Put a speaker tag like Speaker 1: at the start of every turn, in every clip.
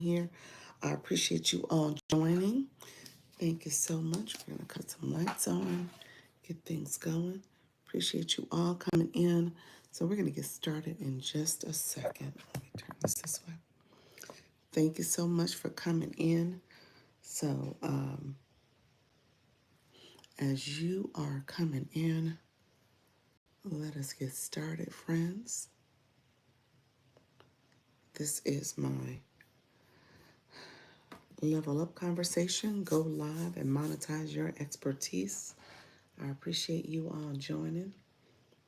Speaker 1: here. I appreciate you all joining. Thank you so much. We're going to cut some lights on, get things going. Appreciate you all coming in. So we're going to get started in just a second. Let me turn this way. Thank you so much for coming in. So as you are coming in, let us get started, friends. This is my level up conversation. Go live and monetize your expertise. I appreciate you all joining.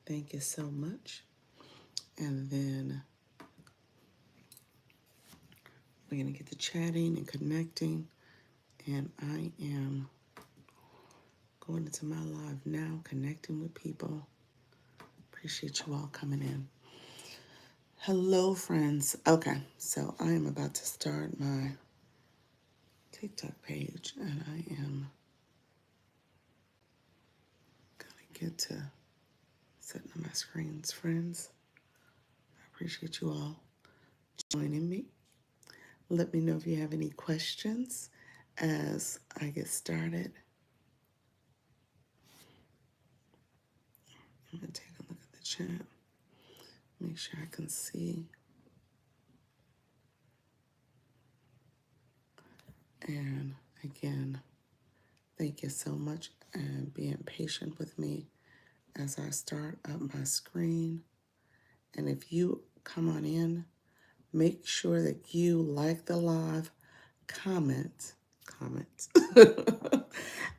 Speaker 1: Thank you so much. And then we're going to get to chatting and connecting. And I am going into my live now, connecting with people. Appreciate you all coming in. Hello, friends. Okay, so I am about to start my TikTok page, and I am going to get to setting up my screens, friends. I appreciate you all joining me. Let me know if you have any questions as I get started. I'm going to take a look at the chat, make sure I can see. And again, thank you so much and being patient with me as I start up my screen. And if you come on in, make sure that you like the live, comment,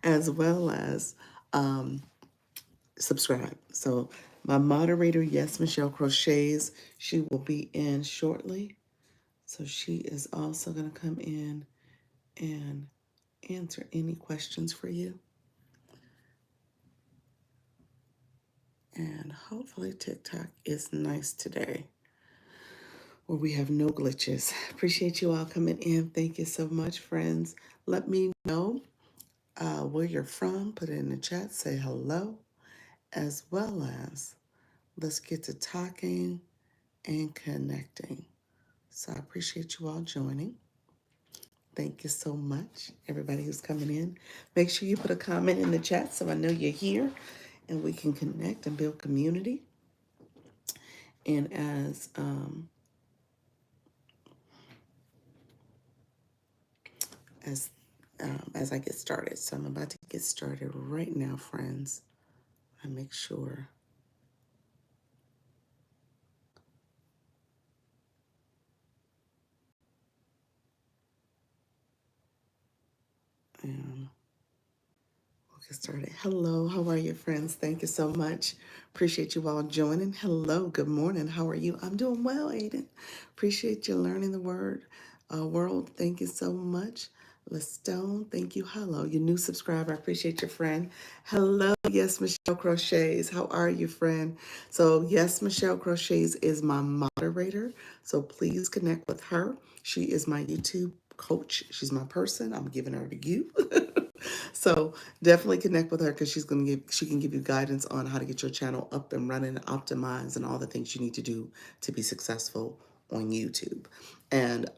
Speaker 1: as well as subscribe. So my moderator, yes, Michelle Crochets, she will be in shortly. So she is also going to come in and answer any questions for you. And hopefully TikTok is nice today, where we have no glitches. Appreciate you all coming in. Thank you so much, friends. Let me know where you're from. Put it in the chat. Say hello, as well as let's get to talking and connecting. So I appreciate you all joining. Thank you so much, everybody who's coming in. Make sure you put a comment in the chat so I know you're here and we can connect and build community. And as as I get started. So I'm about to get started right now, friends. I make sure. We'll get started. Hello, how are you, friends? Thank you so much. Appreciate you all joining. Hello, good morning. How are you? I'm doing well, Aiden. Appreciate you learning the world. Thank you so much. Stone, thank you. Hello, your new subscriber. I appreciate your friend. Hello, yes, Michelle Crochets. How are you, friend? So, yes, Michelle Crochets is my moderator. So please connect with her. She is my YouTube coach. She's my person. I'm giving her to you. So definitely connect with her because she can give you guidance on how to get your channel up and running, optimize, and all the things you need to do to be successful on YouTube. And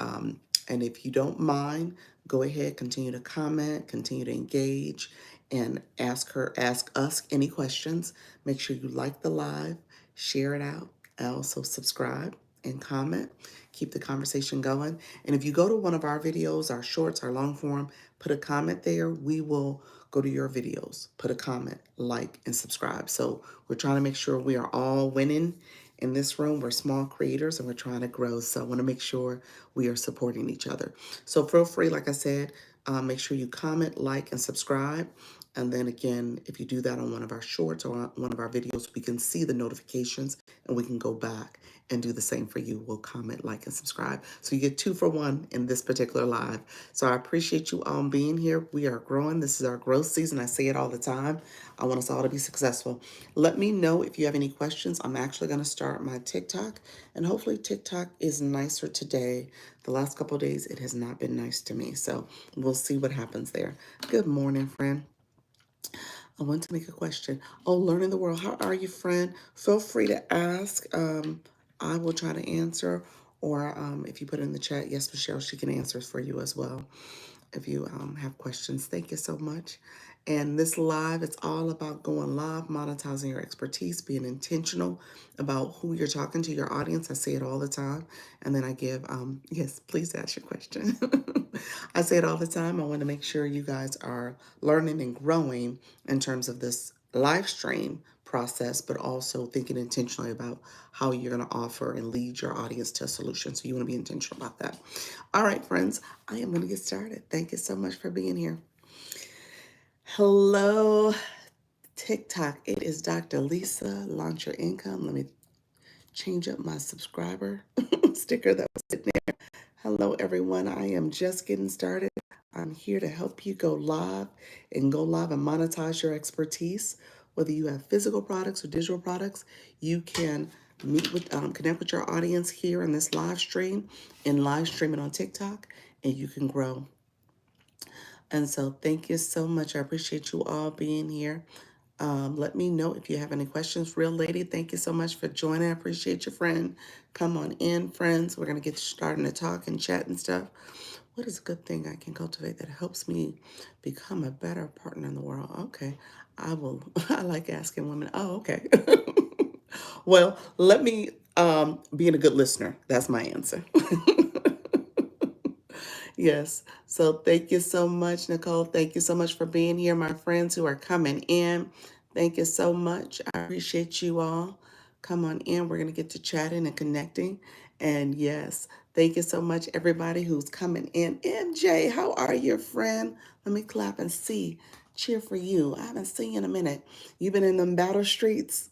Speaker 1: if you don't mind, go ahead, continue to comment, continue to engage, and ask us any questions. Make sure you like the live, share it out, and also subscribe and comment. Keep the conversation going. And if you go to one of our videos, our shorts, our long form, put a comment there. We will go to your videos, put a comment, like, and subscribe. So we're trying to make sure we are all winning in this room. We're small creators and we're trying to grow. So I want to make sure we are supporting each other. So feel free, like I said, make sure you comment, like, and subscribe. And then again, if you do that on one of our shorts or on one of our videos, we can see the notifications and we can go back and do the same for you. We'll comment, like, and subscribe. So you get 2 for 1 in this particular live. So I appreciate you all being here. We are growing. This is our growth season. I say it all the time. I want us all to be successful. Let me know if you have any questions. I'm actually going to start my TikTok, and hopefully TikTok is nicer today. The last couple of days, it has not been nice to me. So we'll see what happens there. Good morning, friend. I want to make a question. Oh, learning the world. How are you, friend? Feel free to ask. I will try to answer. Or if you put it in the chat, yes, Michelle, she can answer for you as well if you have questions. Thank you so much. And this live, it's all about going live, monetizing your expertise, being intentional about who you're talking to, your audience. I say it all the time. And then I give, yes, please ask your question. I say it all the time. I want to make sure you guys are learning and growing in terms of this live stream process, but also thinking intentionally about how you're going to offer and lead your audience to a solution. So you want to be intentional about that. All right, friends, I am going to get started. Thank you so much for being here. Hello, TikTok. It is Dr. Lisa. Launch your income. Let me change up my subscriber sticker that was sitting there. Hello, everyone. I am just getting started. I'm here to help you go live and monetize your expertise. Whether you have physical products or digital products, you can connect with your audience here in this live stream and live stream it on TikTok, and you can grow. And so thank you so much. I appreciate you all being here. Let me know if you have any questions. Real Lady, thank you so much for joining. I appreciate your friend. Come on in, friends. We're going to get starting to talk and chat and stuff. What is a good thing I can cultivate that helps me become a better partner in the world? Okay. I will. I like asking women. Oh, okay. Well, let me being a good listener. That's my answer. Yes. So thank you so much, Nicole. Thank you so much for being here, my friends who are coming in. Thank you so much. I appreciate you all. Come on in. We're going to get to chatting and connecting. And yes, thank you so much, everybody who's coming in. MJ, how are you, friend? Let me clap and see. Cheer for you. I haven't seen you in a minute. You've been in them battle streets.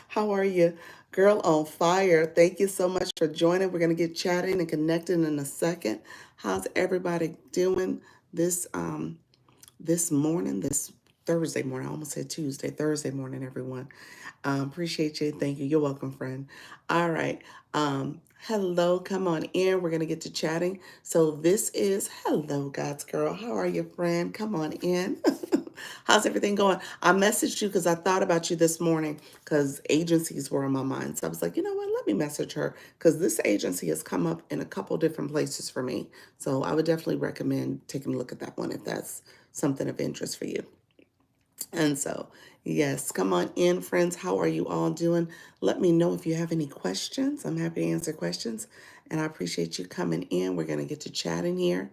Speaker 1: How are you? Girl on fire. Thank you so much for joining. We're going to get chatting and connecting in a second. How's everybody doing this morning, this Thursday morning? I almost said Tuesday, Thursday morning, everyone. Appreciate you. Thank you. You're welcome, friend. All right. Hello, come on in. We're going to get to chatting. So this is hello, God's girl. How are you, friend? Come on in. How's everything going? I messaged you because I thought about you this morning because agencies were on my mind. So I was like, you know what? Let me message her because this agency has come up in a couple different places for me. So I would definitely recommend taking a look at that one if that's something of interest for you. And so, yes, come on in, friends. How are you all doing? Let me know if you have any questions. I'm happy to answer questions. And I appreciate you coming in. We're going to get to chatting here.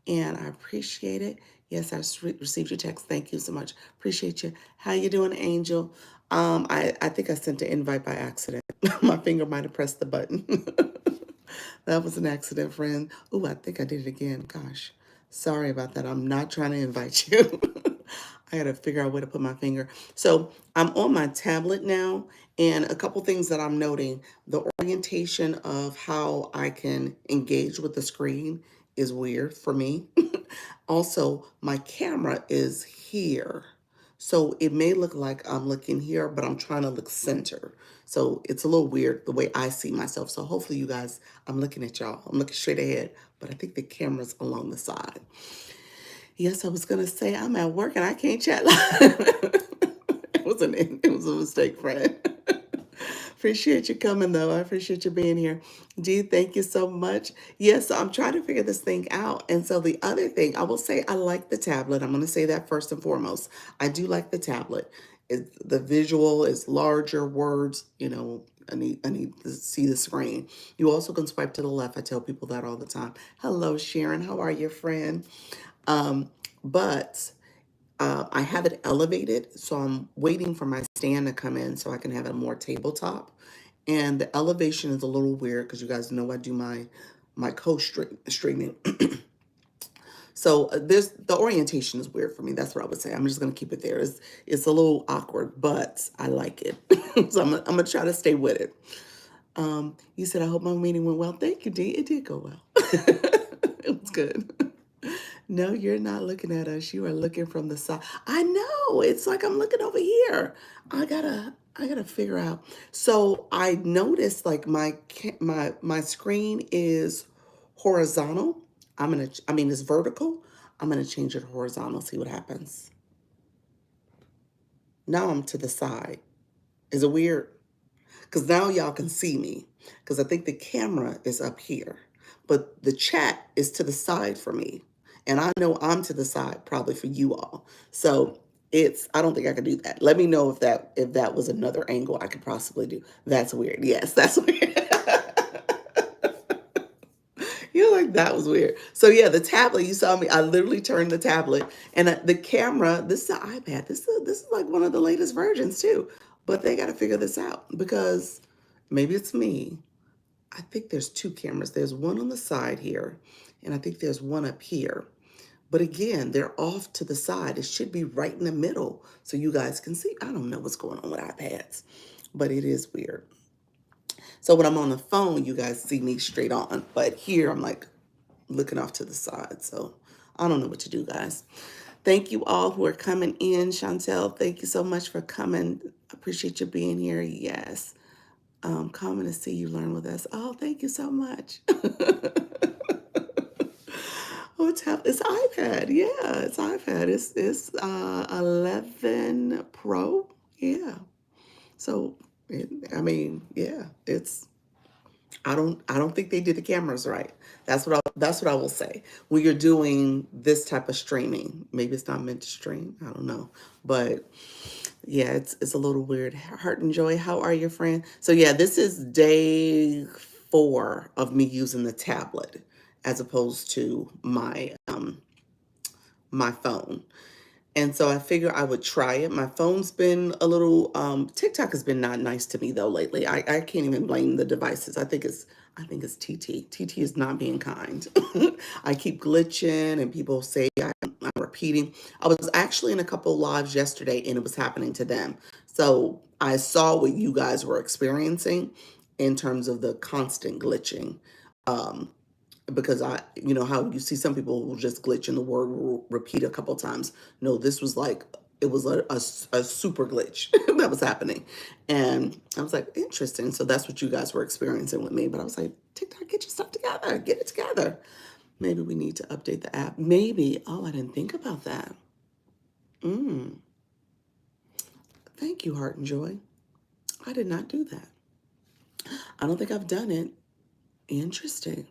Speaker 1: And I appreciate it. Yes, received your text. Thank you so much. Appreciate you. How you doing, Angel? I think I sent an invite by accident. My finger might have pressed the button. That was an accident, friend. Oh, I think I did it again. Gosh, sorry about that. I'm not trying to invite you. I got to figure out where to put my finger. So I'm on my tablet now, and a couple things that I'm noting. The orientation of how I can engage with the screen is weird for me. Also, my camera is here. So it may look like I'm looking here, but I'm trying to look center. So it's a little weird the way I see myself. So hopefully you guys, I'm looking at y'all. I'm looking straight ahead, but I think the camera's along the side. Yes, I was gonna say I'm at work and I can't chat live. It was a mistake, friend. Appreciate you coming though. I appreciate you being here. Dee, thank you so much. Yes, so I'm trying to figure this thing out. And so the other thing, I will say I like the tablet. I'm going to say that first and foremost. I do like the tablet. The visual is larger words, I need to see the screen. You also can swipe to the left. I tell people that all the time. Hello, Sharon. How are you, friend? But I have it elevated, so I'm waiting for my stand to come in so I can have it more tabletop. And the elevation is a little weird because you guys know I do my co-straightening. So there's the orientation is weird for me. That's what I would say. I'm just gonna keep it there. It's a little awkward, but I like it. So I'm gonna try to stay with it. You said I hope my meeting went well. Thank you, Dee. It did go well. It was good. No, you're not looking at us. You are looking from the side. I know. It's like I'm looking over here. I gotta figure out. So I noticed like my screen is horizontal. I mean it's vertical. I'm gonna change it horizontal, see what happens. Now I'm to the side. Is it weird? Because now y'all can see me. because I think the camera is up here, but the chat is to the side for me. And I know I'm to the side probably for you all. So I don't think I could do that. Let me know if that was another angle I could possibly do. That's weird. Yes, that's weird. You're like, that was weird. So yeah, the tablet, you saw me, I literally turned the tablet and the camera, this is an iPad. This is like one of the latest versions too. But they got to figure this out because maybe it's me. I think there's two cameras. There's one on the side here, and I think there's one up here. But again, they're off to the side. It should be right in the middle so you guys can see. I don't know what's going on with iPads, but it is weird. So when I'm on the phone, you guys see me straight on. But here, I'm like looking off to the side. So I don't know what to do, guys. Thank you all who are coming in. Chantel, thank you so much for coming. Appreciate you being here. Yes. Coming to see you learn with us. Oh, thank you so much. Oh, it's iPad. Yeah, it's iPad. It's 11 Pro. Yeah. So, yeah, I don't think they did the cameras right. That's what I will say. When you're doing this type of streaming, maybe it's not meant to stream. I don't know, but yeah, it's a little weird. Heart and Joy, how are you, friend? So yeah, this is day 4 of me using the tablet as opposed to my phone. And so I figure I would try it. My phone's been a little TikTok has been not nice to me though lately. I can't even blame the devices. I think it's TT. TT is not being kind. I keep glitching and people say I'm repeating. I was actually in a couple lives yesterday and it was happening to them. So I saw what you guys were experiencing in terms of the constant glitching. Um, because you know how you see some people will just glitch and the word will repeat a couple times. No, this was like, it was a super glitch that was happening. And I was like, interesting. So that's what you guys were experiencing with me. But I was like, TikTok, get your stuff together, get it together. Maybe we need to update the app. Maybe. Oh, I didn't think about that. Mm. Thank you, Heart and Joy. I did not do that. I don't think I've done it. Interesting.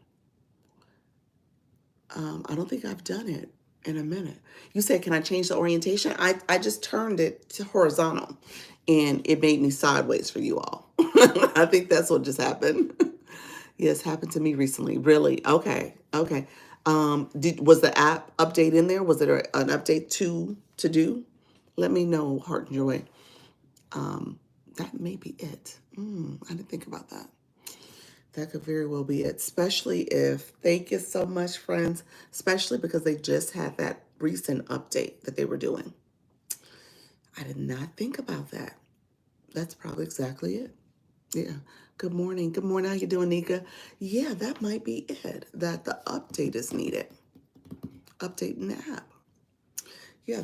Speaker 1: I don't think I've done it in a minute. You said, can I change the orientation? I just turned it to horizontal and it made me sideways for you all. I think that's what just happened. Yes, happened to me recently. Really? Okay. Okay. Was the app update in there? Was it an update to do? Let me know, Heart and Joy. That may be it. I didn't think about that. That could very well be it, especially if, thank you so much, friends, especially because they just had that recent update that they were doing. I did not think about that. That's probably exactly it. Yeah. Good morning. Good morning. How you doing, Nika? Yeah, that might be it, that the update is needed. Updating the app. Yeah,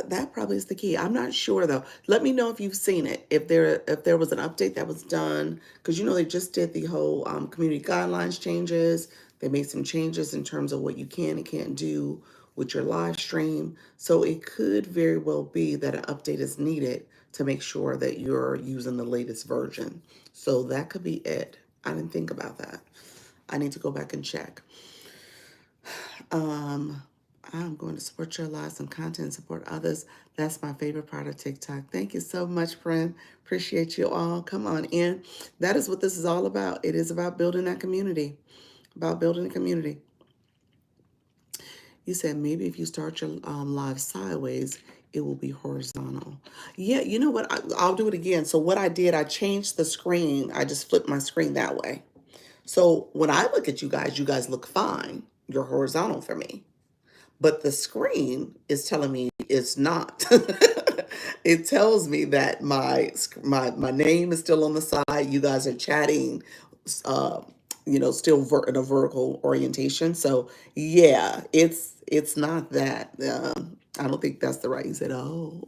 Speaker 1: that probably is the key. I'm not sure though. Let me know if you've seen it. If there was an update that was done, because you know they just did the whole community guidelines changes. They made some changes in terms of what you can and can't do with your live stream. So it could very well be that an update is needed to make sure that you're using the latest version. So that could be it. I didn't think about that. I need to go back and check. Um, I'm going to support your lives and content, support others. That's my favorite part of TikTok. Thank you so much, friend. Appreciate you all. Come on in. That is what this is all about. It is about building that community, about building a community. You said maybe if you start your live sideways, it will be horizontal. Yeah, you know what? I'll do it again. So what I did, I changed the screen. I just flipped my screen that way. So when I look at you guys look fine. You're horizontal for me. But the screen is telling me it's not. It tells me that my name is still on the side. You guys are chatting, uh, still in a vertical orientation. So yeah, it's not that. I don't think that's the right. He said, "Oh."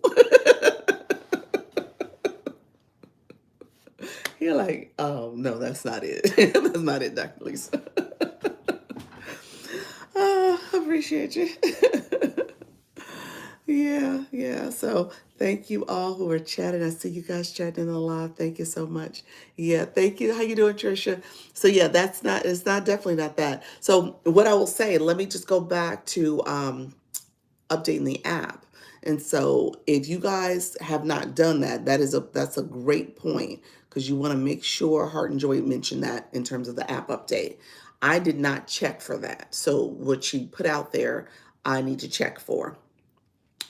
Speaker 1: You're like, "Oh no, that's not it. That's not it, Dr. Lisa." I appreciate you. Yeah, yeah. So Thank you all who are chatting. I see you guys chatting in the live. Thank you so much. Yeah, thank you. How you doing, Trisha? So yeah, that's not, it's not, definitely not that. So what I will say, let me just go back to updating the app. And so if you guys have not done that, that's a great point, because you want to make sure Heart and Joy mentioned that in terms of the app update. I did not check for that. So what she put out there, I need to check for.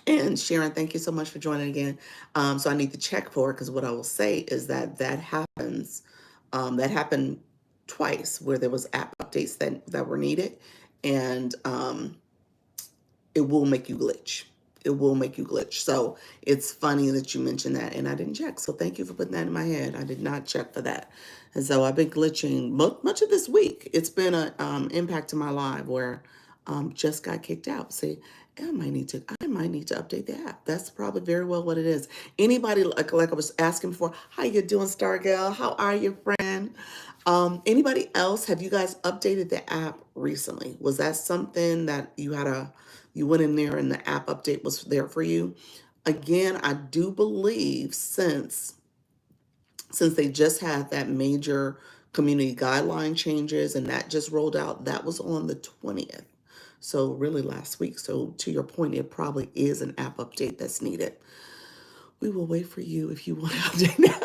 Speaker 1: And Sharon, thank you so much for joining again. So I need to check for it, because what I will say is that that happens. That happened twice where there was app updates that were needed, and it will make you glitch. It will make you glitch. So it's funny that you mentioned that, and I didn't check. So thank you for putting that in my head. I did not check for that, and so I've been glitching much of this week. It's been an impact to my life where just got kicked out. See, I might need to update the app. That's probably very well what it is. Anybody, like I was asking before, how you doing, Star Girl? How are you, friend? Anybody else? Have you guys updated the app recently? Was that something that you went in there and the app update was there for you? Again, I do believe since they just had that major community guideline changes and that just rolled out, that was on the 20th. So really last week. So to your point, it probably is an app update that's needed. We will wait for you if you want to update now.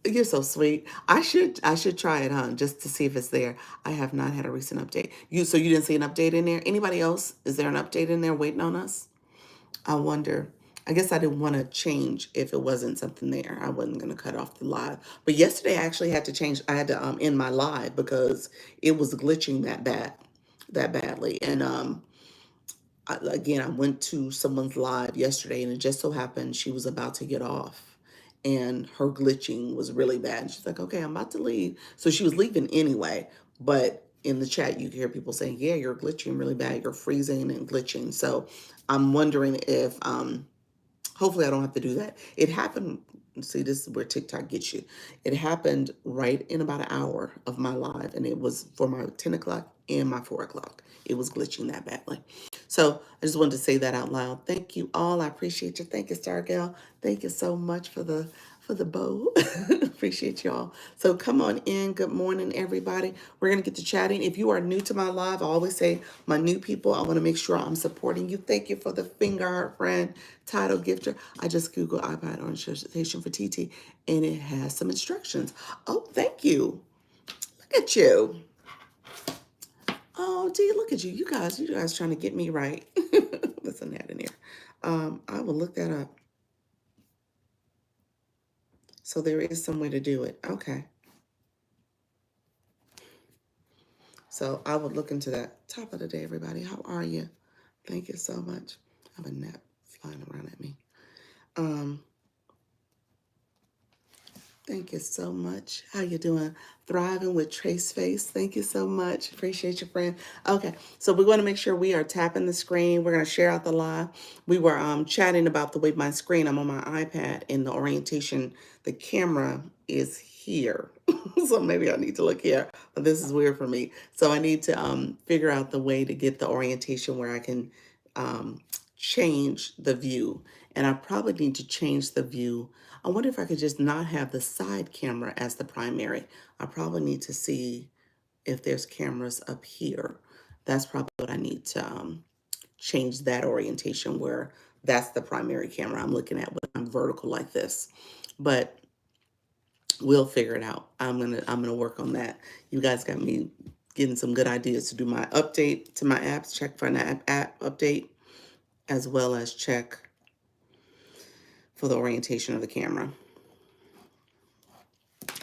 Speaker 1: You're so sweet. I should try it, huh? Just to see if it's there. I have not had a recent update. You didn't see an update in there? Anybody else? Is there an update in there waiting on us? I wonder. I guess I didn't want to change if it wasn't something there. I wasn't going to cut off the live. But yesterday I actually had to change. I had to end my live because it was glitching that badly. And again, I went to someone's live yesterday, and it just so happened she was about to get off, and her glitching was really bad. And she's like, "Okay, I'm about to leave." So she was leaving anyway, but in the chat, you hear people saying, "Yeah, you're glitching really bad. You're freezing and glitching." So I'm wondering if hopefully I don't have to do that. It happened. See, this is where TikTok gets you. It happened right in about an hour of my live, and it was for my 10 o'clock and my 4 o'clock. It was glitching that badly. So I just wanted to say that out loud. Thank you all. I appreciate you. Thank you, Stargell. Thank you so much for the bow. Appreciate y'all. So come on in. Good morning, everybody. We're gonna get to chatting. If you are new to my live, I always say my new people, I want to make sure I'm supporting you. Thank you for the finger heart friend title gifter. I just Googled iPad orientation for TT, and it has some instructions. Oh, thank you. Look at you. Oh, gee, look at you. You guys trying to get me right. Listen that in here. I will look that up. So there is some way to do it. Okay. So I would look into that. Top of the day, everybody. How are you? Thank you so much. I have a gnat flying around at me. Um, Thank you so much. How you doing? Thriving with Trace Face. Thank you so much. Appreciate your friend. Okay, so we're going to make sure we are tapping the screen. We're going to share out the live. We were chatting about the way my screen, I'm on my iPad, and the orientation, the camera is here. So maybe I need to look here, but this is weird for me. So I need to figure out the way to get the orientation where I can change the view. And I probably need to change the view. I wonder if I could just not have the side camera as the primary. I probably need to see if there's cameras up here. That's probably what I need to change that orientation where that's the primary camera I'm looking at when I'm vertical like this. But we'll figure it out. I'm gonna work on that. You guys got me getting some good ideas to do my update to my apps, check for an app update, as well as check for the orientation of the camera.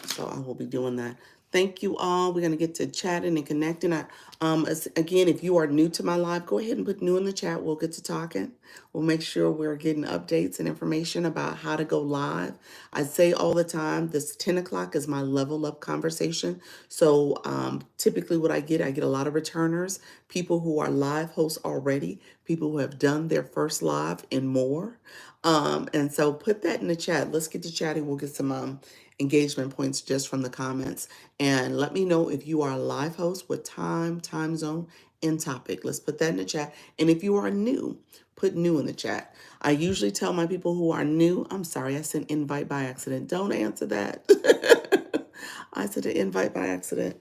Speaker 1: So I will be doing that. Thank you all. We're going to get to chatting and connecting. Again, if you are new to my live, go ahead and put new in the chat. We'll get to talking. We'll make sure we're getting updates and information about how to go live. I say all the time, this 10 o'clock is my level up conversation. So typically what I get a lot of returners, people who are live hosts already, people who have done their first live and more. And so put that in the chat. Let's get to chatting. We'll get some engagement points just from the comments. And let me know if you are a live host, what time zone, in topic. Let's put that in the chat. And if you are new, put new in the chat. I usually tell my people who are new, I'm sorry, I sent invite by accident. Don't answer that. I said an invite by accident.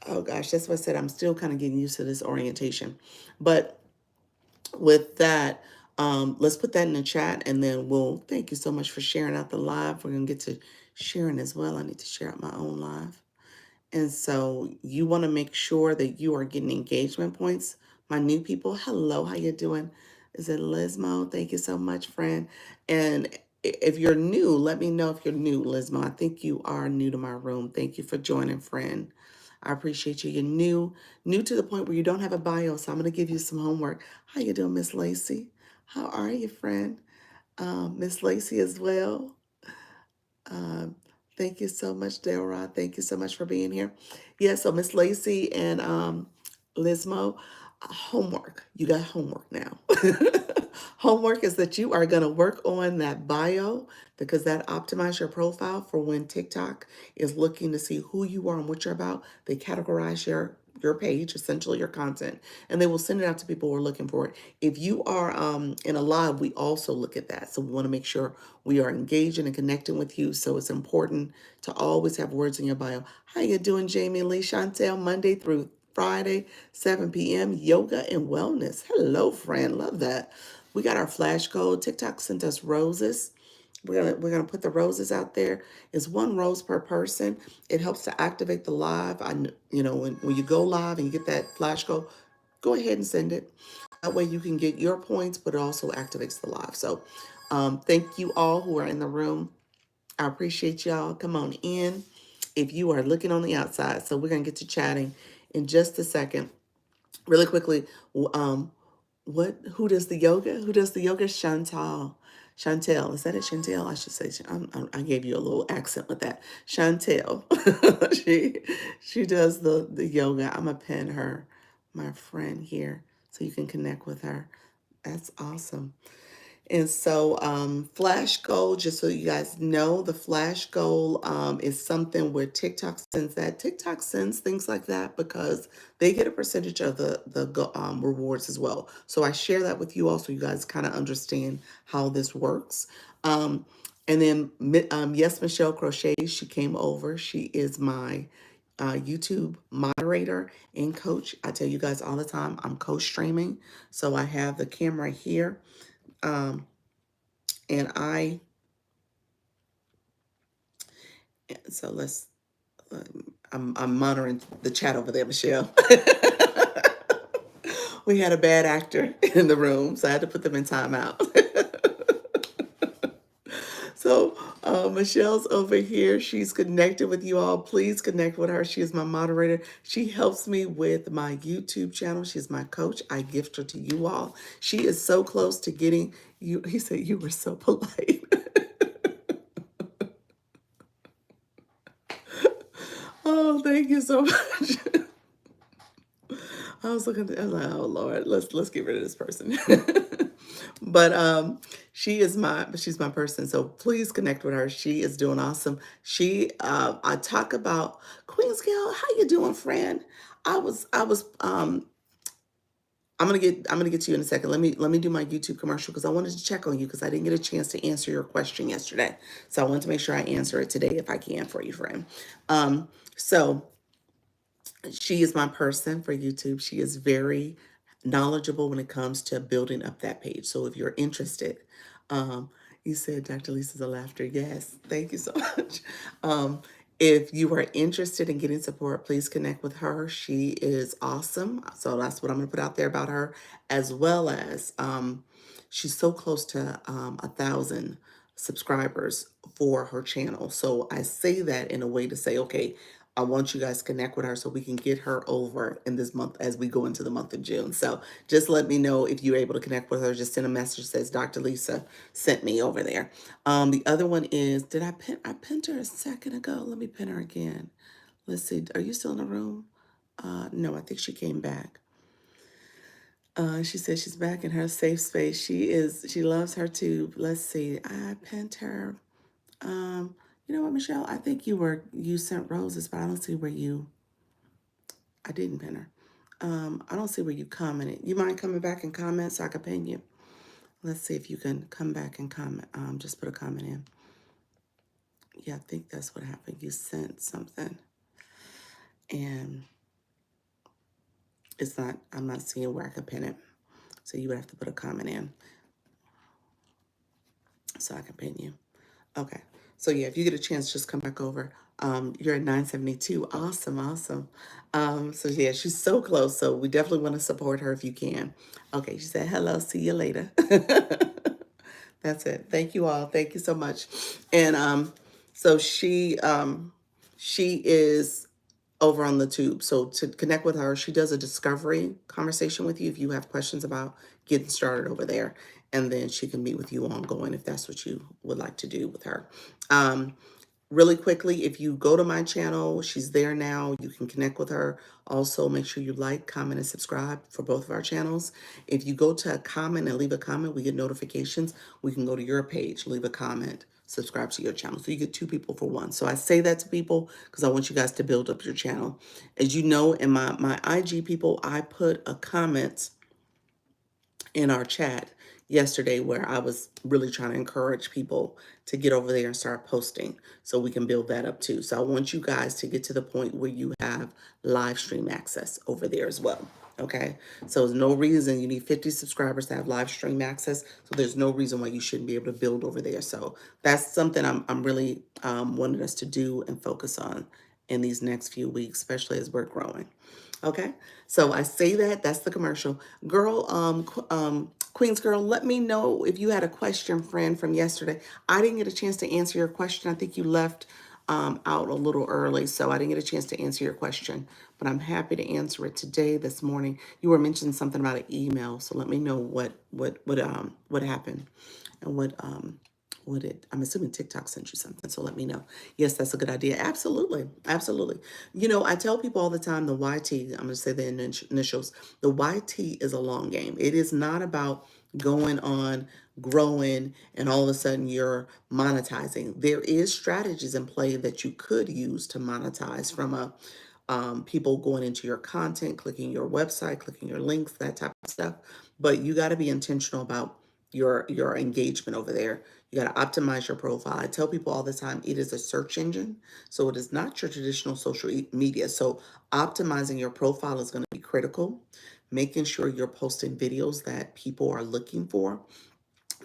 Speaker 1: Oh gosh, that's what I said. I'm still kind of getting used to this orientation. But with that, let's put that in the chat and then we'll thank you so much for sharing out the live. We're going to get to sharing as well. I need to share out my own live. And so you want to make sure that you are getting engagement points. My new people, hello, how you doing? Is it Lizmo? Thank you so much, friend. And if you're new, let me know if you're new, Lizmo. I think you are new to my room. Thank you for joining, friend. I appreciate you. You're new to the point where you don't have a bio, so I'm going to give you some homework. How you doing, Miss Lacey? How are you, friend? Miss Lacey as well. Um, thank you so much, Delrod. Thank you so much for being here. Yeah, so Miss Lacey and Lizmo, homework. You got homework now. Homework is that you are going to work on that bio because that optimize your profile for when TikTok is looking to see who you are and what you're about. They categorize your page, essentially your content, and they will send it out to people who are looking for it. If you are in a live, we also look at that. So we want to make sure we are engaging and connecting with you. So it's important to always have words in your bio. How you doing, Jamie Lee Chantel? Monday through Friday, 7 p.m. Yoga and wellness. Hello, friend. Love that. We got our flash code. TikTok sent us roses. We're gonna put the roses out there. It's one rose per person. It helps to activate the live. When you go live and you get that flash code, go ahead and send it. That way you can get your points, but it also activates the live. So thank you all who are in the room. I appreciate y'all. Come on in if you are looking on the outside. So we're gonna get to chatting in just a second. Really quickly, um, who does the yoga? Who does the yoga? Chantel, is that it? Chantel, I should say. I gave you a little accent with that. Chantel, she does the yoga. I'm gonna pin her, my friend here, so you can connect with her. That's awesome. And so, flash goal, just so you guys know, the flash goal is something where TikTok sends that. TikTok sends things like that because they get a percentage of the rewards as well. So I share that with you all so you guys kind of understand how this works. Um, and then, yes, Michelle Crochet, she came over. She is my YouTube moderator and coach. I tell you guys all the time, I'm co-streaming. So I have the camera here. Um, and so let's, I'm monitoring the chat over there, Michelle. We had a bad actor in the room, so I had to put them in timeout. So Michelle's over here. She's connected with you all. Please connect with her. She is my moderator. She helps me with my YouTube channel. She's my coach. I gift her to you all. She is so close to getting you. He said you were so polite. Oh, thank you so much. I was looking at, I was like, oh Lord, let's get rid of this person. But she's my person. So please connect with her. She is doing awesome. I talk about Queen's Gal, how you doing, friend? I'm gonna get to you in a second. Let me do my YouTube commercial because I wanted to check on you because I didn't get a chance to answer your question yesterday. So I wanted to make sure I answer it today if I can for you, friend. So she is my person for YouTube. She is very knowledgeable when it comes to building up that page. So if you're interested, um, you said Dr. Lisa's a laughter. Yes, thank you so much. If you are interested in getting support, please connect with her. She is awesome. So that's what I'm going to put out there about her, as well as she's so close to 1,000 subscribers for her channel. So I say that in a way to say, okay, I want you guys to connect with her so we can get her over in this month as we go into the month of June. So just let me know if you're able to connect with her. Just send a message that says Dr. Lisa sent me over there. The other one is, I pinned her a second ago. Let me pin her again. Let's see. Are you still in the room? No, I think she came back. She said she's back in her safe space. She loves her too. Let's see. I pinned her. Um, you know what, Michelle? I think you sent roses, but I don't see where I didn't pin her. I don't see where you commented. You mind coming back and comment so I can ping you? Let's see if you can come back and comment. Just put a comment in. Yeah, I think that's what happened. You sent something and it's not, I'm not seeing where I can pin it. So you would have to put a comment in so I can pin you. Okay. So yeah, if you get a chance, just come back over. You're at 972. Awesome, awesome. So yeah, she's so close. So we definitely want to support her if you can. Okay, she said, hello, see you later. That's it. Thank you all. Thank you so much. And so she is over on the tube. So to connect with her, she does a discovery conversation with you if you have questions about getting started over there. And then she can meet with you ongoing if that's what you would like to do with her. Um, Really quickly, if you go to my channel, she's there now. You can connect with her. Also, make sure you like, comment, and subscribe for both of our channels. If you go to a comment and leave a comment, we get notifications. We can go to your page, leave a comment, subscribe to your channel. So you get two people for one. So I say that to people because I want you guys to build up your channel. As you know, in my IG people, I put a comment in our chat yesterday where I was really trying to encourage people to get over there and start posting so we can build that up too. So I want you guys to get to the point where you have live stream access over there as well. Okay, so there's no reason you need 50 subscribers to have live stream access. So there's no reason why you shouldn't be able to build over there. So that's something I'm really wanting us to do and focus on in these next few weeks, especially as we're growing. Okay, so I say that, that's the commercial. Girl, Queen's Girl, let me know if you had a question, friend, from yesterday. I didn't get a chance to answer your question. I think you left out a little early, so I didn't get a chance to answer your question, but I'm happy to answer it today, this morning. You were mentioning something about an email, so let me know what happened and I'm assuming TikTok sent you something, so let me know. Yes, that's a good idea. Absolutely. Absolutely. You know, I tell people all the time the YT, I'm going to say the initials, the YT is a long game. It is not about going on, growing, and all of a sudden you're monetizing. There is strategies in play that you could use to monetize from a people going into your content, clicking your website, clicking your links, that type of stuff. But you got to be intentional about your engagement over there. You got to optimize your profile. I tell people all the time, it is a search engine, so it is not your traditional social media. So optimizing your profile is going to be critical. Making sure you're posting videos that people are looking for,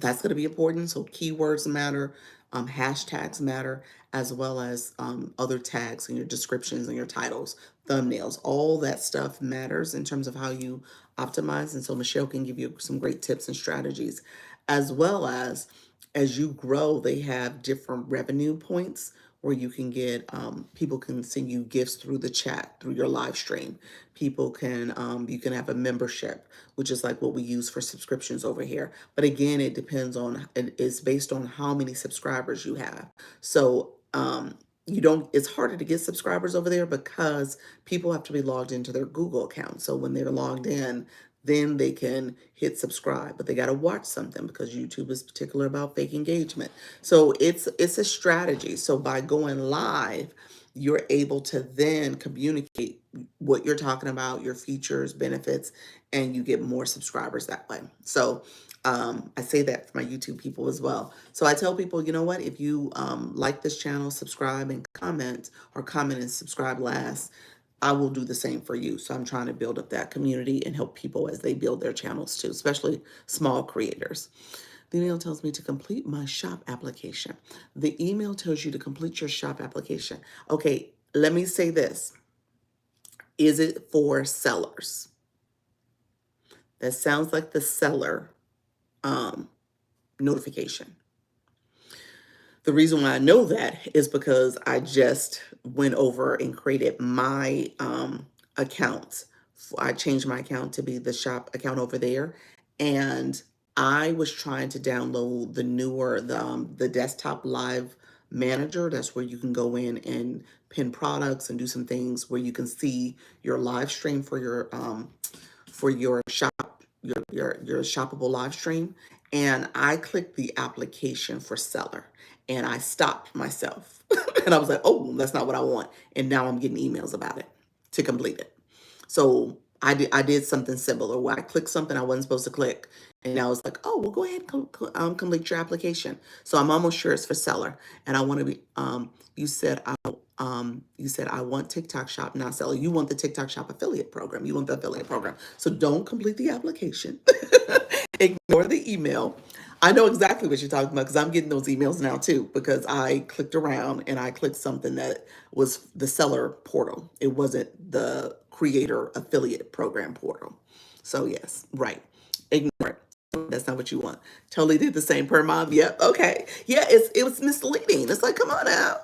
Speaker 1: that's going to be important. So keywords matter, hashtags matter, as well as other tags in your descriptions and your titles, thumbnails, all that stuff matters in terms of how you optimize. And so Michelle can give you some great tips and strategies, as well as you grow, they have different revenue points where you can get people can send you gifts through the chat, through your live stream. People can you can have a membership, which is like what we use for subscriptions over here. But again, it depends on, it's based on how many subscribers you have. So you don't, it's harder to get subscribers over there because people have to be logged into their Google account. So when they're logged in, then they can hit subscribe, but they got to watch something because YouTube is particular about fake engagement. So it's a strategy. So by going live, you're able to then communicate what you're talking about, your features, benefits, and you get more subscribers that way. So I say that for my YouTube people as well. So I tell people, you know what, if you like this channel, subscribe and comment, or comment and subscribe last, I will do the same for you. So I'm trying to build up that community and help people as they build their channels too, especially small creators. The email tells me to complete my shop application. The email tells you to complete your shop application. Okay, let me say this. Is it for sellers? That sounds like the seller notification. The reason why I know that is because I just went over and created my account. I changed my account to be the shop account over there. And I was trying to download the newer, the desktop live manager. That's where you can go in and pin products and do some things where you can see your live stream for your shop, your shoppable live stream. And I clicked the application for seller and I stopped myself. And I was like, oh, that's not what I want. And now I'm getting emails about it to complete it. So I did something similar where I clicked something I wasn't supposed to click, and I was like, oh, well, go ahead and complete your application. So I'm almost sure it's for seller, and I want to be. You said I want TikTok Shop, not seller. You want the TikTok Shop affiliate program. You want the affiliate program. So don't complete the application. Ignore the email. I know exactly what you're talking about because I'm getting those emails now too because I clicked around and I clicked something that was the seller portal. It wasn't the creator affiliate program portal. So yes, right. Ignore it. That's not what you want. Totally did the same per mom. Yep. Okay. Yeah, it was misleading. It's like, come on now.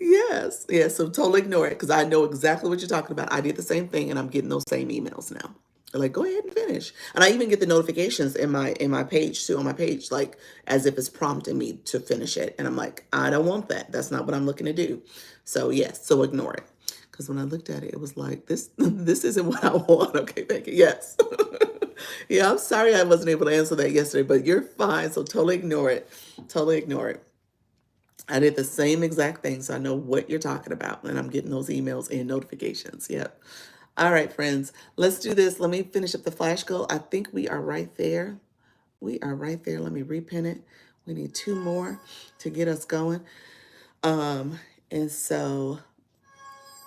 Speaker 1: Yes. Yeah. So totally ignore it because I know exactly what you're talking about. I did the same thing and I'm getting those same emails now. They're like, go ahead and finish. And I even get the notifications in my page too, on my page, like as if it's prompting me to finish it. And I'm like, I don't want that. That's not what I'm looking to do. So yes, so ignore it. Because when I looked at it, it was like this this isn't what I want. Okay, thank you. Yes. Yeah, I'm sorry I wasn't able to answer that yesterday, but you're fine. So totally ignore it. Totally ignore it. I did the same exact thing, so I know what you're talking about, and I'm getting those emails and notifications. Yep. All right, friends, let's do this. Let me finish up the flash goal. I think we are right there. We are right there. Let me repin it. We need two more to get us going. And so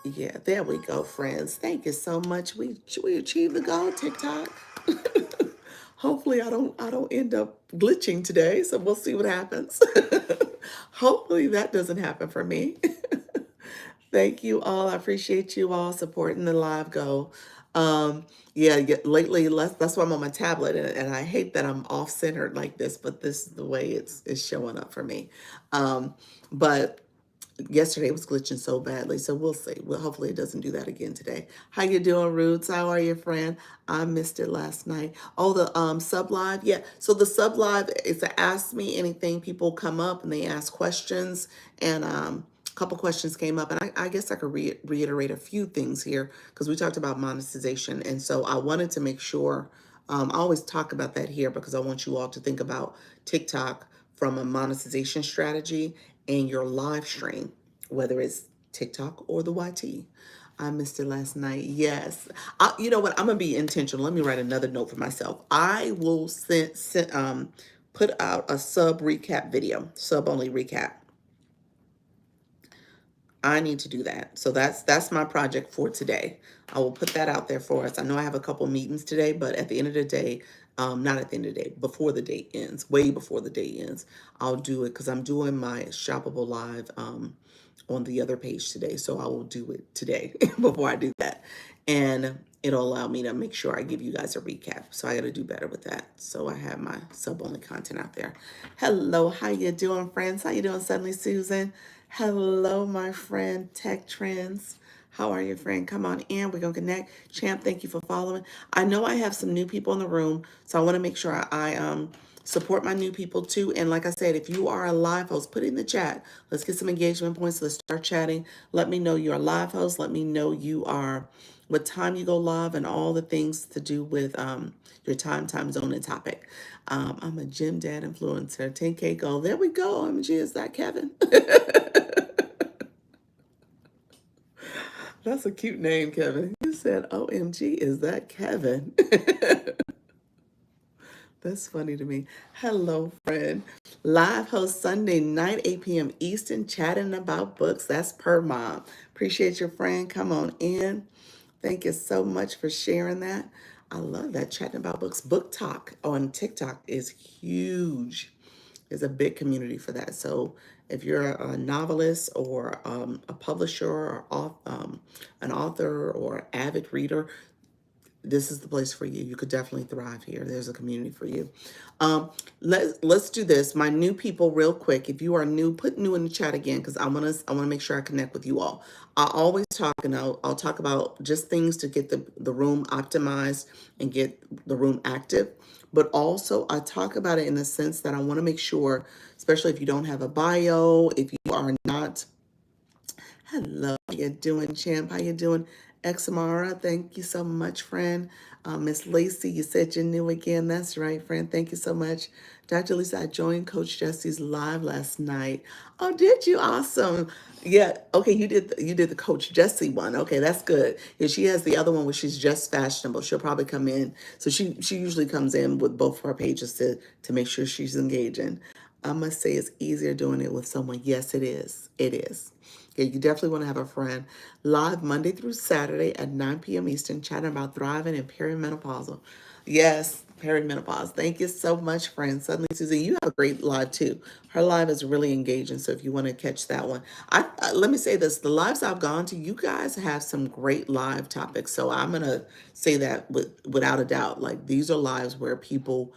Speaker 1: yeah, there we go, friends. Thank you so much. We achieved the goal, TikTok. Hopefully I don't end up glitching today, so we'll see what happens. Hopefully that doesn't happen for me. Thank you all. I appreciate you all supporting the live goal. Lately, that's why I'm on my tablet, and I hate that I'm off centered like this, but this is the way it's showing up for me. But yesterday was glitching so badly, so we'll see. Well, hopefully it doesn't do that again today. How you doing, Roots? How are you, friend? I missed it last night. Oh, the sub live. Yeah. So the sub live is to ask me anything. People come up and they ask questions, and a couple questions came up, and I guess I could reiterate a few things here because we talked about monetization, and so I wanted to make sure. I always talk about that here because I want you all to think about TikTok from a monetization strategy and your live stream, whether it's TikTok or the YT. I missed it last night. Yes. You know what? I'm going to be intentional. Let me write another note for myself. I will put out a sub recap video, sub only recap. I need to do that. So that's my project for today. I will put that out there for us. I know I have a couple meetings today, but at the end of the day, not at the end of the day, before the day ends, way before the day ends, I'll do it because I'm doing my shoppable live on the other page today. So I will do it today before I do that. And it'll allow me to make sure I give you guys a recap. So I got to do better with that. So I have my sub only content out there. Hello, how you doing, friends? How you doing, Suddenly Susan? Hello, my friend, Tech Trends. How are you, friend? Come on in. We're going to connect. Champ, thank you for following. I know I have some new people in the room, so I want to make sure I support my new people too. And like I said, if you are a live host, put it in the chat. Let's get some engagement points. Let's start chatting. Let me know you're a live host. Let me know you are, what time you go live, and all the things to do with your time zone, and topic. I'm a gym dad influencer. 10K goal. There we go. OMG, is that Kevin? That's a cute name, Kevin. You said, OMG, is that Kevin? That's funny to me. Hello, friend. Live host Sunday night, 8 p.m. Eastern, chatting about books. That's per mom. Appreciate your friend. Come on in. Thank you so much for sharing that. I love that, chatting about books. Book Talk on TikTok is huge. There's a big community for that. So if you're a novelist or a publisher or an author or avid reader, this is the place for you. You could definitely thrive here. There's a community for you. Let's do this. My new people, real quick. If you are new, put new in the chat again because I want to make sure I connect with you all. I always talk, and I'll talk about just things to get the room optimized and get the room active. But also I talk about it in the sense that I want to make sure, especially if you don't have a bio, if you are not. Hello, how you doing, champ? How you doing? Examara, thank you so much, friend. Miss Lacey, you said you're new again. That's right, friend. Thank you so much. Dr. Lisa, I joined Coach Jesse's live last night. Oh, did you? Awesome. Yeah. Okay, you did the Coach Jesse one. Okay, that's good. Yeah, she has the other one where she's just fashionable. She'll probably come in. So she usually comes in with both of our pages to make sure she's engaging. I must say it's easier doing it with someone. Yes, it is. It is. Yeah, you definitely want to have a friend. Live Monday through Saturday at 9 p.m. Eastern, chatting about thriving and perimenopausal. Yes, perimenopause. Thank you so much, friend. Suddenly, Susie, you have a great live too. Her live is really engaging. So if you want to catch that one, let me say this: the lives I've gone to, you guys have some great live topics. So I'm gonna say that without a doubt. Like these are lives where people,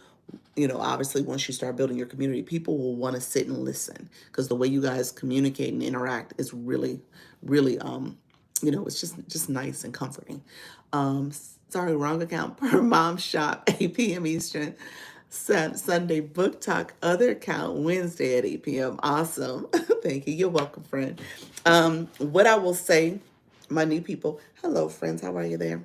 Speaker 1: obviously once you start building your community, people will want to sit and listen because the way you guys communicate and interact is really, really, it's just nice and comforting. Sorry, wrong account. Per mom shop, 8 p.m. Eastern. Sunday book talk, other account, Wednesday at 8 p.m. Awesome. Thank you. You're welcome, friend. What I will say, my new people, hello, friends. How are you there?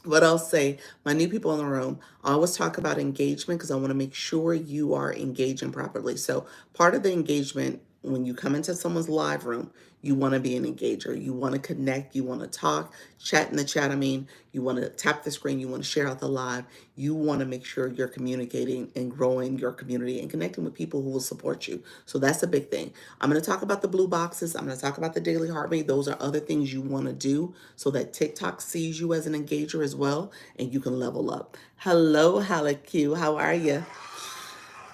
Speaker 1: What I'll say, my new people in the room, I always talk about engagement because I want to make sure you are engaging properly. So part of the engagement, when you come into someone's live room, you want to be an engager. You want to connect. You want to talk, chat in the chat. I mean, you want to tap the screen. You want to share out the live. You want to make sure you're communicating and growing your community and connecting with people who will support you. So that's a big thing. I'm going to talk about the blue boxes. I'm going to talk about the daily heartbeat. Those are other things you want to do so that TikTok sees you as an engager as well and you can level up. Hello, Halaku. How are you?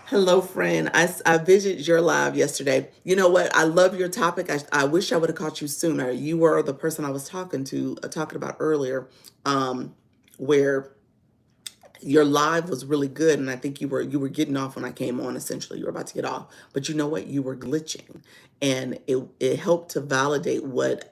Speaker 1: Hello, friend. I visited your live yesterday. You know what? I love your topic. I wish I would have caught you sooner. You were the person I was talking about earlier, where your live was really good, and I think you were getting off when I came on. Essentially, you were about to get off, but you know what? You were glitching, and it helped to validate what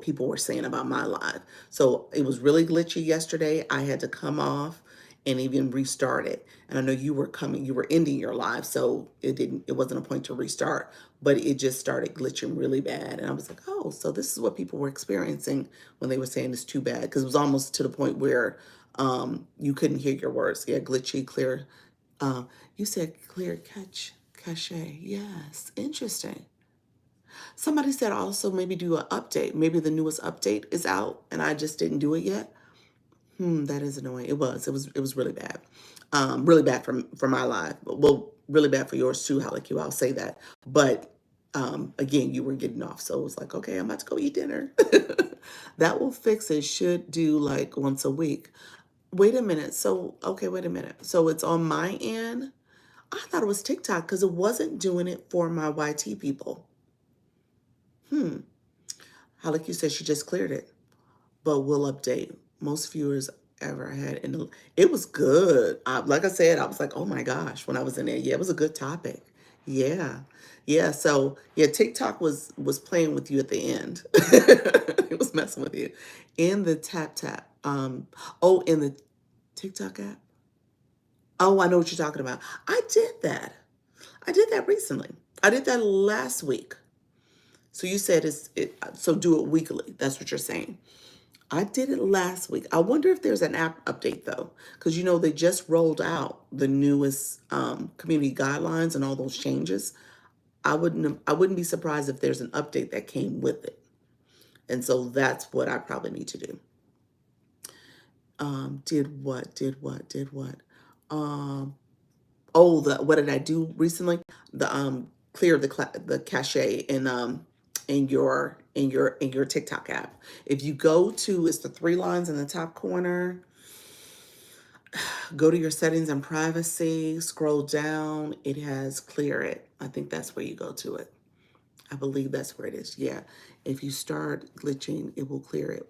Speaker 1: people were saying about my live. So it was really glitchy yesterday. I had to come off and even restart it. And I know you were ending your live, so it wasn't a point to restart, but it just started glitching really bad. And I was like, oh, so this is what people were experiencing when they were saying it's too bad, because it was almost to the point where you couldn't hear your words. Yeah, glitchy, clear. You said clear cache. Yes, interesting. Somebody said also maybe do an update. Maybe the newest update is out and I just didn't do it yet. That is annoying. It was really bad. Really bad for my life. Well, really bad for yours too, Halaku. I'll say that. But again, you were getting off, so it was like, okay, I'm about to go eat dinner. That will fix it. Should do like once a week. Wait a minute. So, okay, wait a minute. So it's on my end. I thought it was TikTok because it wasn't doing it for my YT people. Hmm. Halak, you said she just cleared it, but we'll update. Most viewers ever had, and it was good. Like I said, I was like, oh my gosh, when I was in there. Yeah, it was a good topic. Yeah. Yeah. So yeah, TikTok was playing with you at the end. It was messing with you. In the tap tap. In the TikTok app. Oh, I know what you're talking about. I did that. I did that recently. I did that last week. So you said so do it weekly. That's what you're saying. I did it last week. I wonder if there's an app update though, because they just rolled out the newest community guidelines and all those changes. I wouldn't be surprised if there's an update that came with it. And so that's what I probably need to do. Did what? Did what? Did what? Um, what did I do recently? The clear the cache in your TikTok app. If you go to, it's the three lines in the top corner. Go to your settings and privacy. Scroll down. It has clear it. I think that's where you go to it. I believe that's where it is. Yeah. If you start glitching, it will clear it.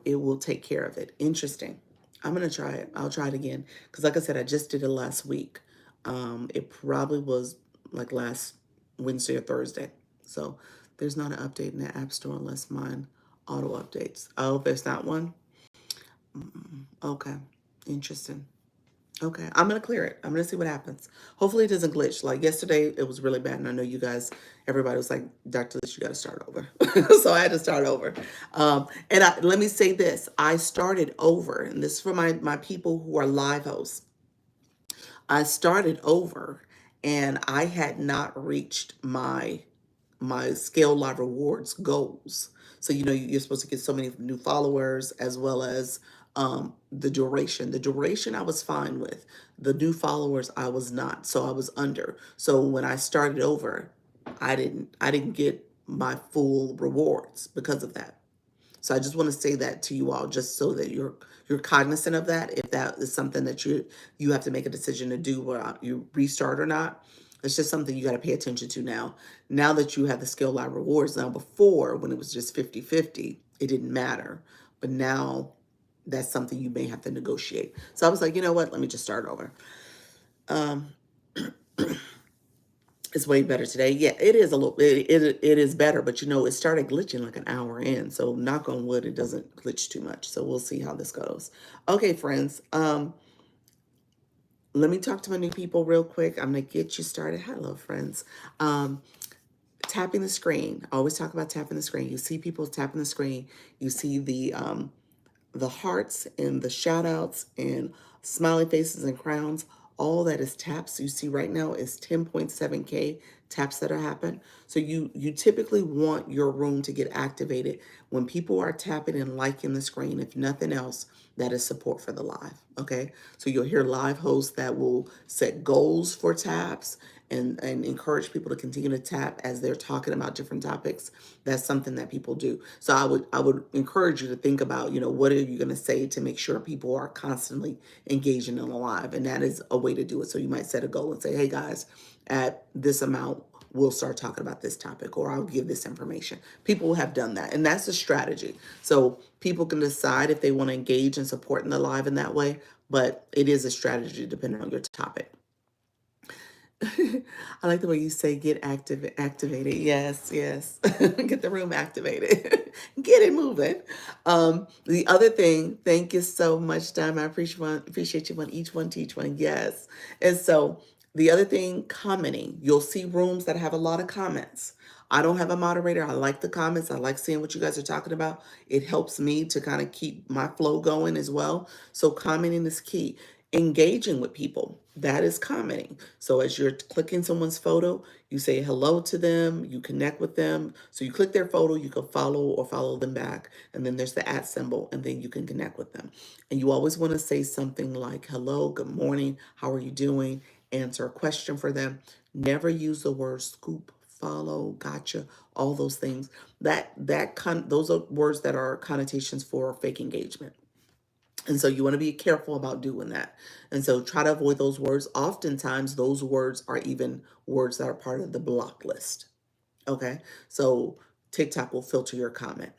Speaker 1: It will take care of it. Interesting. I'm going to try it. I'll try it again. Because like I said, I just did it last week. It probably was like last Wednesday or Thursday. So there's not an update in the App Store unless mine auto updates. Oh, there's not one? Okay. Interesting. Okay, I'm gonna clear it. I'm gonna see what happens. Hopefully it doesn't glitch. Like yesterday, it was really bad, and I know you guys, everybody was like, "Dr. Lish, you got to start over." So I had to start over. Let me say this: I started over, and this is for my people who are live hosts. I started over, and I had not reached my scale live rewards goals. So you're supposed to get so many new followers as well as the duration. The duration I was fine with. The new followers I was not. So I was under. So when I started over, I didn't get my full rewards because of that. So I just want to say that to you all, just so that you're cognizant of that. If that is something that you have to make a decision to do, where you restart or not, it's just something you got to pay attention to now. Now that you have the skill live rewards, now before when it was just 50-50, it didn't matter, but now that's something you may have to negotiate. So I was like, you know what? Let me just start over. Um, It's way better today. Yeah, it is a little. It is better, but it started glitching like an hour in. So knock on wood, it doesn't glitch too much. So we'll see how this goes. Okay, friends. Let me talk to my new people real quick. I'm gonna get you started. Hello, friends. Um, Tapping the screen. I always talk about tapping the screen. You see people tapping the screen. You see the hearts and the shout outs and smiley faces and crowns, all that is taps you see right now is 10.7K taps that are happening. So you typically want your room to get activated when people are tapping and liking the screen. If nothing else, that is support for the live. Okay. So you'll hear live hosts that will set goals for taps and encourage people to continue to tap as they're talking about different topics. That's something that people do. So I would encourage you to think about, what are you going to say to make sure people are constantly engaging in the live, and that is a way to do it. So you might set a goal and say, hey guys, at this amount, we'll start talking about this topic, or I'll give this information. People have done that, and that's a strategy. So people can decide if they want to engage and support in the live in that way, but it is a strategy depending on your topic. I like the way you say activated. Yes, yes. Get the room activated. Get it moving. The other thing, thank you so much, Dime. I appreciate you on each one teach one. Yes. And so the other thing, commenting. You'll see rooms that have a lot of comments. I don't have a moderator. I like the comments. I like seeing what you guys are talking about. It helps me to kind of keep my flow going as well. So commenting is key. Engaging with people, that is commenting. So as you're clicking someone's photo, you say hello to them, you connect with them. So you click their photo, you can follow or follow them back. And then there's the @ symbol, and then you can connect with them. And you always want to say something like, hello, good morning, how are you doing? Answer a question for them. Never use the word scoop, follow, gotcha, all those things. Those are words that are connotations for fake engagement. And so you want to be careful about doing that. And so try to avoid those words. Oftentimes, those words are even words that are part of the block list. Okay. So TikTok will filter your comment.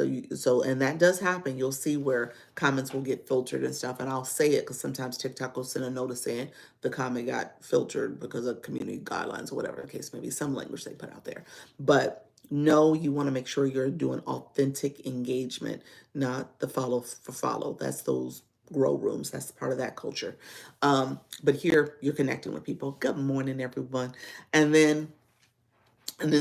Speaker 1: And that does happen. You'll see where comments will get filtered and stuff. And I'll say it because sometimes TikTok will send a notice saying the comment got filtered because of community guidelines or whatever the case may be, some language they put out there. But no, you want to make sure you're doing authentic engagement, not the follow for follow. That's those grow rooms. That's part of that culture. But here you're connecting with people. Good morning, everyone. And then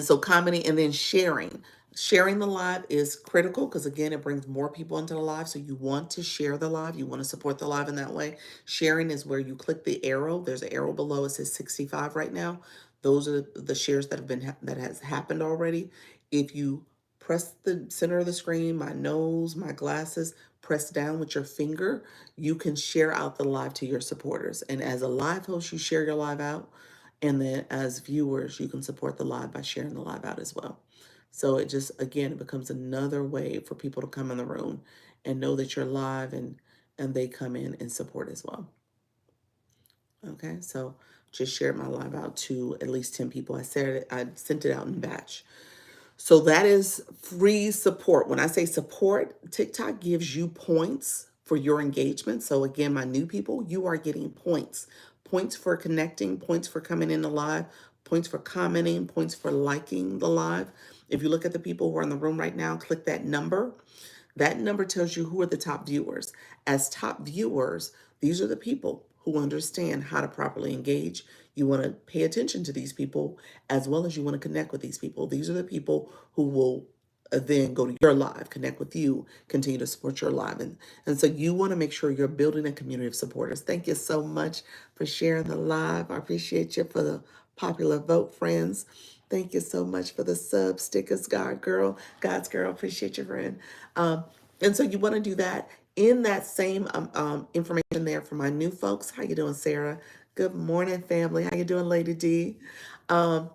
Speaker 1: so commenting and then sharing. Sharing the live is critical because again, it brings more people into the live. So you want to share the live. You want to support the live in that way. Sharing is where you click the arrow. There's an arrow below. It says 65 right now. Those are the shares that has happened already. If you press the center of the screen, my nose, my glasses, press down with your finger, you can share out the live to your supporters. And as a live host, you share your live out. And then as viewers, you can support the live by sharing the live out as well. So it just, again, it becomes another way for people to come in the room and know that you're live and they come in and support as well. Okay, so just shared my live out to at least 10 people. I sent it out in batch. So that is free support. When I say support, TikTok gives you points for your engagement. So again, my new people, you are getting points. Points for connecting, points for coming in the live, points for commenting, points for liking the live. If you look at the people who are in the room right now, click that number. That number tells you who are the top viewers. As top viewers, these are the people who understand how to properly engage. You want to pay attention to these people as well as you want to connect with these people. These are the people who will then go to your live, connect with you, continue to support your live. And so you want to make sure you're building a community of supporters. Thank you so much for sharing the live. I appreciate you for the popular vote, friends. Thank you so much for the sub stickers, God's girl. Appreciate you, friend. And so you want to do that in that same information there for my new folks. How you doing, Sarah? Good morning, family. How you doing, Lady D? Um,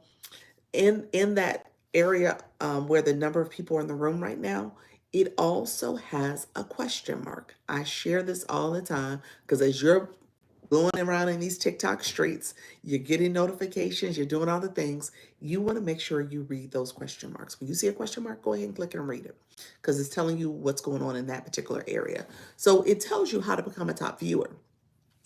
Speaker 1: in that area where the number of people are in the room right now, it also has a question mark. I share this all the time because as you're going around in these TikTok streets, you're getting notifications, you're doing all the things. You want to make sure you read those question marks. When you see a question mark, go ahead and click and read it because it's telling you what's going on in that particular area. So it tells you how to become a top viewer.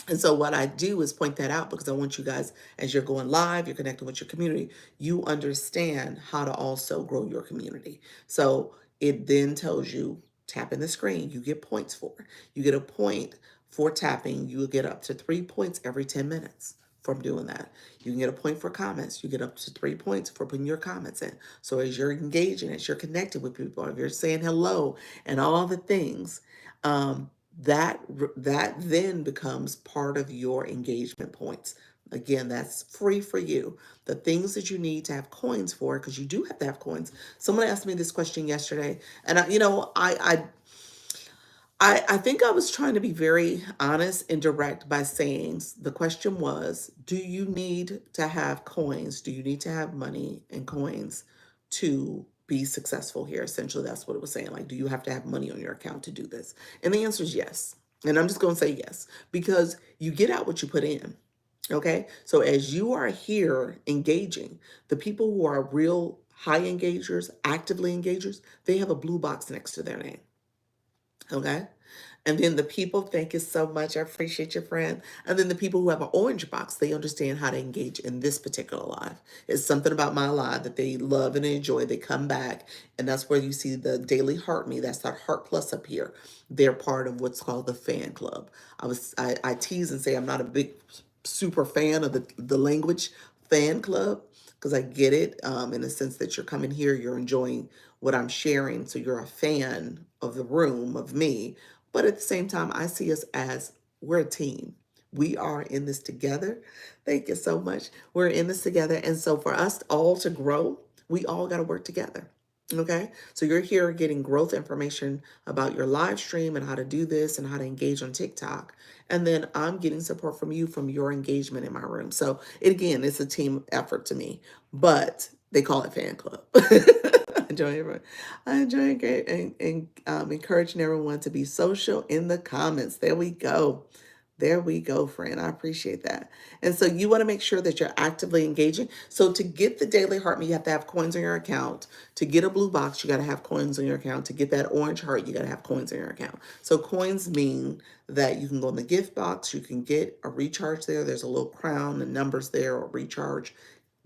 Speaker 1: And so what I do is point that out because I want you guys, as you're going live, you're connecting with your community, you understand how to also grow your community. So it then tells you tapping the screen, you get points for. You get a point for tapping, you get up to 3 points every 10 minutes from doing that. You can get a point for comments. You get up to 3 points for putting your comments in. So as you're engaging, as you're connecting with people, if you're saying hello and all the things, that that then becomes part of your engagement points. Again, that's free for you. The things that you need to have coins for, because you do have to have coins. Someone asked me this question yesterday, and I think I was trying to be very honest and direct by saying the question was, do you need to have coins? Do you need to have money and coins to be successful here? Essentially, that's what it was saying. Like, do you have to have money on your account to do this? And the answer is yes. And I'm just going to say yes, because you get out what you put in. Okay. So as you are here engaging, the people who are real high engagers, actively engagers, they have a blue box next to their name. Okay. And then the people, thank you so much. I appreciate your friend. And then the people who have an orange box, they understand how to engage in this particular live. It's something about my live that they love and enjoy. They come back, and that's where you see the daily heart me. That's that heart plus up here. They're part of what's called the fan club. I tease and say I'm not a big super fan of the language fan club because I get it in the sense that you're coming here, you're enjoying what I'm sharing. So you're a fan of the room, of me. But at the same time, I see us as we're a team. We are in this together. Thank you so much. We're in this together. And so for us all to grow, we all got to work together. Okay. So you're here getting growth information about your live stream and how to do this and how to engage on TikTok. And then I'm getting support from you from your engagement in my room. So again, it's a team effort to me, but they call it fan club. I enjoy everyone. I enjoy encouraging everyone to be social in the comments. There we go. There we go, friend. I appreciate that. And so you want to make sure that you're actively engaging. So to get the daily heart, you have to have coins on your account. To get a blue box, you got to have coins on your account. To get that orange heart, you got to have coins on your account. So coins mean that you can go in the gift box. You can get a recharge there. There's a little crown and numbers there or recharge.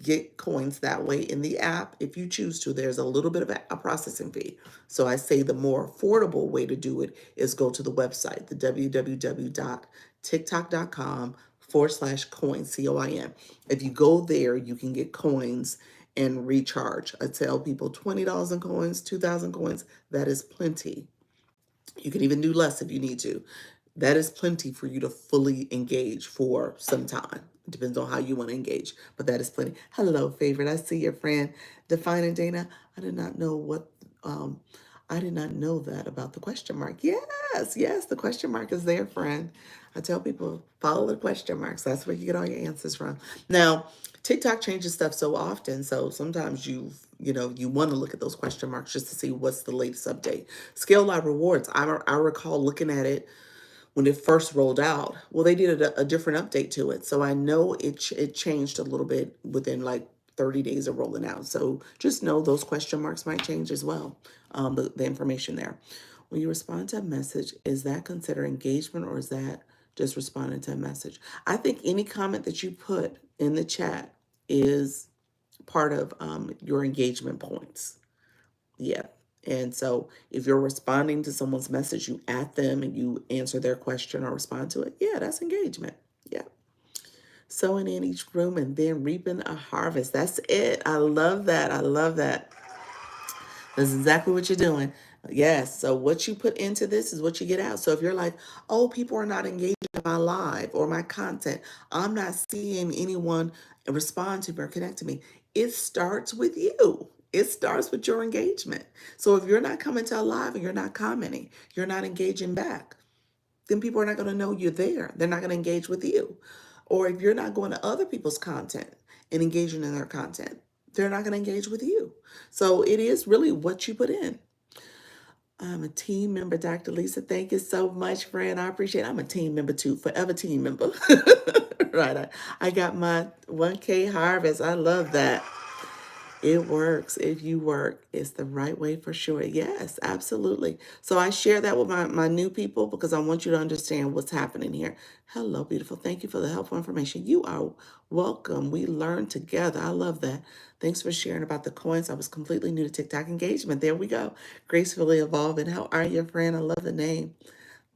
Speaker 1: Get coins that way in the app if you choose to. There's a little bit of a processing fee. So I say the more affordable way to do it is go to the website, the www.tiktok.com/coin, COIN. If you go there, you can get coins and recharge. I tell people $20 in coins, 2,000 coins, that is plenty. You can even do less if you need to. That is plenty for you to fully engage for some time. It depends on how you want to engage, but that is plenty. Hello, favorite. I see your friend, Defining Dana. I did not know I did not know that about the question mark. Yes, the question mark is there, friend. I tell people follow the question marks. That's where you get all your answers from. Now, TikTok changes stuff so often, so sometimes you want to look at those question marks just to see what's the latest update. Scale Live Rewards. I recall looking at it when it first rolled out. Well, they did a different update to it, so I know it changed a little bit within like 30 days of rolling out. So just know those question marks might change as well. The information there. When you respond to a message, is that considered engagement or is that just responding to a message? I think any comment that you put in the chat is part of your engagement points. Yeah. And so if you're responding to someone's message, you at them and you answer their question or respond to it. Yeah, that's engagement. Yeah. Sowing in each room and then reaping a harvest. That's it. I love that. I love that. That's exactly what you're doing. Yes. So what you put into this is what you get out. So if you're like, oh, people are not engaging in my live or my content, I'm not seeing anyone respond to me or connect to me. It starts with you. It starts with your engagement. So if you're not coming to a live and you're not commenting, you're not engaging back, then people are not going to know you're there. They're not going to engage with you. Or if you're not going to other people's content and engaging in their content, they're not going to engage with you. So it is really what you put in. I'm a team member, Dr. Lisa. Thank you so much, friend. I appreciate it. I'm a team member too, forever team member. Right. I got my 1K harvest. I love that. It works. If you work, it's the right way for sure. Yes, absolutely. So I share that with my new people because I want you to understand what's happening here. Hello, beautiful. Thank you for the helpful information. You are welcome. We learn together. I love that. Thanks for sharing about the coins. I was completely new to TikTok engagement. There we go. Gracefully evolving. How are you, friend? I love the name.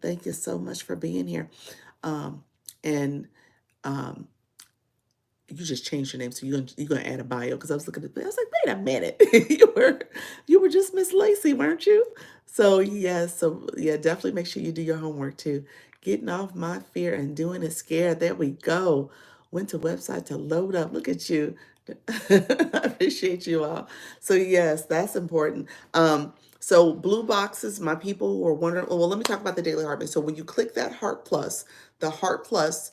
Speaker 1: Thank you so much for being here. And um, you just changed your name, so you're gonna add a bio because I was looking at it. I was like, wait a minute, you were just Miss Lacey, weren't you? So yes, so yeah, definitely make sure you do your homework too. Getting off my fear and doing it scared. There we go. Went to website to load up. Look at you. I appreciate you all. So yes, that's important. So blue boxes, my people who are wondering, well, let me talk about the daily heartbeat. So when you click that heart plus, the heart plus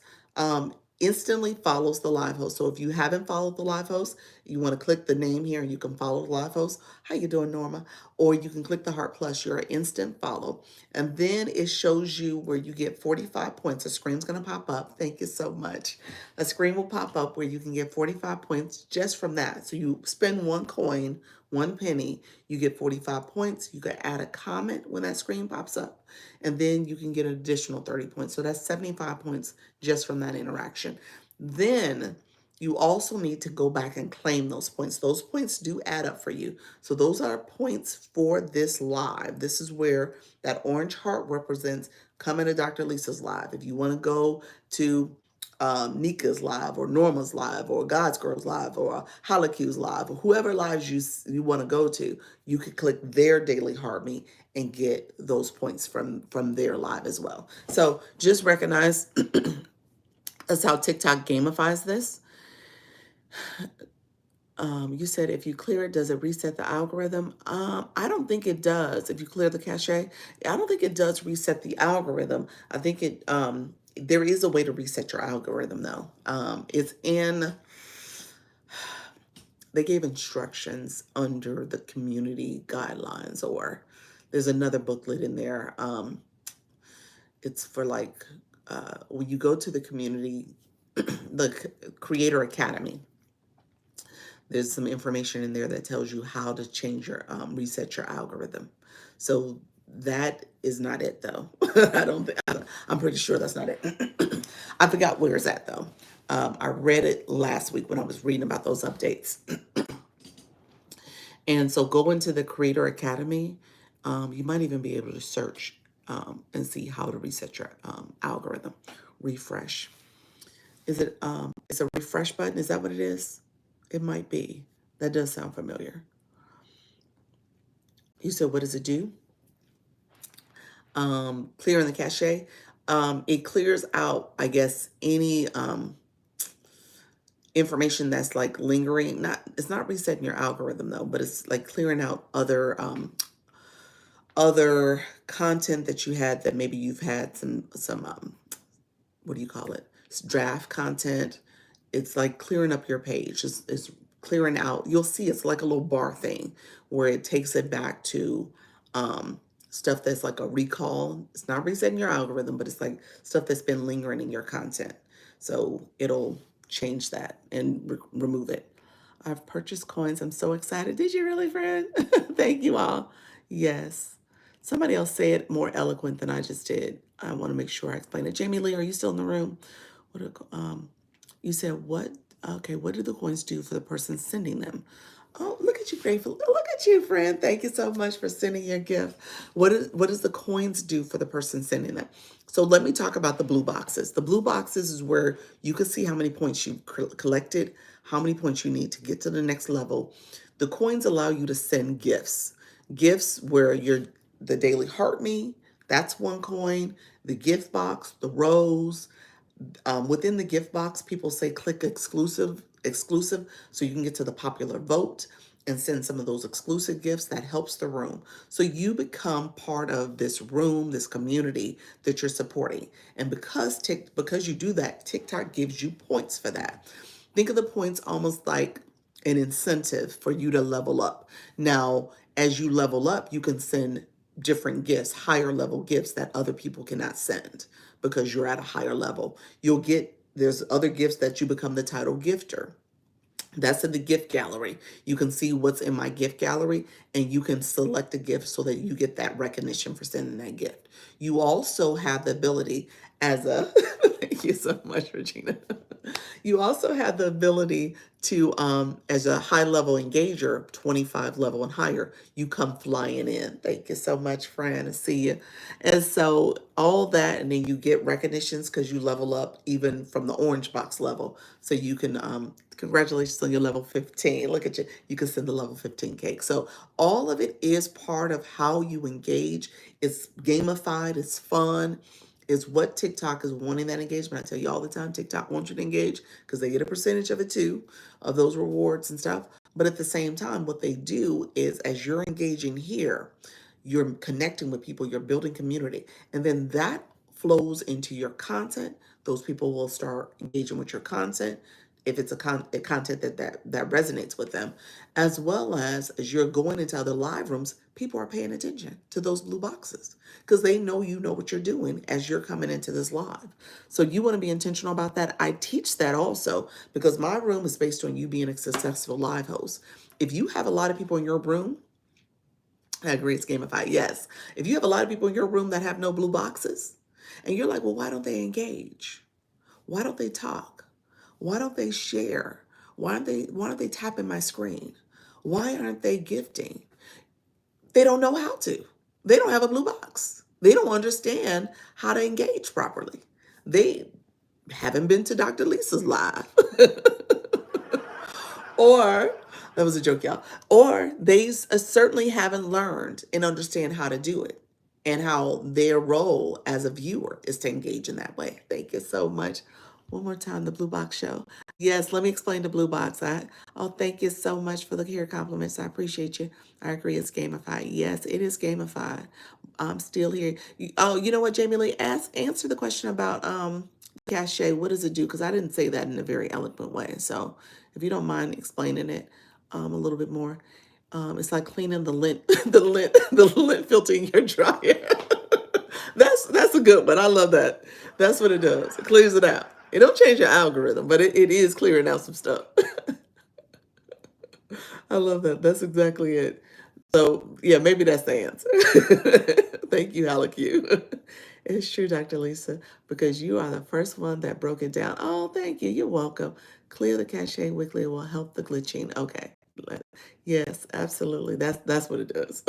Speaker 1: instantly follows the live host. So if you haven't followed the live host, you want to click the name here and you can follow the live host. How you doing, Norma? Or you can click the heart plus, you're an instant follow. And then it shows you where you get 45 points. A screen's going to pop up. Thank you so much. A screen will pop up where you can get 45 points just from that. So you spend one coin, one penny, you get 45 points. You can add a comment when that screen pops up, and then you can get an additional 30 points. So that's 75 points just from that interaction. Then you also need to go back and claim those points. Those points do add up for you. So those are points for this live. This is where that orange heart represents coming to Dr. Lisa's live. If you want to go to Nika's live or Norma's live or God's Girl's live or Halaku's live or whoever lives you want to go to, you could click their daily heartbeat and get those points from their live as well. So just recognize that's how TikTok gamifies this. You said if you clear it, does it reset the algorithm? I don't think it does. If you clear the cache, I don't think it does reset the algorithm. I think it there is a way to reset your algorithm though. It's in they gave instructions under the community guidelines, or there's another booklet in there. It's for like when you go to the community, the Creator Academy. There's some information in there that tells you how to change your reset your algorithm. So that is not it though. I don't think I'm pretty sure that's not it. I forgot where it's at though. I read it last week when I was reading about those updates. And so go into the Creator Academy. You might even be able to search and see how to reset your algorithm. Refresh. Is it it's a refresh button? Is that what it is? It might be. That does sound familiar. You said, what does it do? Clearing the cache. It clears out, I guess, any information that's like lingering. It's not resetting your algorithm though, but it's like clearing out other content that you had that maybe you've had some what do you call it? It's draft content. It's like clearing up your page. It's clearing out. You'll see it's like a little bar thing where it takes it back to stuff that's like a recall. It's not resetting your algorithm, but it's like stuff that's been lingering in your content. So it'll change that and remove it. I've purchased coins. I'm so excited. Did you really, friend? Thank you all. Yes. Somebody else say it more eloquent than I just did. I want to make sure I explain it. Jamie Lee, are you still in the room? You said what? Okay, what do the coins do for the person sending them? Oh, look at you, grateful. Look at you, friend. Thank you so much for sending your gift. What does the coins do for the person sending them? So let me talk about the blue boxes. The blue boxes is where you can see how many points you collected, how many points you need to get to the next level. The coins allow you to send gifts. Gifts where you're the daily heart me, that's one coin. The gift box, the rose, within the gift box, people say click exclusive, so you can get to the popular vote and send some of those exclusive gifts. That helps the room. So you become part of this room, this community that you're supporting. And because you do that, TikTok gives you points for that. Think of the points almost like an incentive for you to level up. Now, as you level up, you can send different gifts, higher level gifts that other people cannot send because you're at a higher level. There's other gifts that you become the title gifter. That's in the gift gallery. You can see what's in my gift gallery and you can select a gift so that you get that recognition for sending that gift. You also have the ability as a, thank you so much, Regina. You also have the ability to, as a high level engager, 25 level and higher, you come flying in. Thank you so much, friend. I see you. And so all that, and then you get recognitions because you level up even from the orange box level. So you can, congratulations on your level 15. Look at you. You can send the level 15 cake. So all of it is part of how you engage. It's gamified, it's fun, is what TikTok is wanting that engagement. I tell you all the time, TikTok wants you to engage because they get a percentage of it too, of those rewards and stuff. But at the same time, what they do is as you're engaging here, you're connecting with people, you're building community, and then that flows into your content. Those people will start engaging with your content if it's a content that resonates with them, as well as you're going into other live rooms, people are paying attention to those blue boxes because they know you know what you're doing as you're coming into this live. So you want to be intentional about that. I teach that also because my room is based on you being a successful live host. If you have a lot of people in your room, I agree it's gamified. Yes. If you have a lot of people in your room that have no blue boxes, and you're like, well, why don't they engage? Why don't they talk? Why don't they share? Why don't they tap in my screen? Why aren't they gifting? They don't know how to. They don't have a blue box. They don't understand how to engage properly. They haven't been to Dr. Lisa's live. Or, that was a joke, y'all. Or they certainly haven't learned and understand how to do it and how their role as a viewer is to engage in that way. Thank you so much. One more time, the Blue Box Show. Yes, let me explain the Blue Box. Thank you so much for the here compliments. I appreciate you. I agree, it's gamified. Yes, it is gamified. I'm still here. Oh, you know what, Jamie Lee? Answer the question about cachet. What does it do? Because I didn't say that in a very eloquent way. So if you don't mind explaining it a little bit more, it's like cleaning the lint, the lint filter in your dryer. That's a good one. I love that. That's what it does. It clears it out. It don't change your algorithm, but it is clearing out some stuff. I love that. That's exactly it. So yeah, maybe that's the answer. Thank you, Q. It's true, Dr. Lisa, because you are the first one that broke it down. Oh, thank you. You're welcome. Clear the cache weekly will help the glitching. Okay. Yes, absolutely. That's what it does.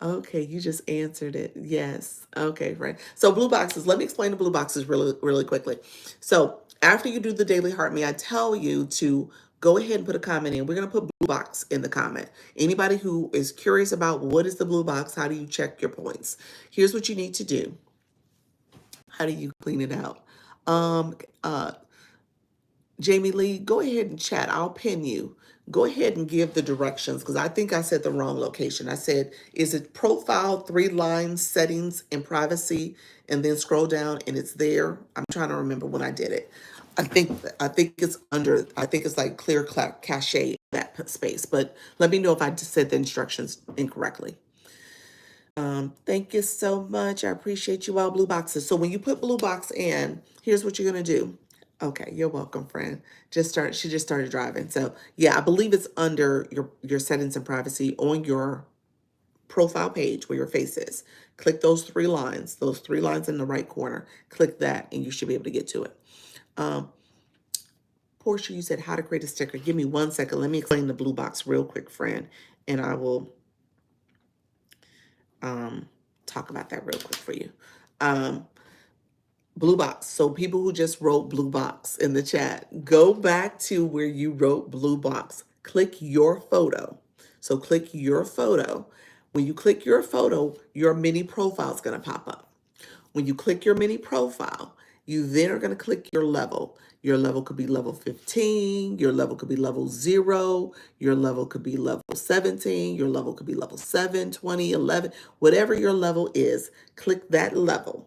Speaker 1: Okay, you just answered it. Yes. Okay, right. So blue boxes. Let me explain the blue boxes really, really quickly. So after you do the daily heart me, I tell you to go ahead and put a comment in. We're gonna put blue box in the comment. Anybody who is curious about what is the blue box, how do you check your points? Here's what you need to do. How do you clean it out? Um, uh, Jamie Lee, go ahead and chat. I'll pin you. Go ahead and give the directions because I think I said the wrong location. I said, is it profile, 3 lines, settings, and privacy, and then scroll down and it's there. I'm trying to remember when I did it. I think it's under. I think it's like clear cache that space. But let me know if I just said the instructions incorrectly. Thank you so much. I appreciate you all, blue boxes. So when you put blue box in, here's what you're gonna do. Okay, you're welcome, friend. She just started driving. So yeah, I believe it's under your settings and privacy on your profile page where your face is. Click those three lines in the right corner. Click that and you should be able to get to it. Um, Portia, you said how to create a sticker. Give me 1 second. Let me explain the blue box real quick, friend, and I will talk about that real quick for you. Um, Blue box. So people who just wrote blue box in the chat, go back to where you wrote blue box. Click your photo. So click your photo. When you click your photo, your mini profile is going to pop up. When you click your mini profile, you then are going to click your level. Your level could be level 15, your level could be level 0, your level could be level 17, your level could be level 7, 20, 11, whatever your level is, click that level.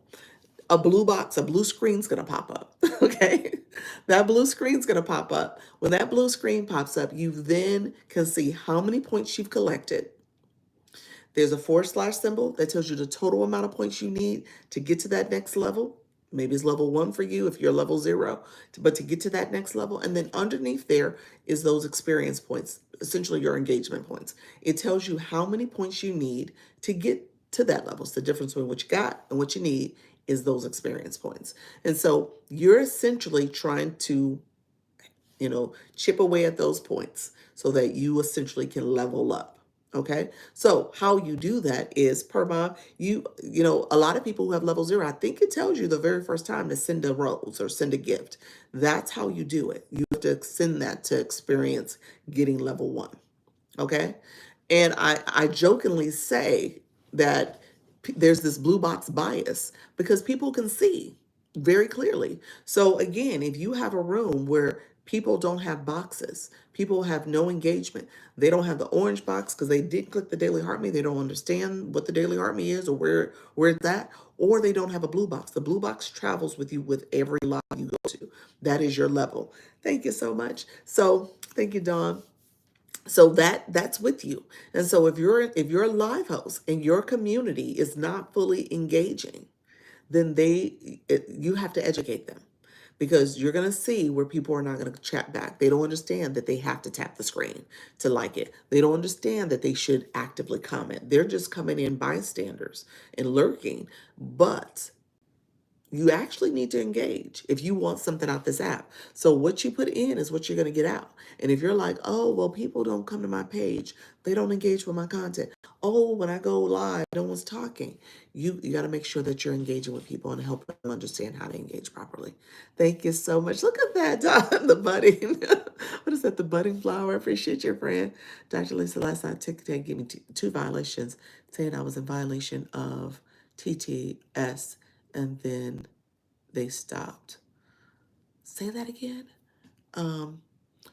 Speaker 1: A blue box, a blue screen's gonna pop up. Okay. That blue screen's gonna pop up. When that blue screen pops up, you then can see how many points you've collected. There's a forward slash symbol that tells you the total amount of points you need to get to that next level. Maybe it's level 1 for you if you're level 0, but to get to that next level. And then underneath there is those experience points, essentially your engagement points. It tells you how many points you need to get to that level. So the difference between what you got and what you need is those experience points. And so you're essentially trying to chip away at those points so that you essentially can level up. Okay. So how you do that is per mom, a lot of people who have level 0, I think it tells you the very first time to send a rose or send a gift. That's how you do it. You have to send that to experience getting level 1. Okay. And I jokingly say that there's this blue box bias because people can see very clearly. So again, if you have a room where people don't have boxes, people have no engagement, they don't have the orange box because they did click the Daily Heart Me, they don't understand what the Daily Heart Me is or where it's at, or they don't have a blue box. The blue box travels with you with every live you go to. That is your level. Thank you so much. So thank you, Dawn. So that's with you. And so if you're a live host and your community is not fully engaging, then you have to educate them, because you're going to see where people are not going to chat back. They don't understand that they have to tap the screen to like it. They don't understand that they should actively comment. They're just coming in bystanders and lurking. But you actually need to engage if you want something out this app. So what you put in is what you're going to get out. And if you're like, oh, well, people don't come to my page, they don't engage with my content. Oh, when I go live, no one's talking. You got to make sure that you're engaging with people and help them understand how to engage properly. Thank you so much. Look at that, Don, the budding. What is that? The budding flower. I appreciate your friend. Dr. Lisa, last night, TikTok gave me 2 violations, saying I was in violation of TTS, and then they stopped. Say that again. Um,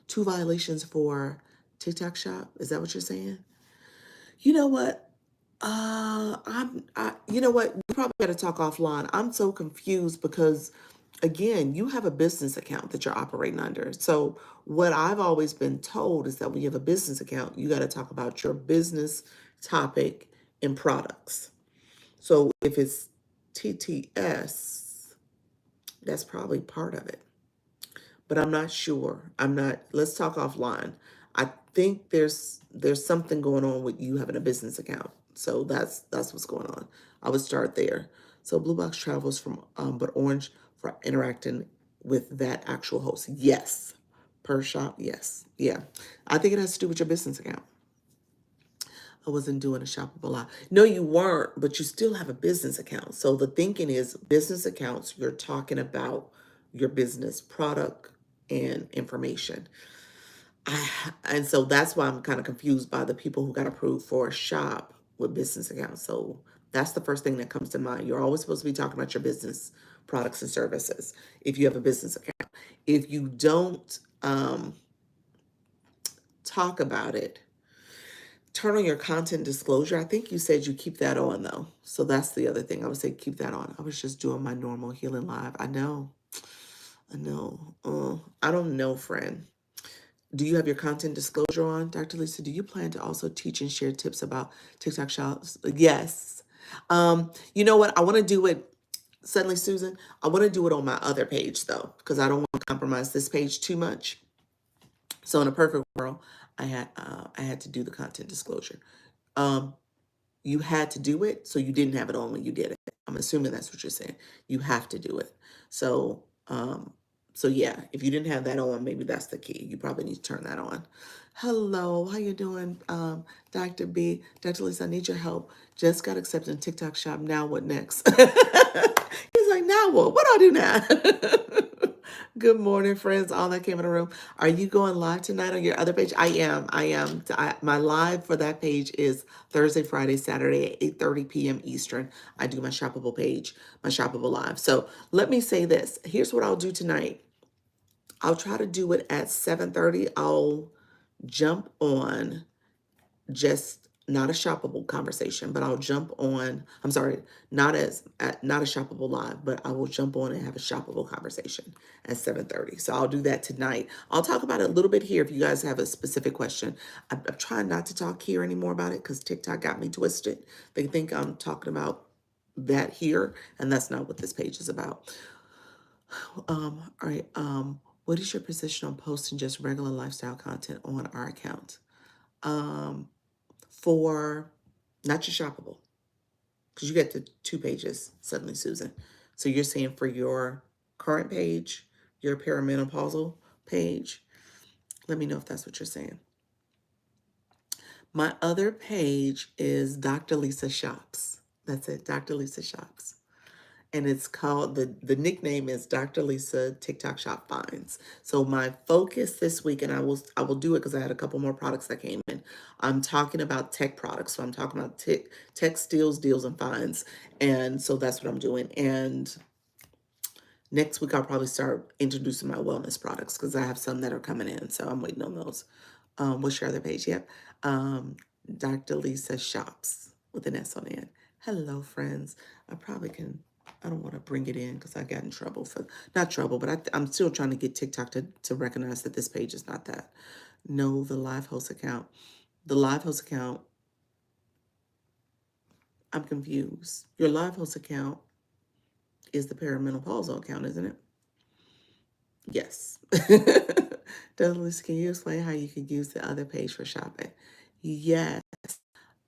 Speaker 1: 2 violations for TikTok shop. Is that what you're saying? You know what? You know what? We probably got to talk offline. I'm so confused because, again, you have a business account that you're operating under. So what I've always been told is that when you have a business account, you got to talk about your business topic and products. So if it's TTS, that's probably part of it, but I'm not sure. I'm not. Let's talk offline. I think there's something going on with you having a business account. So that's what's going on. I would start there. So Blue Box travels from but Orange for interacting with that actual host. Yes. Per shop, yes. Yeah. I think it has to do with your business account. I wasn't doing a shoppable lot. No, you weren't, but you still have a business account. So the thinking is business accounts, you're talking about your business product and information. And so that's why I'm kind of confused by the people who got approved for a shop with business accounts. So that's the first thing that comes to mind. You're always supposed to be talking about your business products and services if you have a business account. If you don't talk about it, turn on your content disclosure. I think you said you keep that on though. So that's the other thing. I would say keep that on. I was just doing my normal healing live. I know. I know. I don't know, friend. Do you have your content disclosure on, Dr. Lisa? Do you plan to also teach and share tips about TikTok shops? Yes. You know what? I want to do it. Suddenly, Susan, I want to do it on my other page though, because I don't want to compromise this page too much. So in a perfect world, I had to do the content disclosure. Um, you had to do it, so you didn't have it on when you did it. I'm assuming that's what you're saying. You have to do it. So So yeah, if you didn't have that on, maybe that's the key. You probably need to turn that on. Hello, how you doing, Dr. B? Dr. Lisa, I need your help. Just got accepted in TikTok shop. Now what next? He's like, now what? What do I do now? Good morning, friends. All that came in the room. Are you going live tonight on your other page? I am. I am. My live for that page is Thursday, Friday, Saturday at 8:30 p.m. Eastern. I do my shoppable page, my shoppable live. So let me say this. Here's what I'll do tonight. I'll try to do it at 7:30. I'll jump on just not a shoppable conversation, but I'll jump on, I'm sorry, not a shoppable live, but I will jump on and have a shoppable conversation at 7:30. So I'll do that tonight. I'll talk about it a little bit here if you guys have a specific question. I'm trying not to talk here anymore about it because TikTok got me twisted. They think I'm talking about that here, and that's not what this page is about. All right. What is your position on posting just regular lifestyle content on our account? For not your shoppable, because you get the two pages suddenly, Susan. So you're saying for your current page, your perimenopausal page. Let me know if that's what you're saying. My other page is Dr. Lisa Shops. That's it, Dr. Lisa Shops. And it's called, the nickname is Dr. Lisa TikTok Shop Finds. So my focus this week, and I will do it because I had a couple more products that came in. I'm talking about tech products. So I'm talking about tech steals, deals, and finds. And so that's what I'm doing. And next week I'll probably start introducing my wellness products because I have some that are coming in. So I'm waiting on those. What's your other page? Yep. Dr. Lisa Shops with an S on the end. Hello, friends. I probably can, I don't want to bring it in because I got in trouble for, not trouble, but I'm still trying to get TikTok to recognize that this page is not that. No, the live host account. The live host account, I'm confused. Your live host account is the perimenopausal account, isn't it? Yes. Douglas, can you explain how you could use the other page for shopping? Yes.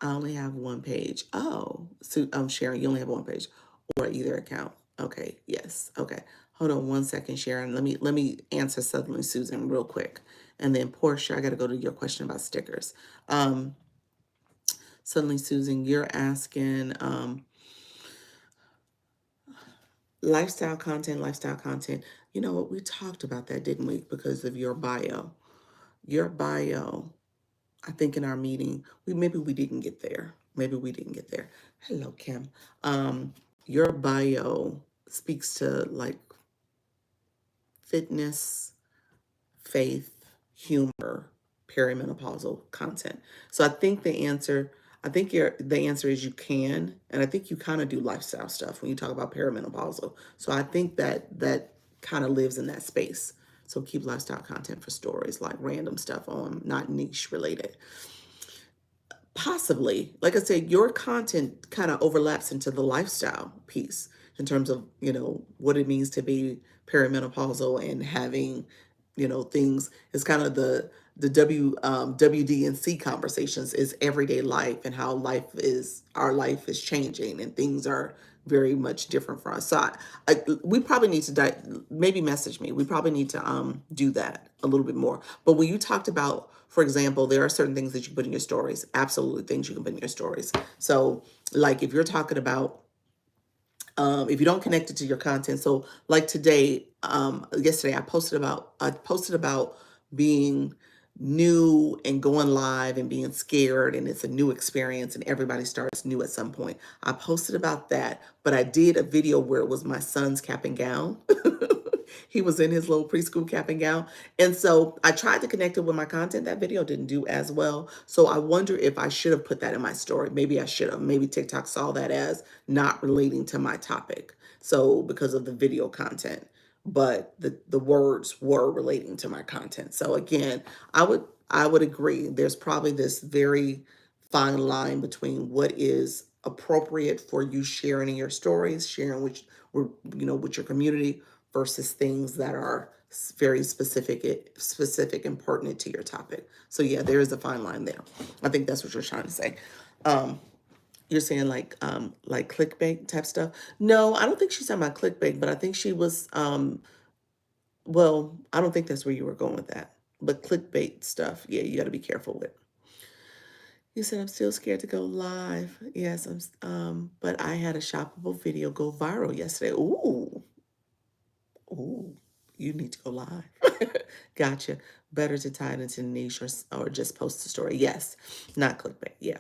Speaker 1: I only have one page. Oh, so Sharon, you only have one page or either account. Okay, yes. Okay. Hold on one second, Sharon. Let me answer suddenly Susan real quick. And then Portia, I gotta go to your question about stickers. Suddenly Susan, you're asking lifestyle content, lifestyle content. You know what? We talked about that, didn't we? Because of your bio. Your bio, I think in our meeting, maybe we didn't get there. Maybe we didn't get there. Hello, Kim. Your bio speaks to like fitness, faith, humor, perimenopausal content. So I think the answer is you can, and I think you kind of do lifestyle stuff when you talk about perimenopausal. So I think that kind of lives in that space. So keep lifestyle content for stories, like random stuff on, not niche related. Possibly, like I said, your content kind of overlaps into the lifestyle piece in terms of, what it means to be perimenopausal and having, things. It's kind of the WD&C conversations is everyday life and how our life is changing and things are very much different for us. So we probably need to maybe message me. We probably need to do that a little bit more. But when you talked about, for example, there are certain things that you put in your stories, absolutely things you can put in your stories. So like if you're talking about, if you don't connect it to your content, so like today, yesterday I posted about being new and going live and being scared, and it's a new experience and everybody starts new at some point. I posted about that, but I did a video where it was my son's cap and gown. He was in his little preschool cap and gown. And so I tried to connect it with my content. That video didn't do as well. So I wonder if I should have put that in my story. Maybe I should have. Maybe TikTok saw that as not relating to my topic. So because of the video content, but the words were relating to my content. So again, I would agree. There's probably this very fine line between what is appropriate for you sharing in your stories, sharing with your community versus things that are very specific and pertinent to your topic. So yeah, there is a fine line there. I think that's what you're trying to say. You're saying like clickbait type stuff. No, I don't think she's talking about clickbait, but I think she was Well, I don't think that's where you were going with that. But clickbait stuff, yeah, you got to be careful with. You said I'm still scared to go live. Yes, but I had a shoppable video go viral yesterday. Ooh, you need to go live. Gotcha. Better to tie it into niche or just post the story. Yes, not clickbait. Yeah.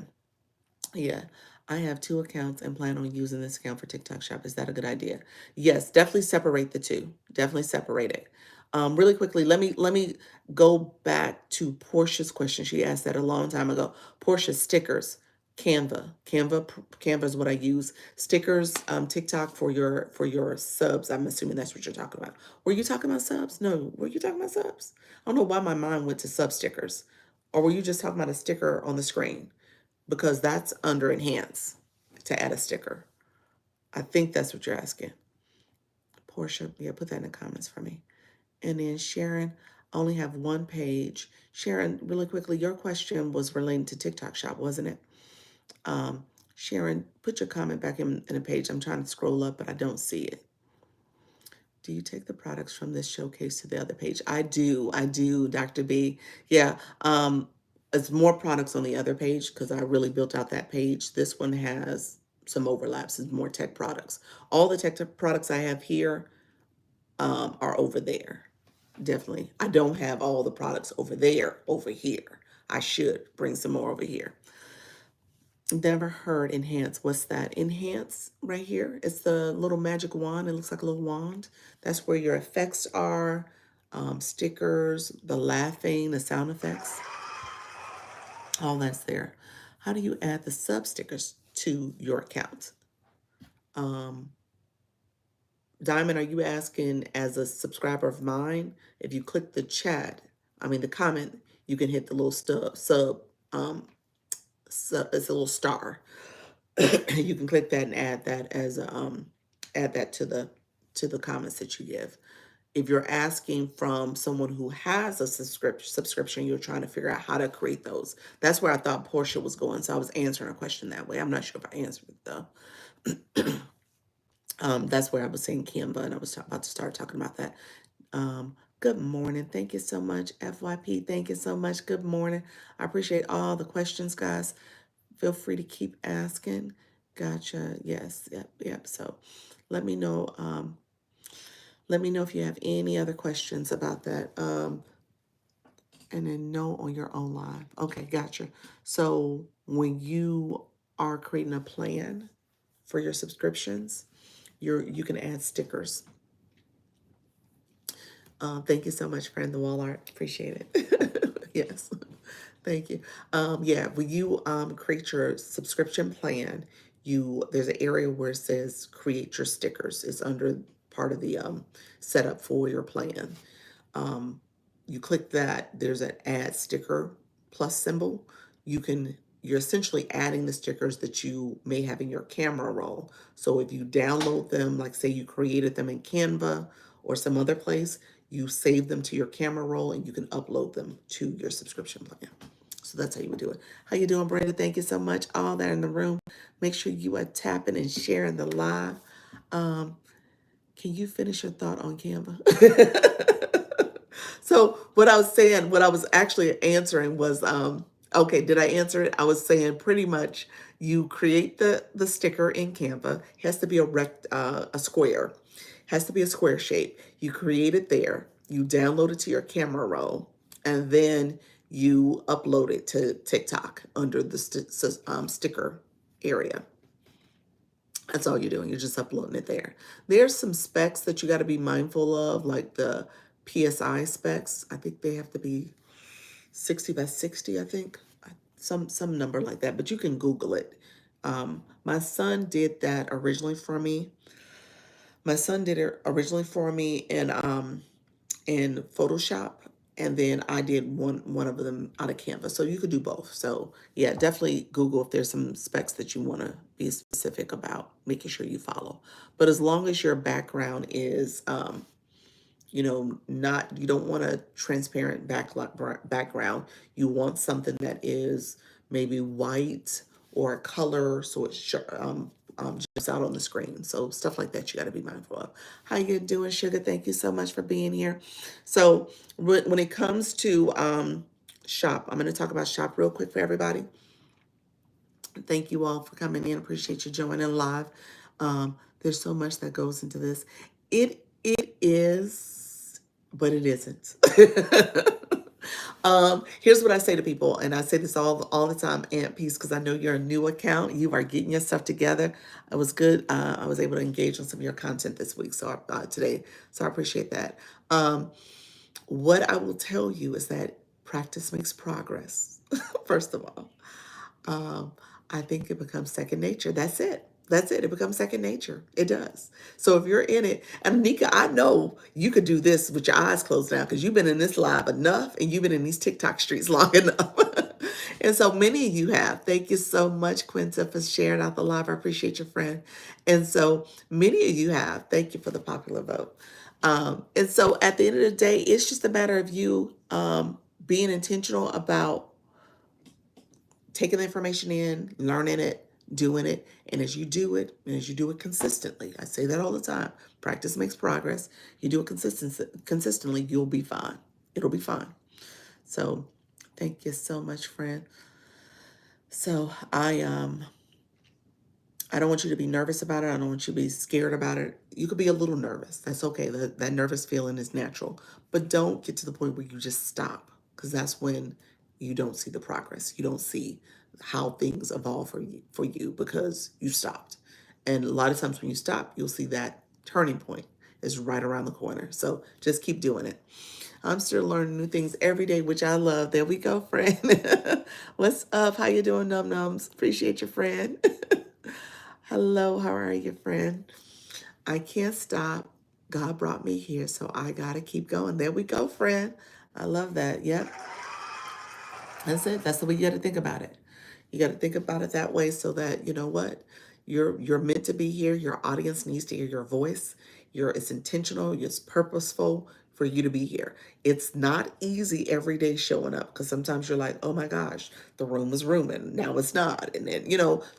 Speaker 1: Yeah, I have two accounts and plan on using this account for TikTok Shop. Is that a good idea? Yes, definitely separate the two. Definitely separate it. Really quickly, let me go back to Portia's question. She asked that a long time ago. Portia, stickers, Canva is what I use. Stickers, TikTok for your subs. I'm assuming that's what you're talking about. Were you talking about subs? No, were you talking about subs? I don't know why my mind went to sub stickers, or were you just talking about a sticker on the screen? Because that's under enhance to add a sticker. I think that's what you're asking. Portia, yeah, put that in the comments for me. And then Sharon, I only have one page. Sharon, really quickly, your question was relating to TikTok Shop, wasn't it? Sharon, put your comment back in a page. I'm trying to scroll up, but I don't see it. Do you take the products from this showcase to the other page? I do, Dr. B. Yeah, it's more products on the other page because I really built out that page. This one has some overlaps. It's more tech products. All the tech products I have here are over there. Definitely. I don't have all the products over there, over here. I should bring some more over here. Never heard enhance. What's that? Enhance right here. It's the little magic wand. It looks like a little wand. That's where your effects are, stickers, the laughing, the sound effects. All that's there. How do you add the sub stickers to your account? Diamond, are you asking as a subscriber of mine? If you click the chat, the comment, you can hit the little sub, it's a little star. You can click that and add that as add that to the comments that you give. If you're asking from someone who has a subscription, you're trying to figure out how to create those. That's where I thought Portia was going, so I was answering a question that way. I'm not sure if I answered it though. That's where I was saying Canva, and I was about to start talking about that. Good morning. Thank you so much, FYP. Thank you so much. Good morning. I appreciate all the questions, guys. Feel free to keep asking. Gotcha. Yes. Yep. So let me know. Let me know if you have any other questions about that. And then no on your own live. Okay, gotcha. So when you are creating a plan for your subscriptions, you can add stickers. Thank you so much, friend. The wall art. Appreciate it. Yes. Thank you. Yeah, when you create your subscription plan, there's an area where it says create your stickers. It's under part of the setup for your plan. You click that, there's an add sticker plus symbol. You're essentially adding the stickers that you may have in your camera roll. So if you download them, like say you created them in Canva or some other place, you save them to your camera roll and you can upload them to your subscription plan. So that's how you would do it. How you doing, Brenda? Thank you so much. All that in the room. Make sure you are tapping and sharing the live. Can you finish your thought on Canva? So what I was actually answering was, okay, did I answer it? I was saying pretty much you create the sticker in Canva. It has to be a square. Has to be a square shape. You create it there. You download it to your camera roll, and then you upload it to TikTok under the sticker area. That's all you're doing. You're just uploading it there. There's some specs that you got to be mindful of, like the PSI specs. I think they have to be 60 by 60, I think. Some number like that, but you can Google it. My son did that originally for me. My son did it originally for me in Photoshop, and then I did one of them out of Canva. So you could do both. So yeah, definitely Google if there's some specs that you want to be specific about, making sure you follow. But as long as your background is, not, you don't want a transparent background. You want something that is maybe white or a color, so it's jumps out on the screen. So stuff like that you got to be mindful of. How you doing, Sugar? Thank you so much for being here. So when it comes to shop, I'm going to talk about shop real quick for everybody. Thank you all for coming in. Appreciate you joining live. There's so much that goes into this. It is, but it isn't. Here's what I say to people, and I say this all the time, Aunt Peace, because I know you're a new account. You are getting your stuff together. It was good. I was able to engage on some of your content this week, today. So I appreciate that. What I will tell you is that practice makes progress. First of all, um, I think it becomes second nature. That's it. That's it. It becomes second nature. It does. So if you're in it, and Nika, I know you could do this with your eyes closed now because you've been in this live enough and you've been in these TikTok streets long enough. And so many of you have. Thank you so much, Quinta, for sharing out the live. I appreciate your friend. And so many of you have. Thank you for the popular vote. And so at the end of the day, it's just a matter of you being intentional about taking the information in, learning it, doing it. And as you do it, and as you do it consistently, I say that all the time, practice makes progress. You do it consistently, you'll be fine. It'll be fine. So thank you so much, friend. So I don't want you to be nervous about it. I don't want you to be scared about it. You could be a little nervous. That's okay. That nervous feeling is natural. But don't get to the point where you just stop, because that's when you don't see the progress. You don't see how things evolve for you because you stopped. And a lot of times when you stop, you'll see that turning point is right around the corner. So just keep doing it. I'm still learning new things every day, which I love. There we go, friend. What's up? How you doing, Num Nums? Appreciate your friend. Hello, how are you, friend? I can't stop. God brought me here, so I gotta keep going. There we go, friend. I love that. Yep, that's it. That's the way you got to think about it. You got to think about it that way, so that you know what you're meant to be here. Your audience needs to hear your voice. It's intentional. It's purposeful for you to be here. It's not easy every day showing up, because sometimes you're like, oh my gosh, the room was rooming. Now it's not. And then,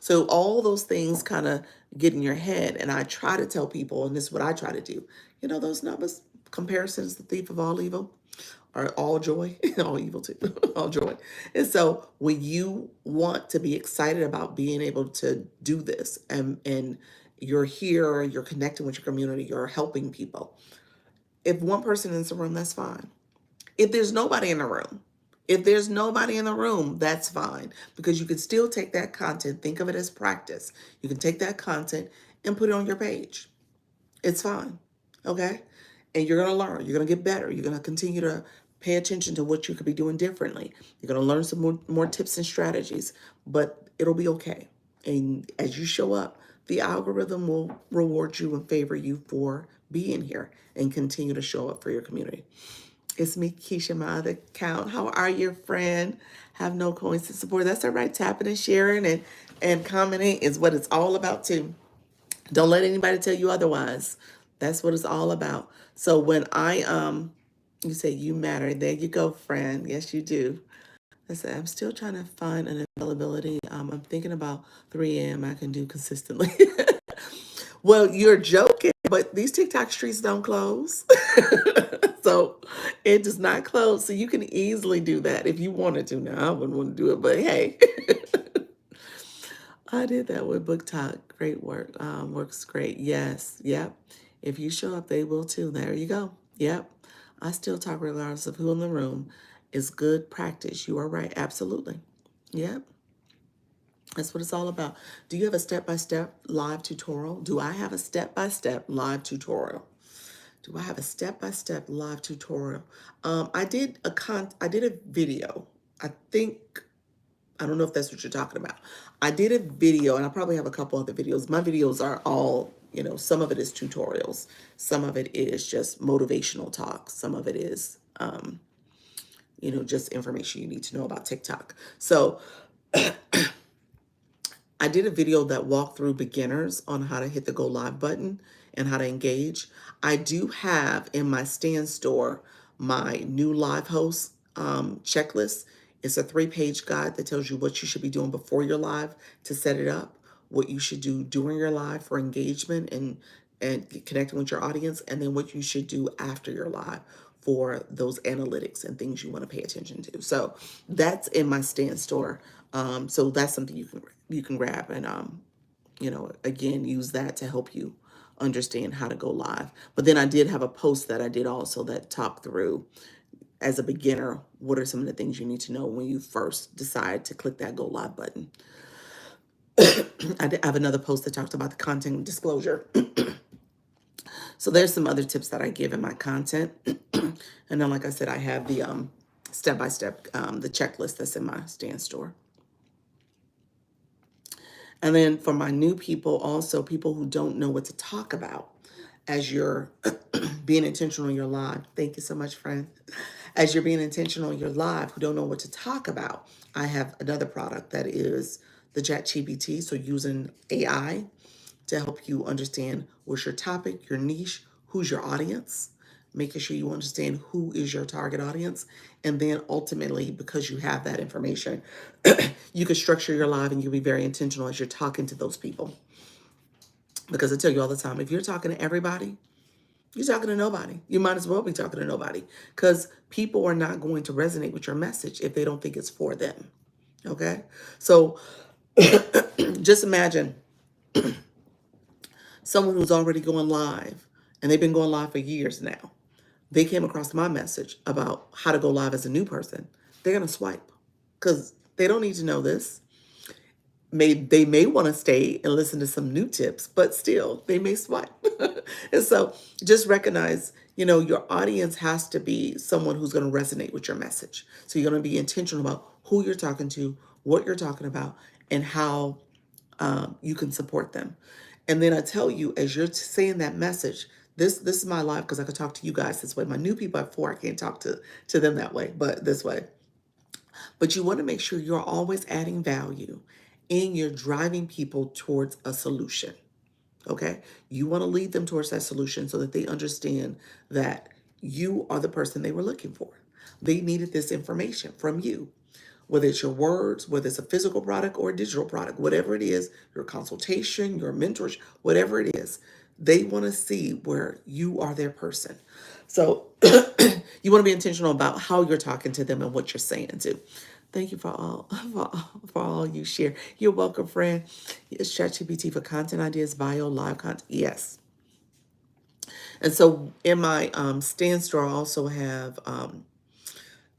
Speaker 1: so all those things kind of get in your head. And I try to tell people, and this is what I try to do, those numbers, comparison is the thief of all evil, or all joy, all evil too, all joy. And so when you want to be excited about being able to do this, and you're here, you're connecting with your community, you're helping people. If one person is in the room, that's fine. If there's nobody in the room, that's fine, because you can still take that content, think of it as practice. You can take that content and put it on your page. It's fine. Okay? And you're going to learn. You're going to get better. You're going to continue to pay attention to what you could be doing differently. You're going to learn some more tips and strategies, but it'll be okay. And as you show up, the algorithm will reward you and favor you for being here and continue to show up for your community. It's me, Keisha, my other account. How are you, friend? Have no coins to support. That's all right. Tapping and sharing and commenting is what it's all about too. Don't let anybody tell you otherwise. That's what it's all about. So when you say you matter, there you go, friend. Yes, you do. I said, I'm still trying to find an availability. I'm thinking about 3 a.m. I can do consistently. Well, you're joking, but these TikTok streets don't close. So it does not close. So you can easily do that if you wanted to. Now, I wouldn't want to do it, but hey. I did that with Book Talk. Great work. Works great. Yes. Yep. If you show up, they will too. There you go. Yep. I still talk regardless of who in the room. Is good practice. You are right. Absolutely. Yep. That's what it's all about. Do you have a step-by-step live tutorial? Do I have a step-by-step live tutorial? Do I have a step-by-step live tutorial? I did a video. I don't know if that's what you're talking about. I did a video, and I probably have a couple other videos. My videos are all, some of it is tutorials. Some of it is just motivational talk. Some of it is, just information you need to know about TikTok. So I did a video that walked through beginners on how to hit the go live button and how to engage. I do have in my stand store my new live host checklist. It's a 3-page guide that tells you what you should be doing before you're live to set it up, what you should do during your live for engagement and connecting with your audience, and then what you should do after your live for those analytics and things you want to pay attention to. So that's in my stand store. So that's something you can grab and again, use that to help you understand how to go live. But then I did have a post that I did also that talked through, as a beginner, what are some of the things you need to know when you first decide to click that go live button. I have another post that talked about the content disclosure. So there's some other tips that I give in my content. And then, like I said, I have the step-by-step, the checklist that's in my stand store. And then for my new people, also people who don't know what to talk about as you're being intentional in your live. Thank you so much, friend. As you're being intentional in your live, who don't know what to talk about, I have another product that is the ChatGPT. So using AI to help you understand what's your topic, your niche, who's your audience, making sure you understand who is your target audience. And then ultimately, because you have that information, you can structure your live and you'll be very intentional as you're talking to those people. Because I tell you all the time, if you're talking to everybody, you're talking to nobody. You might as well be talking to nobody, because people are not going to resonate with your message if they don't think it's for them. Okay? So just imagine someone who's already going live, and they've been going live for years now. They came across my message about how to go live as a new person. They're going to swipe because they don't need to know this. They may want to stay and listen to some new tips, but still they may swipe. And so just recognize, your audience has to be someone who's going to resonate with your message. So you're going to be intentional about who you're talking to, what you're talking about, and how you can support them. And then I tell you, as you're saying that message, this is my life, because I could talk to you guys this way. My new people at 4, I can't talk to them that way, but this way. But you want to make sure you're always adding value and you're driving people towards a solution. Okay? You want to lead them towards that solution so that they understand that you are the person they were looking for. They needed this information from you, whether it's your words, whether it's a physical product or a digital product, whatever it is, your consultation, your mentorship, whatever it is, they want to see where you are their person. So you want to be intentional about how you're talking to them and what you're saying too. Thank you for all you share. You're welcome, friend. It's ChatGPT for content ideas, bio, live content. Yes. And so in my stand store, I also have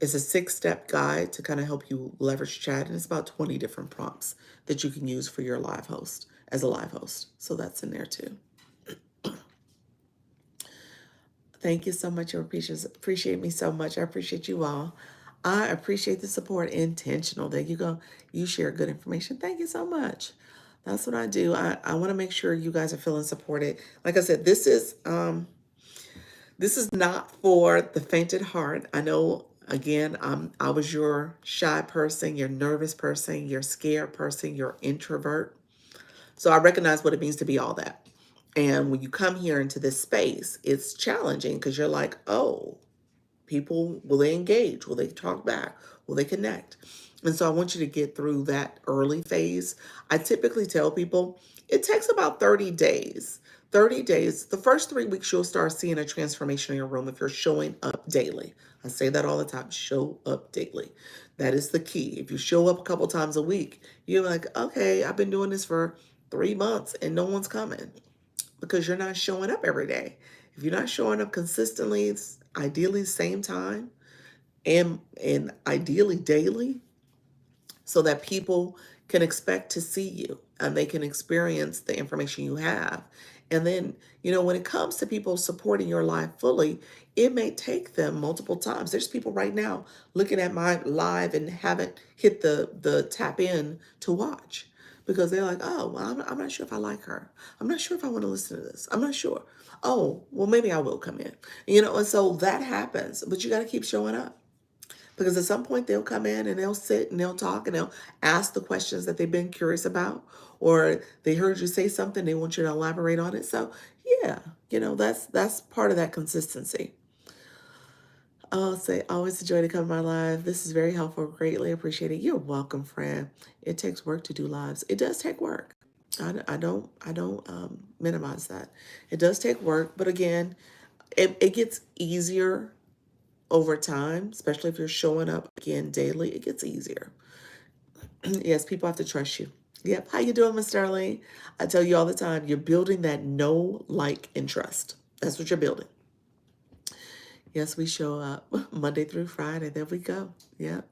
Speaker 1: it's a 6-step guide to kind of help you leverage chat, and it's about 20 different prompts that you can use for your live host as a live host. So that's in there too. Thank you so much. You appreciate me so much. I appreciate you all. I appreciate the support. Intentional. There you go. You share good information. Thank you so much. That's what I do. I want to make sure you guys are feeling supported. Like I said, this is not for the fainted heart. I know, again, I was your shy person, your nervous person, your scared person, your introvert. So I recognize what it means to be all that. And when you come here into this space, it's challenging because you're like, oh, people, will they engage? Will they talk back? Will they connect? And so I want you to get through that early phase. I typically tell people it takes about 30 days. 30 days, the first 3 weeks, you'll start seeing a transformation in your room if you're showing up daily. I say that all the time, show up daily. That is the key. If you show up a couple times a week, you're like, okay, I've been doing this for 3 months and no one's coming, because you're not showing up every day. If you're not showing up consistently, it's ideally same time and ideally daily, so that people can expect to see you and they can experience the information you have. And then, when it comes to people supporting your live fully, it may take them multiple times. There's people right now looking at my live and haven't hit the tap in to watch, because they're like, oh, well, I'm not sure if I like her. I'm not sure if I want to listen to this. I'm not sure. Oh, well, maybe I will come in. And so that happens, but you got to keep showing up. Because at some point they'll come in and they'll sit and they'll talk and they'll ask the questions that they've been curious about, or they heard you say something, they want you to elaborate on it. So yeah, that's part of that consistency. I'll say, always a joy to come to my live. This is very helpful. Greatly appreciated. You're welcome, friend. It takes work to do lives. It does take work. I don't minimize that. It does take work, but again, it gets easier over time, especially if you're showing up again daily. It gets easier. Yes, people have to trust you. Yep. How you doing, Miss Darlene? I tell you all the time, you're building that know, like, and trust. That's what you're building. Yes, we show up Monday through Friday. There we go. Yep.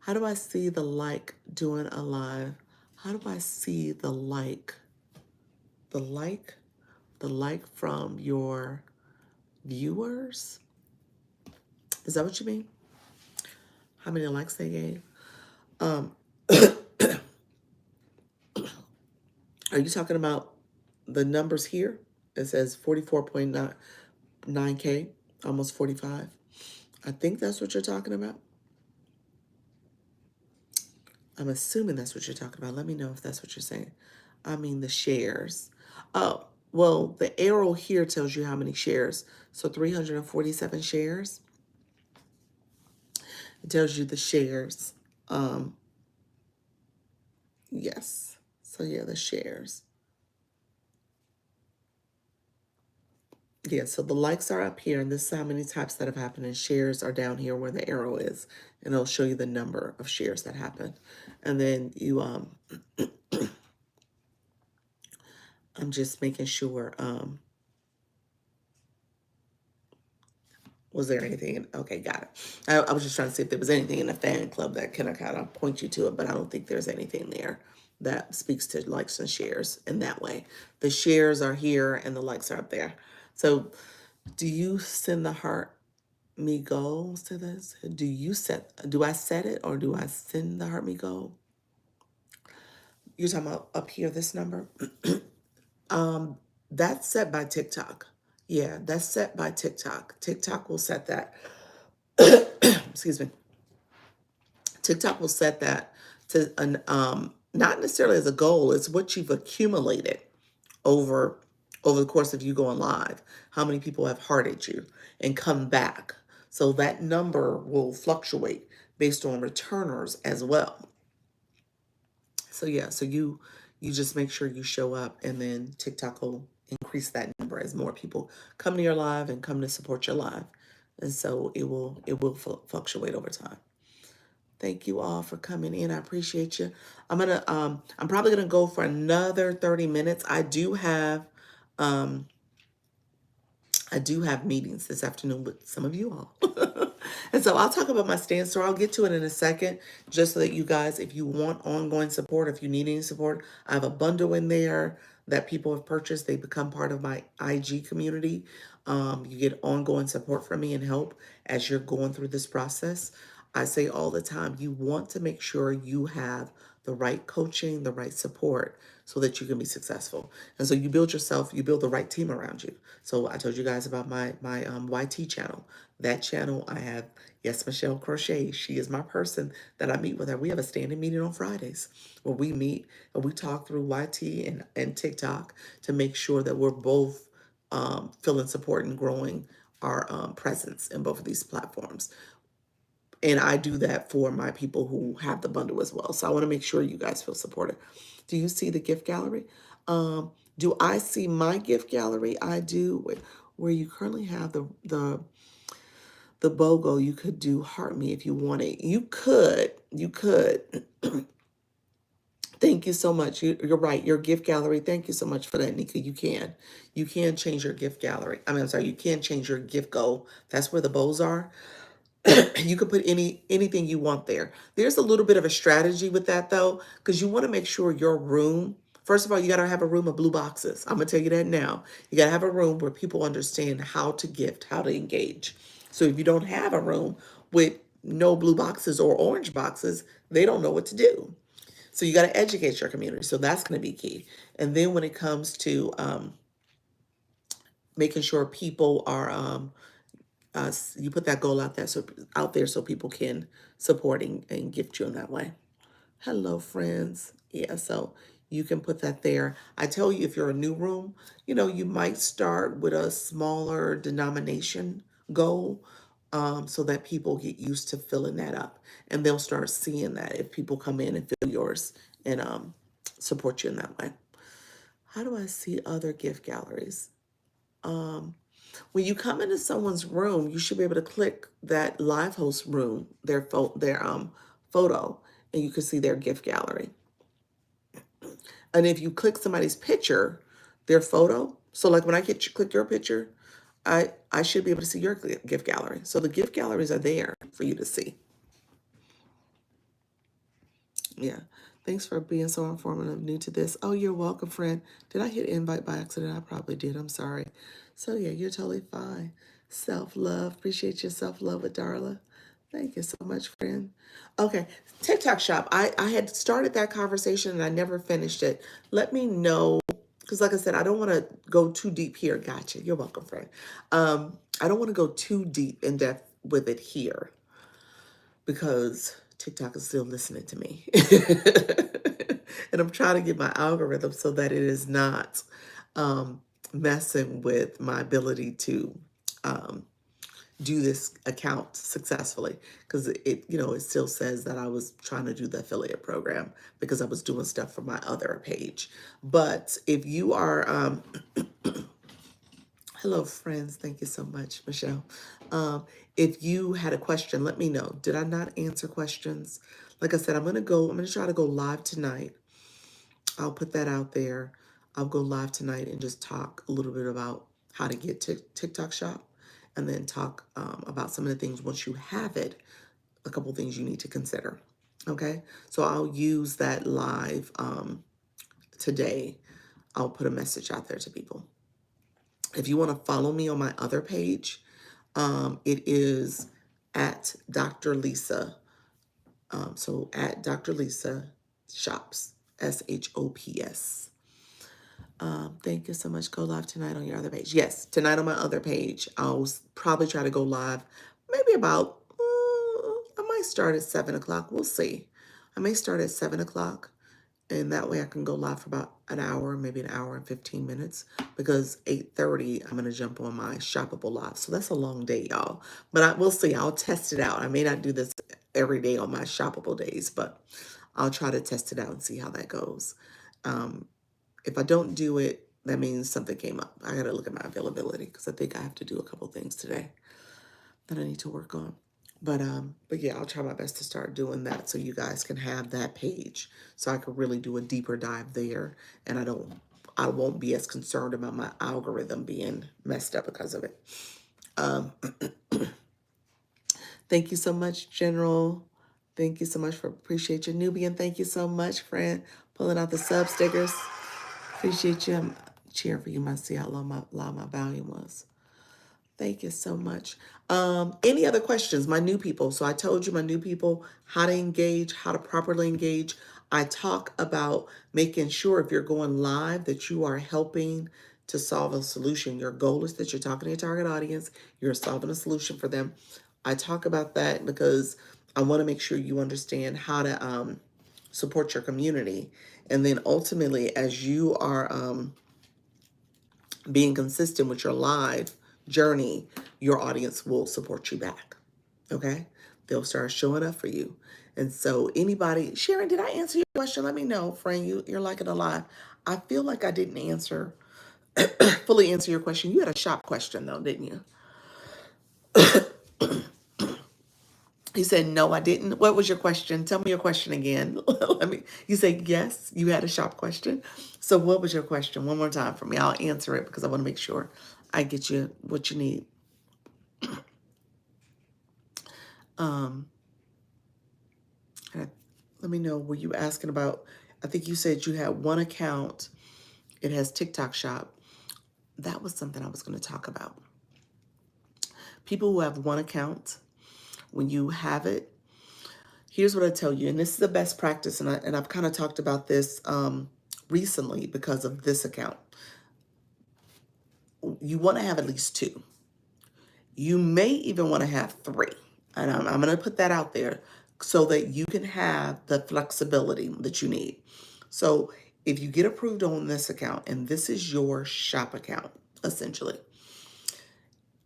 Speaker 1: How do I see the like doing a live? How do I see the like? The like? The like from your viewers? Is that what you mean? How many likes they gave? Um, are you talking about the numbers here? It says 44.9K, almost 45. I think that's what you're talking about. I'm assuming that's what you're talking about. Let me know if that's what you're saying. I mean the shares. Oh, well, the arrow here tells you how many shares. So 347 shares. It tells you the shares. Um, yes. So yeah, the shares. Yeah, so the likes are up here, and this is how many types that have happened, and shares are down here where the arrow is, and it'll show you the number of shares that happened. And then I'm just making sure, was there anything? Okay, got it. I was just trying to see if there was anything in the fan club that can kind of point you to it, but I don't think there's anything there that speaks to likes and shares in that way. The shares are here, and the likes are up there. So, do you send the heart me goals to this? Do I set it or do I send the heart me goal? You're talking about up here, this number? Um, that's set by TikTok. Yeah, that's set by TikTok. TikTok will set that. Excuse me. TikTok will set that to an not necessarily as a goal, it's what you've accumulated over over the course of you going live. How many people have hearted you and come back? So that number will fluctuate based on returners as well. So yeah, so you just make sure you show up, and then TikTok will increase that number as more people come to your live and come to support your live. And so it will fluctuate over time. Thank you all for coming in. I appreciate you. I'm probably gonna go for another 30 minutes. Um I do have meetings this afternoon with some of you all. And so I'll talk about my stance store. I'll get to it in a second, just so that you guys, if you want ongoing support, if you need any support, I have a bundle in there that people have purchased. They become part of my IG community. You get ongoing support from me and help as you're going through this process. I say all the time, you want to make sure you have the right coaching, the right support so that you can be successful. And so you build the right team around you. So I told you guys about my YT channel. That channel I have, yes, Michelle Crochet. She is my person that I meet with her. We have a standing meeting on Fridays where we meet and we talk through YT and TikTok to make sure that we're both feeling support and growing our presence in both of these platforms. And I do that for my people who have the bundle as well. So I want to make sure you guys feel supported. Do you see the gift gallery? Do I see my gift gallery? I do. Where you currently have the BOGO, you could do Heart Me if you wanted. You could. Thank you so much. You're right. Your gift gallery. Thank you so much for that, Nika. You can change your gift gallery. I'm sorry. You can change your gift goal. That's where the bows are. You could put anything you want there. There's a little bit of a strategy with that though, because you want to make sure your room, first of all, you got to have a room of blue boxes. I'm going to tell you that now. You got to have a room where people understand how to gift, how to engage. So if you don't have a room with no blue boxes or orange boxes, they don't know what to do. So you got to educate your community. So that's going to be key. And then when it comes to making sure people are you put that goal out there so people can support and gift you in that way. Hello, friends. Yeah, so you can put that there. I tell you, if you're a new room, you might start with a smaller denomination goal, so that people get used to filling that up, and they'll start seeing that if people come in and fill yours, and support you in that way. How do I see other gift galleries? When you come into someone's room, you should be able to click that live host room, their photo, and you can see their gift gallery. And if you click somebody's picture, their photo, so like when I click your picture, I should be able to see your gift gallery. So the gift galleries are there for you to see. Yeah. Thanks for being so informative, new to this. Oh, you're welcome, friend. Did I hit invite by accident? I probably did. I'm sorry. So yeah, you're totally fine. Self-love. Appreciate your self-love with Darla. Thank you so much, friend. Okay, TikTok shop. I had started that conversation and I never finished it. Let me know, because like I said, I don't want to go too deep here. Gotcha. You're welcome, friend. I don't want to go too deep in depth with it here because TikTok is still listening to me. And I'm trying to get my algorithm so that it is not messing with my ability to um, do this account successfully, because it still says that I was trying to do the affiliate program because I was doing stuff for my other page. But if you are hello, friends. Thank you so much, Michelle. If you had a question, let me know. Did I not answer questions? Like I said, I'm gonna try to go live tonight. I'll put that out there. I'll go live tonight and just talk a little bit about how to get to TikTok shop, and then talk about some of the things once you have it, a couple things you need to consider. Okay, so I'll use that live today. I'll put a message out there to people. If you want to follow me on my other page, it is at Dr. Lisa. So at Dr. Lisa Shops, SHOPS. Thank you so much. Go live tonight on your other page. Yes, tonight on my other page. I'll probably try to go live maybe about, I might start at 7 o'clock. We'll see. I may start at 7 o'clock. And that way I can go live for about an hour, maybe an hour and 15 minutes, because 8:30 I'm going to jump on my shoppable live. So that's a long day, y'all. But we'll see. I'll test it out. I may not do this every day on my shoppable days, but I'll try to test it out and see how that goes. If I don't do it, that means something came up. I got to look at my availability because I think I have to do a couple things today that I need to work on. But yeah, I'll try my best to start doing that so you guys can have that page, so I could really do a deeper dive there, and I won't be as concerned about my algorithm being messed up because of it. Um, thank you so much, General. Thank you so much for appreciate you, Nubian. Thank you so much, friend, pulling out the sub stickers. Appreciate you. I'm cheering for you. Might see how loud my volume was. Thank you so much. Any other questions, my new people? So I told you, my new people, how to engage, how to properly engage. I talk about making sure if you're going live that you are helping to solve a solution. Your goal is that you're talking to your target audience, you're solving a solution for them. I talk about that because I want to make sure you understand how to support your community. And then ultimately, as you are being consistent with your live journey, your audience will support you back. Okay? They'll start showing up for you. And so anybody, Sharon, did I answer your question? Let me know, friend. You're liking a lot. I feel like I didn't fully answer your question. You had a shop question though, didn't you? You said no, I didn't. What was your question? Tell me your question again. You said yes, you had a shop question. So what was your question? One more time for me. I'll answer it because I want to make sure I get you what you need. Um, Let me know, were you asking about, I think you said you had one account, it has TikTok shop. That was something I was going to talk about. People who have one account, when you have it, here's what I tell you, and this is the best practice, and I've kind of talked about this recently because of this account. You want to have at least two. You may even want to have three. And I'm going to put that out there so that you can have the flexibility that you need. So if you get approved on this account, and this is your shop account, essentially,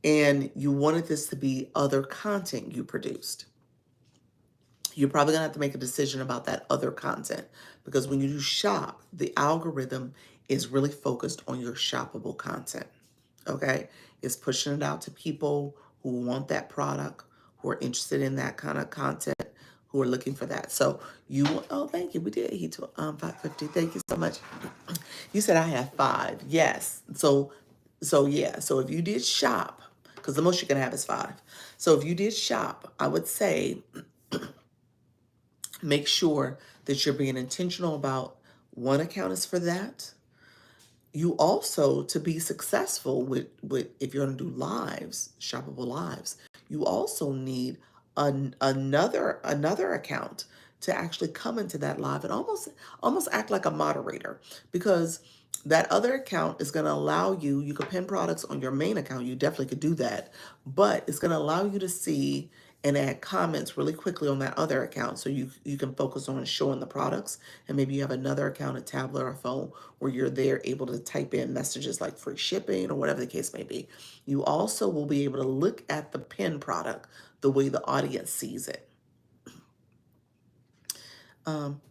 Speaker 1: and you wanted this to be other content you produced, you're probably going to have to make a decision about that other content, because when you do shop, the algorithm is really focused on your shoppable content. Okay? It's pushing it out to people who want that product, who are interested in that kind of content, who are looking for that. So oh, thank you. We did heat to 550. Thank you so much. You said I have five. Yes. So yeah. So if you did shop, because the most you can have is five. So if you did shop, I would say make sure that you're being intentional about one account is for that. You also, to be successful with if you're going to do lives, shoppable lives, you also need another account to actually come into that live and almost act like a moderator, because that other account is going to allow you can pin products on your main account. You definitely could do that, but it's going to allow you to see and add comments really quickly on that other account, so you can focus on showing the products. And maybe you have another account, a tablet or a phone, where you're there able to type in messages like free shipping or whatever the case may be. You also will be able to look at the pin product the way the audience sees it. um,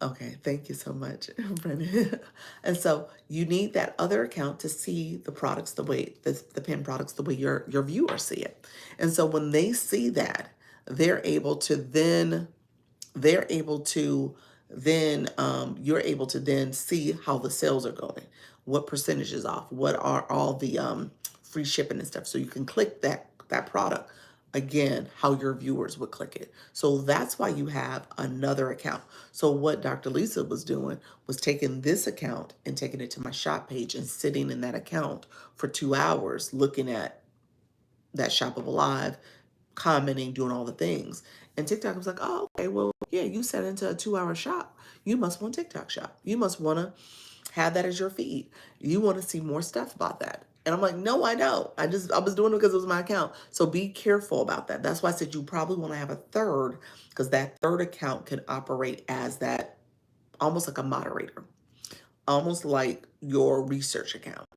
Speaker 1: Okay, thank you so much, Brennan. And so you need that other account to see the products the way the pin products the way your viewers see it. And so when they see that, they're able to then they're able to then you're able to then see how the sales are going, what percentage is off, what are all the free shipping and stuff. So you can click that product again, how your viewers would click it. So that's why you have another account. So what Dr. Lisa was doing was taking this account and taking it to my shop page and sitting in that account for 2 hours looking at that shoppable live, commenting, doing all the things. And TikTok was like, oh, okay, well, yeah, you set into a 2 hour shop. You must want TikTok shop. You must want to have that as your feed. You want to see more stuff about that. And I'm like, no, I don't. I was doing it because it was my account. So be careful about that. That's why I said you probably want to have a third, because that third account can operate as that, almost like a moderator, almost like your research account,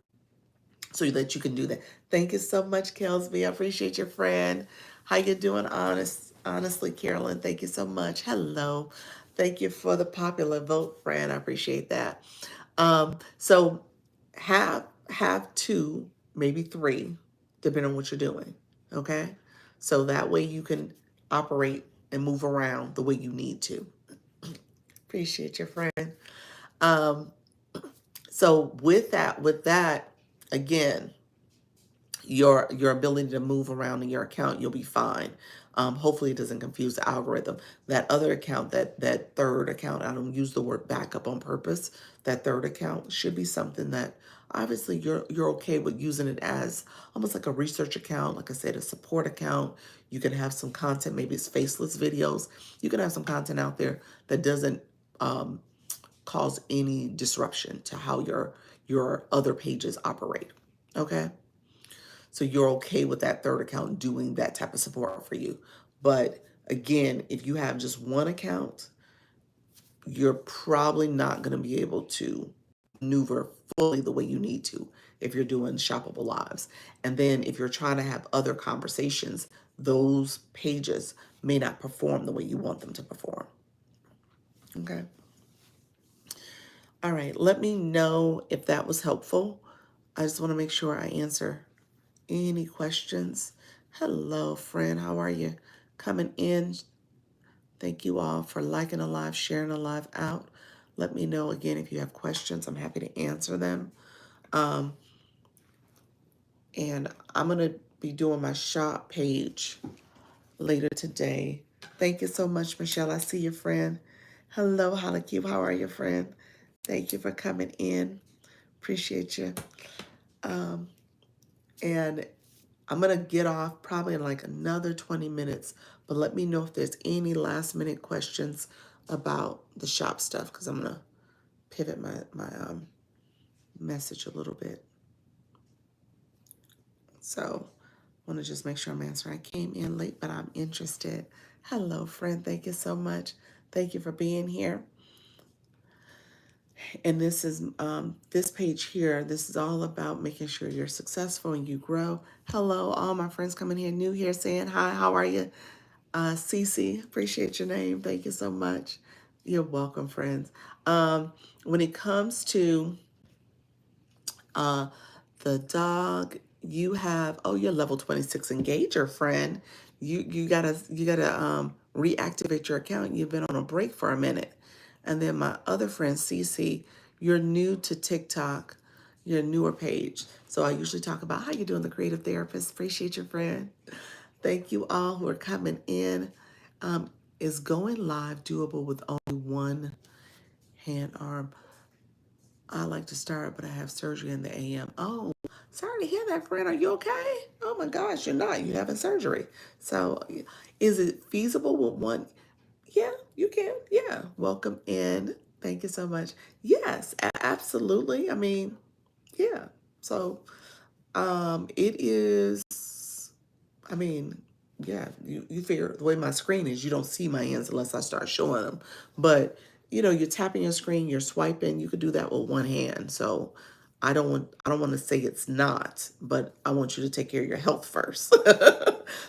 Speaker 1: so that you can do that. Thank you so much, Kelsby. I appreciate your friend. How you doing, honestly, Carolyn? Thank you so much. Hello. Thank you for the popular vote, friend. I appreciate that. So have two, maybe three, depending on what you're doing. Okay? So that way you can operate and move around the way you need to. Appreciate your friend. Um, so with that, again, your ability to move around in your account, you'll be fine. Hopefully it doesn't confuse the algorithm. That other account, that third account, I don't use the word backup on purpose. That third account should be something that obviously you're okay with using it as almost like a research account, like I said, a support account. You can have some content, maybe it's faceless videos. You can have some content out there that doesn't cause any disruption to how your other pages operate. Okay? So you're okay with that third account doing that type of support for you. But again, if you have just one account, you're probably not going to be able to maneuver fully the way you need to if you're doing shoppable lives. And then if you're trying to have other conversations, those pages may not perform the way you want them to perform. Okay. All right. Let me know if that was helpful. I just want to make sure I answer any questions. Hello, friend. How are you? Coming in. Thank you all for liking a live, sharing a live out. Let me know again if you have questions. I'm happy to answer them. Um, and I'm going to be doing my shop page later today. Thank you so much, Michelle. I see you, friend. Hello, Hollycube. How are you, friend? Thank you for coming in. Appreciate you. And I'm going to get off probably in like another 20 minutes, but let me know if there's any last minute questions about the shop stuff, because I'm going to pivot my message a little bit. So I want to just make sure I'm answering. I came in late, but I'm interested. Hello, friend. Thank you so much. Thank you for being here. And this is this page here. This is all about making sure you're successful and you grow. Hello, all my friends coming here, new here, saying hi. How are you? Cece, appreciate your name. Thank you so much. You're welcome, friends. Um, when it comes to uh, the dog, you have, oh, you're level 26 engager, friend. You gotta reactivate your account. You've been on a break for a minute. And then my other friend, Cece, you're new to TikTok, your newer page. So I usually talk about how you're doing, the creative therapist. Appreciate your friend. Thank you all who are coming in. Um, is going live doable with only one hand arm? I like to start, but I have surgery in the AM. Oh, sorry to hear that, friend. Are you okay? Oh my gosh, you're not. You're having surgery. So, is it feasible with one? Yeah, you can. Yeah. Welcome in. Thank you so much. Yes, absolutely. I mean, yeah. So, it is. I mean, yeah, you figure the way my screen is, you don't see my hands unless I start showing them. But you're tapping your screen, you're swiping. You could do that with one hand. So I don't want to say it's not, but I want you to take care of your health first.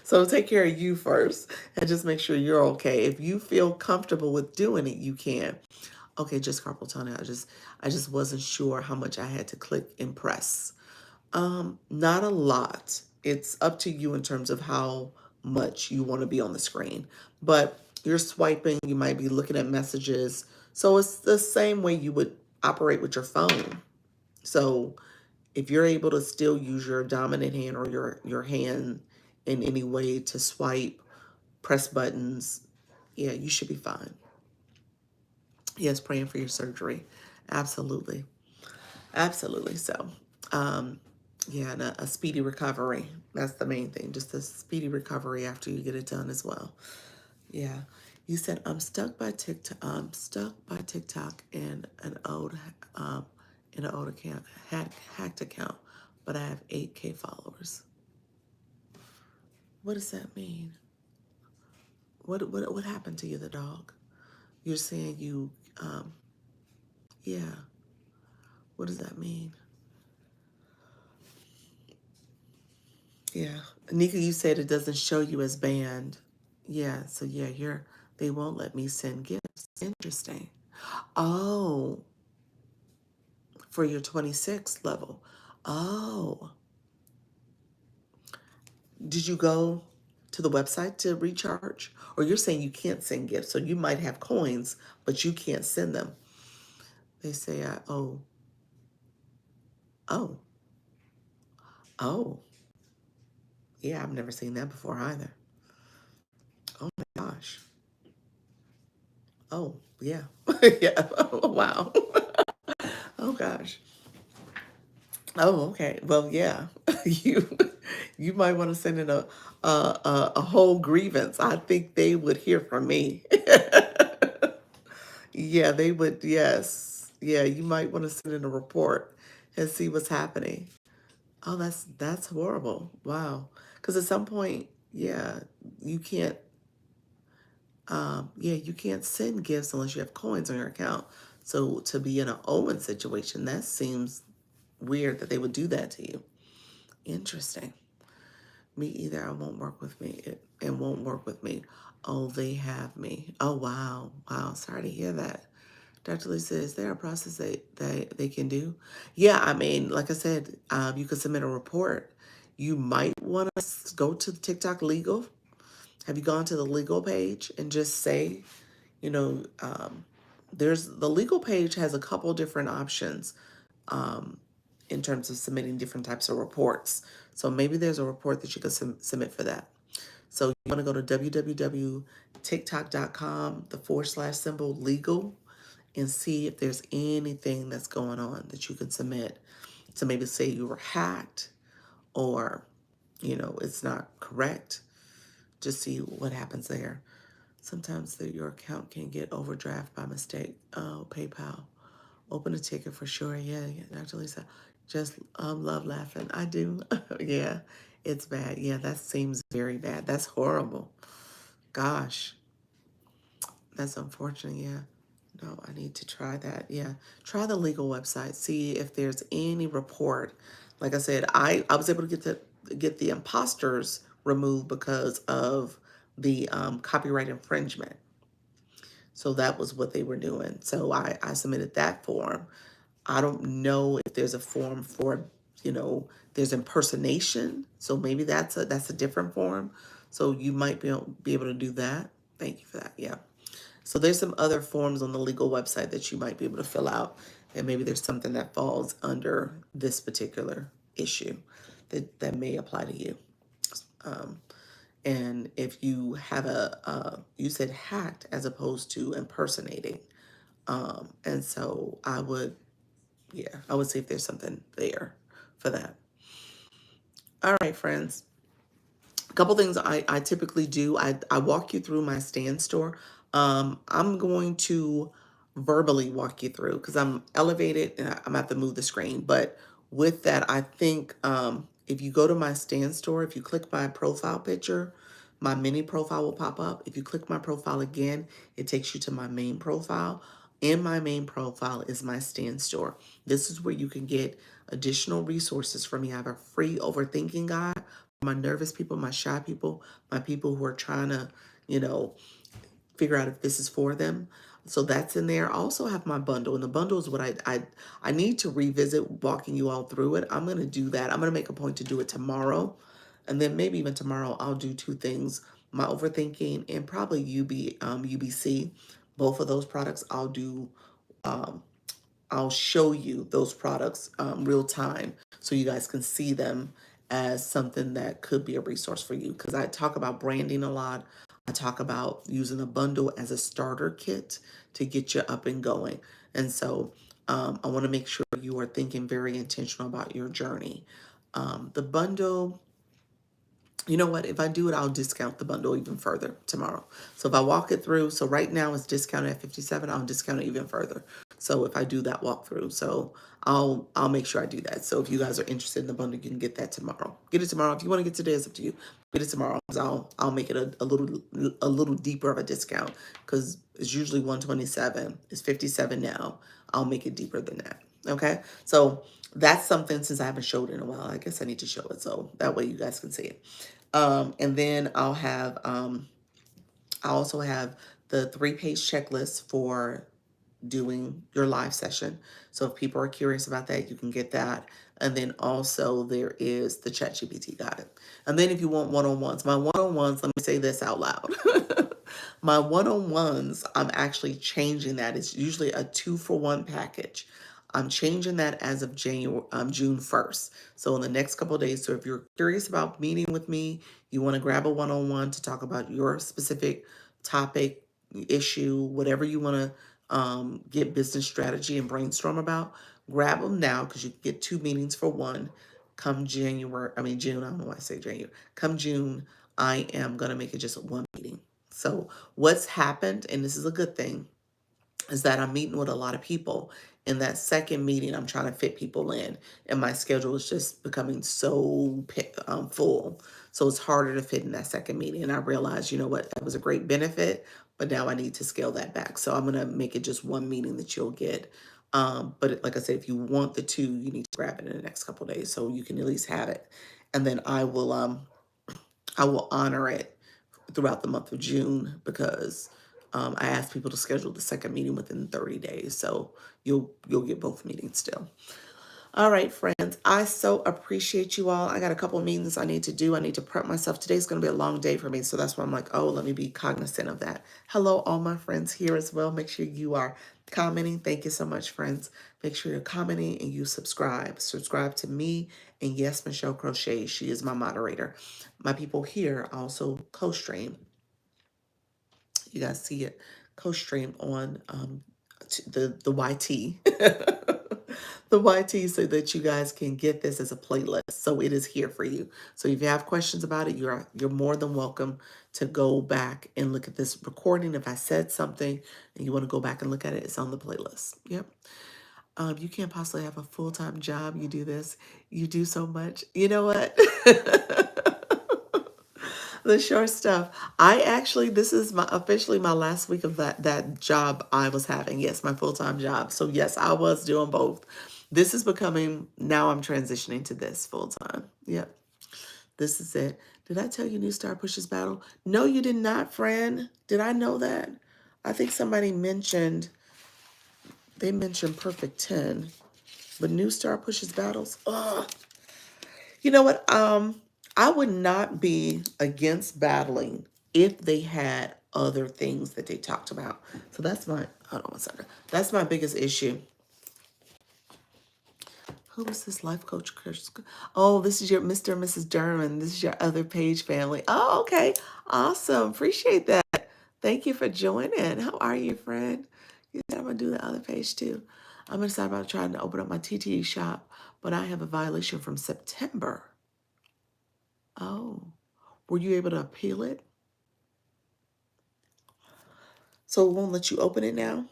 Speaker 1: So take care of you first and just make sure you're okay. If you feel comfortable with doing it, you can. Okay, just carpal tunnel. I just wasn't sure how much I had to click and press. Not a lot. It's up to you in terms of how much you want to be on the screen. But you're swiping, you might be looking at messages. So it's the same way you would operate with your phone. So if you're able to still use your dominant hand or your hand in any way to swipe, press buttons, yeah, you should be fine. Yes, praying for your surgery. Absolutely. Absolutely. So, um, yeah, and a speedy recovery. That's the main thing. Just a speedy recovery after you get it done as well. Yeah. You said I'm stuck by TikTok. I'm stuck by TikTok um in an old account, hacked account, but I have 8K followers. What does that mean? What happened to you, the dog? You're saying yeah. What does that mean? Yeah. Nika, you said it doesn't show you as banned. Yeah, so yeah, they won't let me send gifts. Interesting. Oh, for your 26 level. Oh, did you go to the website to recharge? Or you're saying you can't send gifts, so you might have coins, but you can't send them. They say, oh, oh, yeah, I've never seen that before either. Oh my gosh. Oh, yeah. Yeah. Oh, wow. Oh gosh. Oh, okay. Well, yeah, you you might want to send in a whole grievance. I think they would hear from me. Yeah, they would. Yes, yeah, you might want to send in a report and see what's happening. Oh, that's horrible. Wow. Because at some point, yeah, you can't. Yeah, you can't send gifts unless you have coins on your account. So to be in an Owen situation, that seems weird that they would do that to you. Interesting. Me either. I won't work with me. It won't work with me. Oh, they have me. Oh, wow. Wow. Sorry to hear that. Dr. Lee says, is there a process they can do? Yeah, I mean, like I said, you could submit a report. You might want to go to TikTok legal. Have you gone to the legal page and just say, you know, there's the legal page has a couple different options um, in terms of submitting different types of reports. So maybe there's a report that you could submit for that. So you want to go to www.tiktok.com, the /symbol legal, and see if there's anything that's going on that you can submit. So maybe say you were hacked or, it's not correct. Just see what happens there. Sometimes your account can get overdraft by mistake. Oh, PayPal. Open a ticket for sure. Yeah, Dr. Lisa. Just love laughing. I do. Yeah, it's bad. Yeah, that seems very bad. That's horrible. Gosh, that's unfortunate. Yeah. No, I need to try that. Yeah. Try the legal website. See if there's any report. Like I said, I was able to get the imposters removed because of the copyright infringement. So that was what they were doing. So I submitted that form. I don't know if there's a form for, there's impersonation. So maybe that's a different form. So you might be able to do that. Thank you for that. Yeah. So there's some other forms on the legal website that you might be able to fill out. And maybe there's something that falls under this particular issue that may apply to you. Um, and if you have you said hacked as opposed to impersonating. And so I would say if there's something there for that. All right, friends. A couple things I typically do. I walk you through my stand store. I'm going to verbally walk you through because I'm elevated and I'm gonna have to move the screen. But with that, I think if you go to my stand store, if you click my profile picture, my mini profile will pop up. If you click my profile again, it takes you to my main profile. In my main profile is my stand store. This is where you can get additional resources from me. I have a free overthinking guide for my nervous people, my shy people, my people who are trying to, you know, figure out if this is for them. So that's in there. I also have my bundle, and the bundle is what I need to revisit walking you all through it. I'm gonna do that. I'm gonna make a point to do it tomorrow, and then maybe even tomorrow I'll do two things: my overthinking and probably UBC. Both of those products I'll do. Um, I'll show you those products real time so you guys can see them as something that could be a resource for you. Because I talk about branding a lot. I talk about using a bundle as a starter kit to get you up and going. And so I want to make sure you are thinking very intentional about your journey. The bundle, you know what? If I do it, I'll discount the bundle even further tomorrow. So if I walk it through, so right now it's discounted at 57, I'll discount it even further. So if I do that walkthrough, so I'll make sure I do that. So if you guys are interested in the bundle, you can get that tomorrow. Get it tomorrow. If you want to get today, it's up to you. Get it tomorrow. 'Cause I'll make it a little deeper of a discount because it's usually 127. It's 57 now. I'll make it deeper than that. Okay. So that's something since I haven't showed it in a while. I guess I need to show it so that way you guys can see it. And then I also have the 3-page checklist for doing your live session. So if people are curious about that, you can get that. And then also there is the ChatGPT guide. And then if you want one-on-ones, my one-on-ones, let me say this out loud. My one-on-ones, I'm actually changing that. It's usually a 2-for-1 package. I'm changing that as of June 1st. So in the next couple of days. So if you're curious about meeting with me, you want to grab a one-on-one to talk about your specific topic, issue, whatever you want to get business strategy and brainstorm about, grab them now because you can get 2 meetings for one. Come June, I don't know why I say January. Come June, I am going to make it just one meeting. So what's happened, and this is a good thing, is that I'm meeting with a lot of people. In that second meeting, I'm trying to fit people in, and my schedule is just becoming so full. So it's harder to fit in that second meeting. And I realized, you know what, that was a great benefit, but now I need to scale that back. So I'm gonna make it just one meeting that you'll get. Like I said, if you want the two, you need to grab it in the next couple of days so you can at least have it. And then I will honor it throughout the month of June because I asked people to schedule the second meeting within 30 days. So you'll get both meetings still. All right, friends, I so appreciate you all. I got a couple of meetings I need to do. I need to prep myself. Today's going to be a long day for me. So that's why I'm like, oh, let me be cognizant of that. Hello, all my friends here as well. Make sure you are commenting. Thank you so much, friends. Make sure you're commenting and you subscribe. Subscribe to me and yes, Michelle Crochet. She is my moderator. My people here also co-stream. You guys see it co-stream on the YT. The YT so that you guys can get this as a playlist. So it is here for you. So if you have questions about it, you're more than welcome to go back and look at this recording. If I said something and you want to go back and look at it, it's on the playlist. Yep. You can't possibly have a full-time job. You do this. You do so much. You know what? The short stuff. This is officially my last week of that job I was having. Yes, my full-time job. So yes, I was doing both. This is becoming, now I'm transitioning to this full-time. Yep. This is it. Did I tell you New Star pushes battle? No, you did not, friend. Did I know that? I think somebody mentioned, they mentioned Perfect 10, but New Star pushes battles. Ugh. You know what? I would not be against battling if they had other things that they talked about. So that's my, hold on one second. That's my biggest issue. Who is this life coach, Chris? Oh, this is your Mr. and Mrs. Derman. This is your other page family. Oh, okay. Awesome. Appreciate that. Thank you for joining. How are you, friend? You said I'm going to do the other page too. I'm excited about trying to open up my TTE shop, but I have a violation from September. Oh, were you able to appeal it? So it won't let you open it now?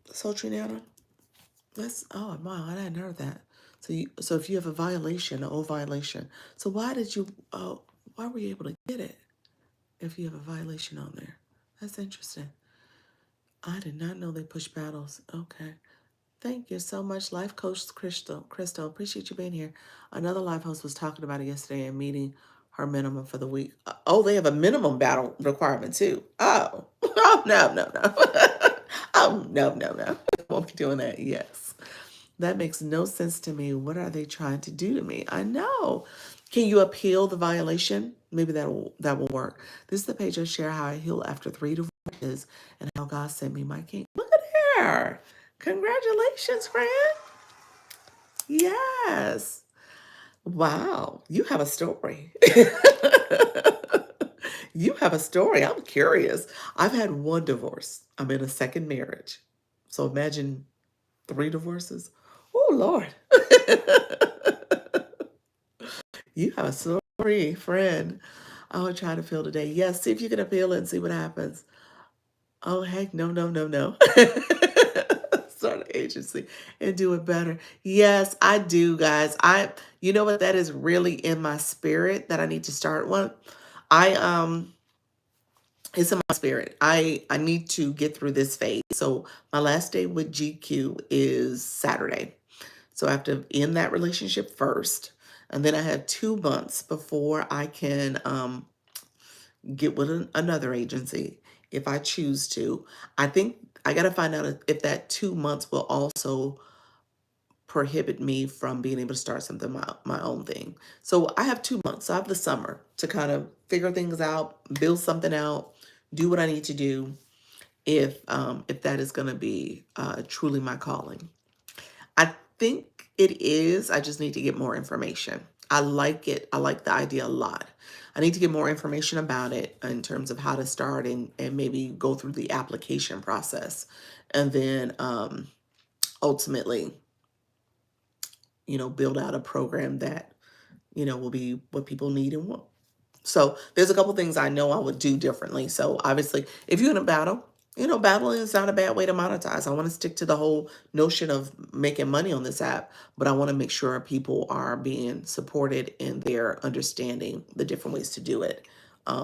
Speaker 1: Sultry. That's, oh wow, I hadn't heard that. So if you have a violation, an old violation, so why were you able to get it if you have a violation on there? That's interesting. I did not know they push battles. Okay. Thank you so much, Life Coach Crystal. Crystal, appreciate you being here. Another life host was talking about it yesterday and meeting her minimum for the week. Oh, they have a minimum battle requirement too. Oh, oh no. Oh, no. Won't be doing that. Yes. That makes no sense to me. What are they trying to do to me? I know. Can you appeal the violation? Maybe that will work. This is the page I share how I heal after 3 divorces and how God sent me my king. Look at her. Congratulations, friend. Yes. Wow. You have a story. You have a story. I'm curious. I've had one divorce. I'm in a second marriage. So imagine 3 divorces. Oh, Lord. You have a story, friend. I will try to appeal today. Yes, see if you can appeal it and see what happens. Oh, heck, no. Start an agency and do it better. Yes, I do, guys. You know what? That is really in my spirit that I need to start one. I, it's in my spirit. I need to get through this phase. So my last day with GQ is Saturday. So I have to end that relationship first. And then I have 2 months before I can get with another agency if I choose to. I think I got to find out if that 2 months will also prohibit me from being able to start something, my own thing. So I have 2 months. So I have the summer to kind of figure things out, build something out, do what I need to do if that is going to be truly my calling. I think it is. I just need to get more information. I like it. I like the idea a lot. I need to get more information about it in terms of how to start and maybe go through the application process. And then ultimately, build out a program that, will be what people need and want. So there's a couple things I know I would do differently. So obviously, if you're in a battle, battling is not a bad way to monetize. I want to stick to the whole notion of making money on this app, but I want to make sure people are being supported in their understanding the different ways to do it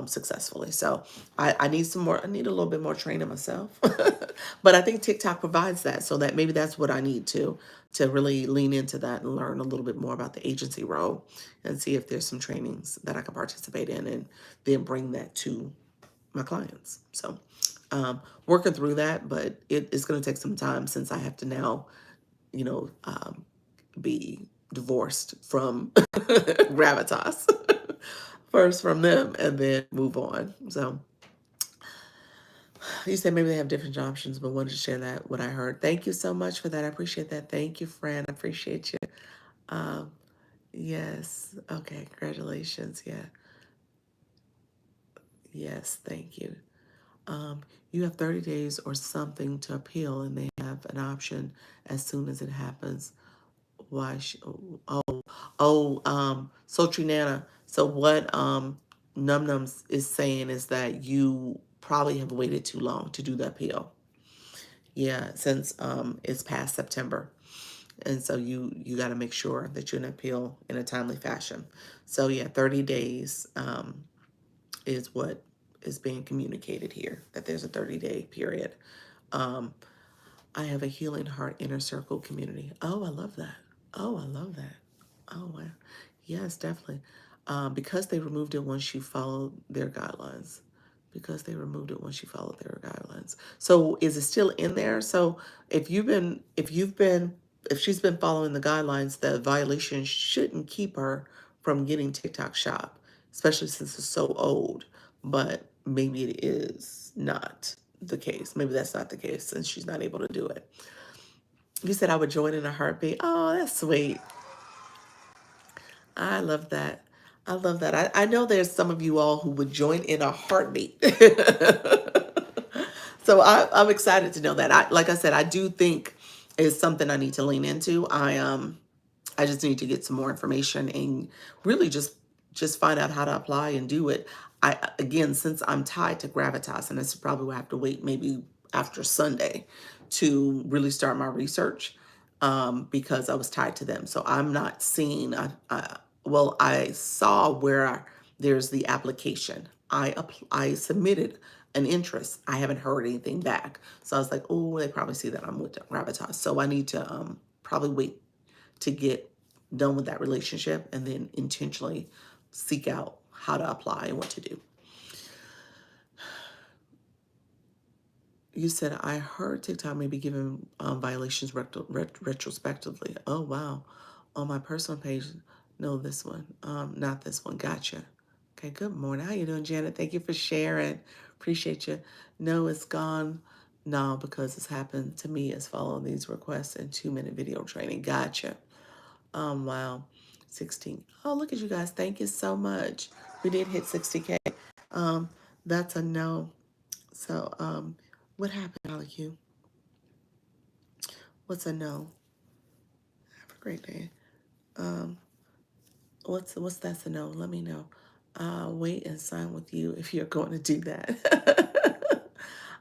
Speaker 1: successfully. So I need some more. I need a little bit more training myself, but I think TikTok provides that. So that maybe that's what I need to really lean into that and learn a little bit more about the agency role and see if there's some trainings that I can participate in and then bring that to my clients. So working through that, but it is going to take some time since I have to now, be divorced from Gravitas. First from them and then move on. So you said maybe they have different options, but wanted to share that, what I heard. Thank you so much for that. I appreciate that. Thank you, friend. I appreciate you. Um, yes. Okay. Congratulations. Yeah. Yes. Thank you. You have 30 days or something to appeal, and they have an option as soon as it happens. Why? Sultry Nana. So what Num Nums is saying is that you probably have waited too long to do the appeal. Yeah, since it's past September. And so you got to make sure that you're in appeal in a timely fashion. So yeah, 30 days is what is being communicated here, that there's a 30-day period. Um, I have a Healing Heart Inner Circle community. Oh, I love that. Oh, I love that. Oh, wow. Yes, definitely. Because they removed it once you followed their guidelines. Because they removed it once you followed their guidelines. So is it still in there? So if she's been following the guidelines, the violation shouldn't keep her from getting TikTok Shop, especially since it's so old. But maybe it is not the case. Maybe that's not the case since she's not able to do it. You said I would join in a heartbeat. Oh, that's sweet. I love that. I love that. I know there's some of you all who would join in a heartbeat. So I'm excited to know that. Like I said, I do think it's something I need to lean into. I just need to get some more information and really just find out how to apply and do it. I again, since I'm tied to Gravitas, and this probably will have to wait maybe after Sunday to really start my research because I was tied to them. So I'm not seeing. Well, I saw where there's the application. I submitted an interest. I haven't heard anything back. So I was like, oh, they probably see that I'm with Gravitas. So I need to probably wait to get done with that relationship and then intentionally seek out how to apply and what to do. You said, I heard TikTok may be giving violations retrospectively. Oh, wow. On my personal page, no, this one, not this one. Gotcha. Okay, good morning. How you doing, Janet? Thank you for sharing. Appreciate you. No, it's gone. No, because it's happened to me as following these requests and 2-minute video training. Gotcha. Wow. 16. Oh, look at you guys. Thank you so much. We did hit 60K. Um, that's a no. So, what happened, Alec? What's a no? Have a great day. Um, what's that's a no? Let me know. Wait and sign with you if you're going to do that.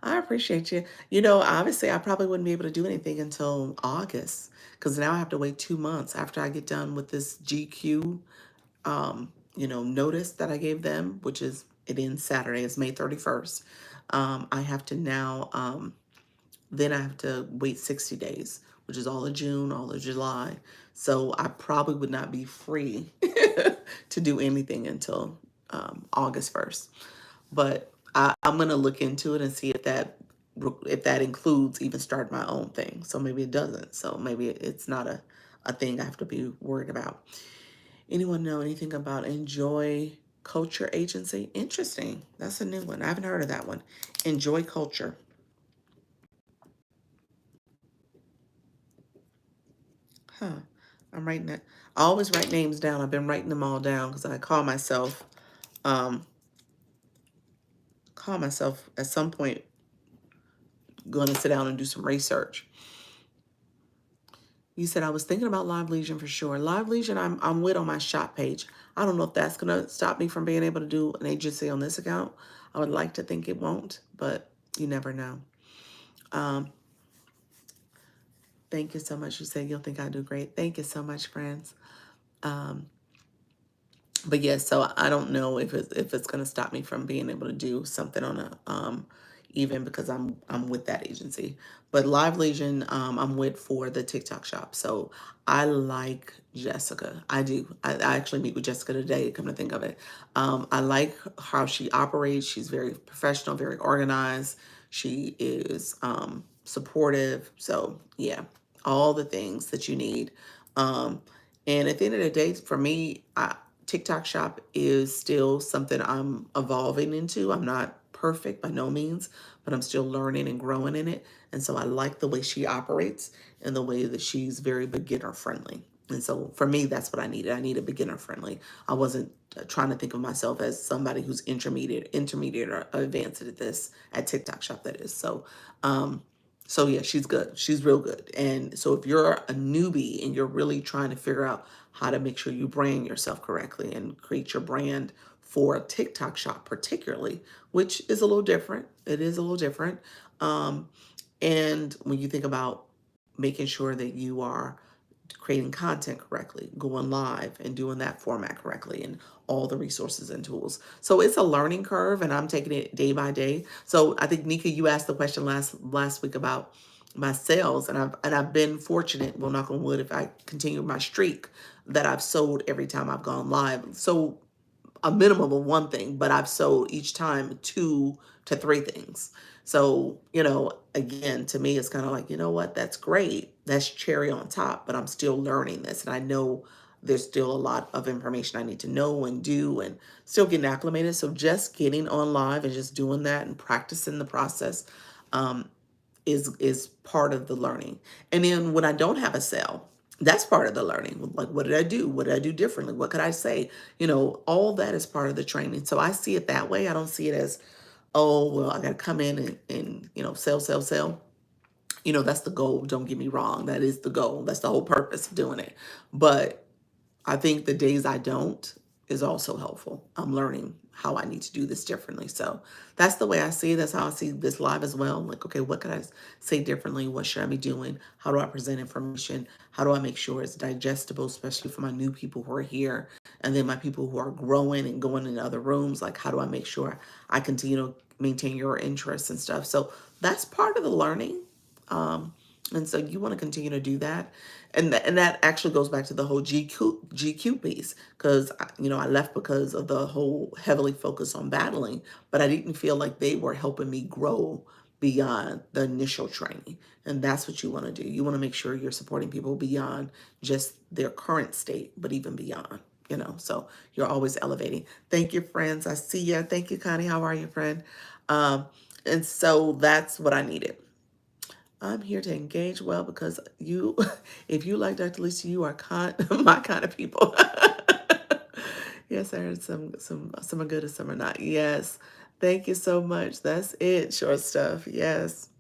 Speaker 1: I appreciate you. You know, obviously, I probably wouldn't be able to do anything until August because now I have to wait 2 months after I get done with this GQ, notice that I gave them, which is it ends Saturday. It's May 31st. I have to now. Then I have to wait 60 days, which is all of June, all of July. So I probably would not be free to do anything until August 1st. But I'm gonna look into it and see if that includes even start my own thing. So maybe it doesn't. So maybe it's not a thing I have to be worried about. Anyone know anything about Enjoy Culture Agency? Interesting. That's a new one. I haven't heard of that one. Enjoy Culture. Huh. I'm writing it. I always write names down. I've been writing them all down because I um, call myself at some point going to sit down and do some research. You said I was thinking about Live Legion for sure. Live Legion, I'm with on my shop page. I don't know if that's gonna stop me from being able to do an agency on this account. I would like to think it won't, but you never know. Um, thank you so much. You said you'll think I do great. Thank you so much, friends. Um, but yes, so I don't know if it's gonna stop me from being able to do something on a even because I'm with that agency. But Live Legion, I'm with for the TikTok shop. So I like Jessica. I do. I actually meet with Jessica today, come to think of it. I like how she operates. She's very professional, very organized. She is supportive. So yeah, all the things that you need. Um, and at the end of the day, for me, TikTok shop is still something I'm evolving into. I'm not perfect by no means, but I'm still learning and growing in it. And so I like the way she operates and the way that she's very beginner friendly. And so for me, that's what I needed. I needed beginner friendly. I wasn't trying to think of myself as somebody who's intermediate or advanced at this at TikTok shop. That is so yeah, she's good. She's real good. And so if you're a newbie and you're really trying to figure out how to make sure you brand yourself correctly and create your brand for a TikTok shop particularly, which is a little different. It is a little different. Um, and when you think about making sure that you are creating content correctly, going live and doing that format correctly and all the resources and tools. So it's a learning curve and I'm taking it day by day. So I think Nika, you asked the question last week about my sales and I've been fortunate, well knock on wood, if I continue my streak that I've sold every time I've gone live. So a minimum of one thing, but I've sold each time 2 to 3 things. So, again, to me, it's kind of like, you know what, that's great. That's cherry on top, but I'm still learning this. And I know there's still a lot of information I need to know and do and still getting acclimated. So just getting on live and just doing that and practicing the process um, is part of the learning. And then when I don't have a sale, that's part of the learning. Like, what did I do? What did I do differently? What could I say? All that is part of the training. So I see it that way. I don't see it as, oh, well, I got to come in and sell, sell, sell. That's the goal. Don't get me wrong. That is the goal. That's the whole purpose of doing it. But I think the days I don't is also helpful. I'm learning how I need to do this differently. So that's the way I see it. That's how I see this live as well. Like, okay, what could I say differently? What should I be doing? How do I present information? How do I make sure it's digestible, especially for my new people who are here? And then my people who are growing and going into other rooms, like, how do I make sure I continue to maintain your interests and stuff? So that's part of the learning. And so you want to continue to do that. And that actually goes back to the whole GQ piece, because I left because of the whole heavily focus on battling, but I didn't feel like they were helping me grow beyond the initial training. And that's what you want to do. You want to make sure you're supporting people beyond just their current state, but even beyond, so you're always elevating. Thank you, friends. I see you. Thank you, Connie. How are you, friend? And so that's what I needed. I'm here to engage well because you, if you like Dr. Lisa, you are my kind of people. Yes, I heard some are good and some are not. Yes. Thank you so much. That's it. Short stuff. Yes.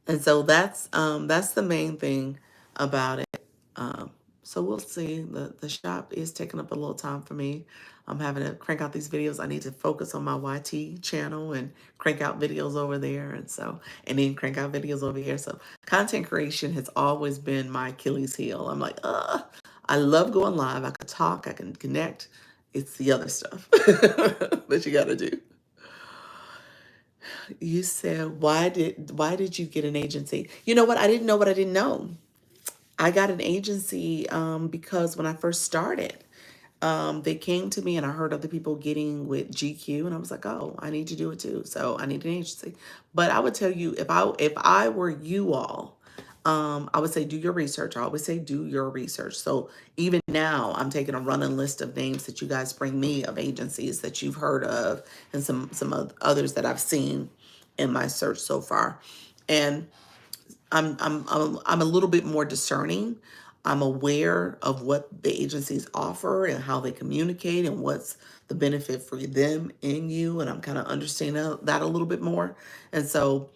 Speaker 1: And so that's the main thing about it. Um, so we'll see. The shop is taking up a little time for me. I'm having to crank out these videos. I need to focus on my YT channel and crank out videos over there, and then crank out videos over here. So content creation has always been my Achilles heel. I'm like, I love going live. I can talk. I can connect. It's the other stuff that you got to do. You said, why did you get an agency? You know what? I didn't know what I didn't know. I got an agency because when I first started, they came to me and I heard other people getting with GQ, and I was like, oh, I need to do it too. So I need an agency. But I would tell you, if I were you all, I would say do your research. I always say do your research. So even now, I'm taking a running list of names that you guys bring me of agencies that you've heard of, and some of others that I've seen in my search so far. And I'm a little bit more discerning. I'm aware of what the agencies offer and how they communicate and what's the benefit for them and you. And I'm kind of understanding that a little bit more. And so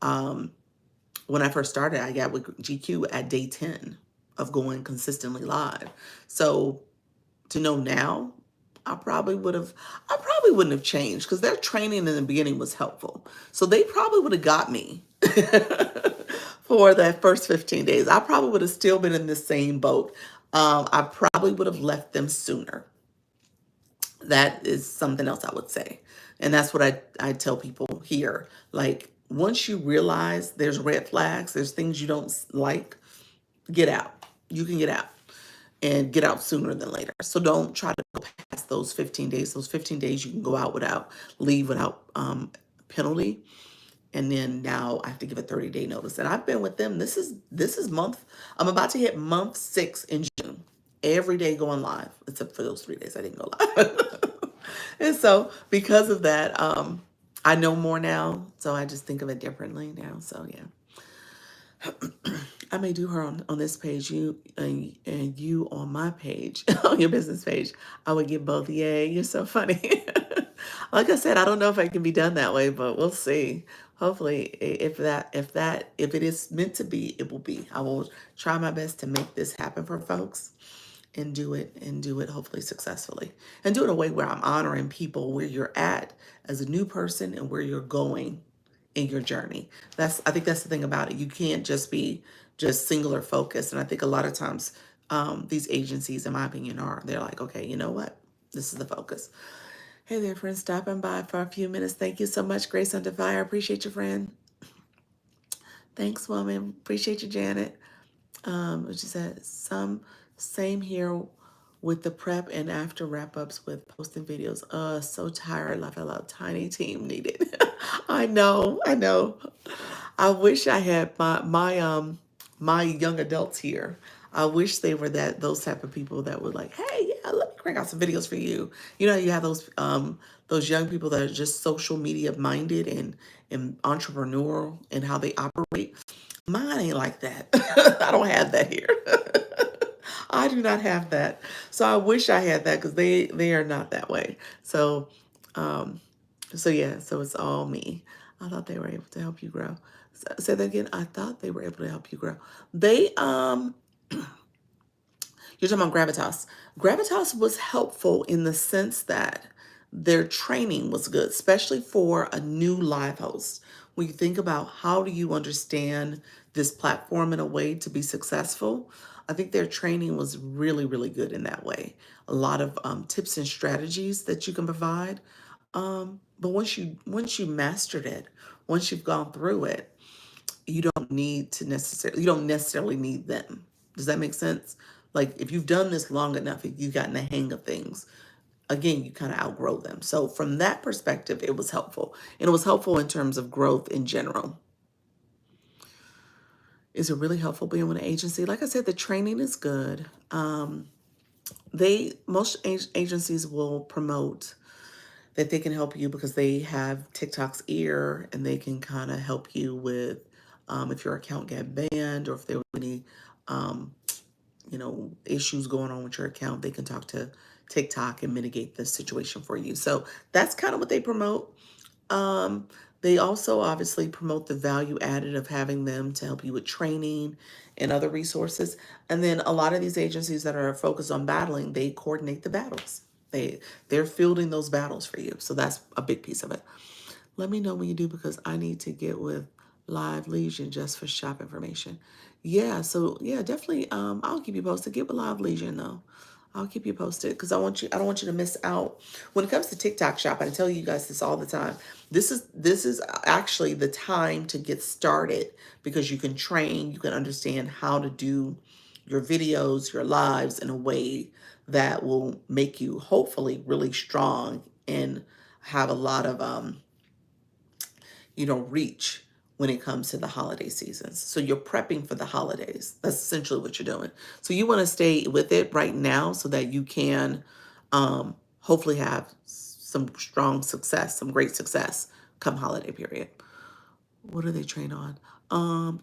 Speaker 1: when I first started, I got with GQ at day 10 of going consistently live. So to know now, I probably wouldn't have changed because their training in the beginning was helpful. So they probably would have got me for that first 15 days. I probably would have still been in the same boat. I probably would have left them sooner. That is something else I would say. And that's what I tell people here. Like, once you realize there's red flags, there's things you don't like, get out. You can get out and get out sooner than later. So don't try to go past those 15 days. Those 15 days you can go out leave without penalty. And then now I have to give a 30-day notice. And I've been with them. This is I'm about to hit month 6 in June. Every day going live, except for those 3 days I didn't go live. And so because of that, I know more now. So I just think of it differently now. So yeah. I may do her on this page, you and you on my page, on your business page. I would get both. Yay, you're so funny. Like I said, I don't know if I can be done that way, but we'll see. Hopefully, if it is meant to be, it will be. I will try my best to make this happen for folks and do it hopefully successfully, and do it in a way where I'm honoring people where you're at as a new person and where you're going in your journey. I think that's the thing about it. You can't just be just singular focused. And I think a lot of times these agencies, in my opinion, they're like, okay, you know what? This is the focus. Hey there, friend, stopping by for a few minutes. Thank you so much, Grace Under Fire. I appreciate you, friend. Thanks, woman. Appreciate you, Janet. What she said, some Same here with the prep and after wrap ups with posting videos. So tired. Laugh out loud. Tiny team needed. I know. I wish I had my young adults here. I wish they were those type of people that would like, hey, yeah, let me crank out some videos for you. You know, you have those young people that are just social media minded and entrepreneurial in how they operate. Mine ain't like that. I don't have that here. I do not have that. So I wish I had that because they are not that way. Um, so yeah, so it's all me. I thought they were able to help you grow. Say that again. I thought they were able to help you grow. They You're talking about Gravitas. Gravitas was helpful in the sense that their training was good, especially for a new live host. When you think about how do you understand this platform in a way to be successful, I think their training was really, really good in that way. A lot of tips and strategies that you can provide. But once you mastered it, once you've gone through it, you don't necessarily need them. Does that make sense? Like if you've done this long enough, if you've gotten the hang of things, again, you kind of outgrow them. So from that perspective, it was helpful. And it was helpful in terms of growth in general. Is it really helpful being with an agency? Like I said, the training is good. Most agencies will promote that they can help you because they have TikTok's ear and they can kind of help you with if your account got banned or if there were any um, issues going on with your account, they can talk to TikTok and mitigate the situation for you. So that's kind of what they promote. Um, they also obviously promote the value added of having them to help you with training and other resources. And then a lot of these agencies that are focused on battling, they coordinate the battles. They're fielding those battles for you. So that's a big piece of it. Let me know when you do because I need to get with Live Legion just for shop information. Yeah, so yeah, definitely I'll keep you posted. Get with Live Legion though. I'll keep you posted because I don't want you to miss out. When it comes to TikTok shop, I tell you guys this all the time. This is actually the time to get started because you can train, you can understand how to do your videos, your lives in a way that will make you hopefully really strong and have a lot of reach when it comes to the holiday seasons. So you're prepping for the holidays. That's essentially what you're doing. So you want to stay with it right now so that you can hopefully have some strong success, some great success come holiday period. What do they train on?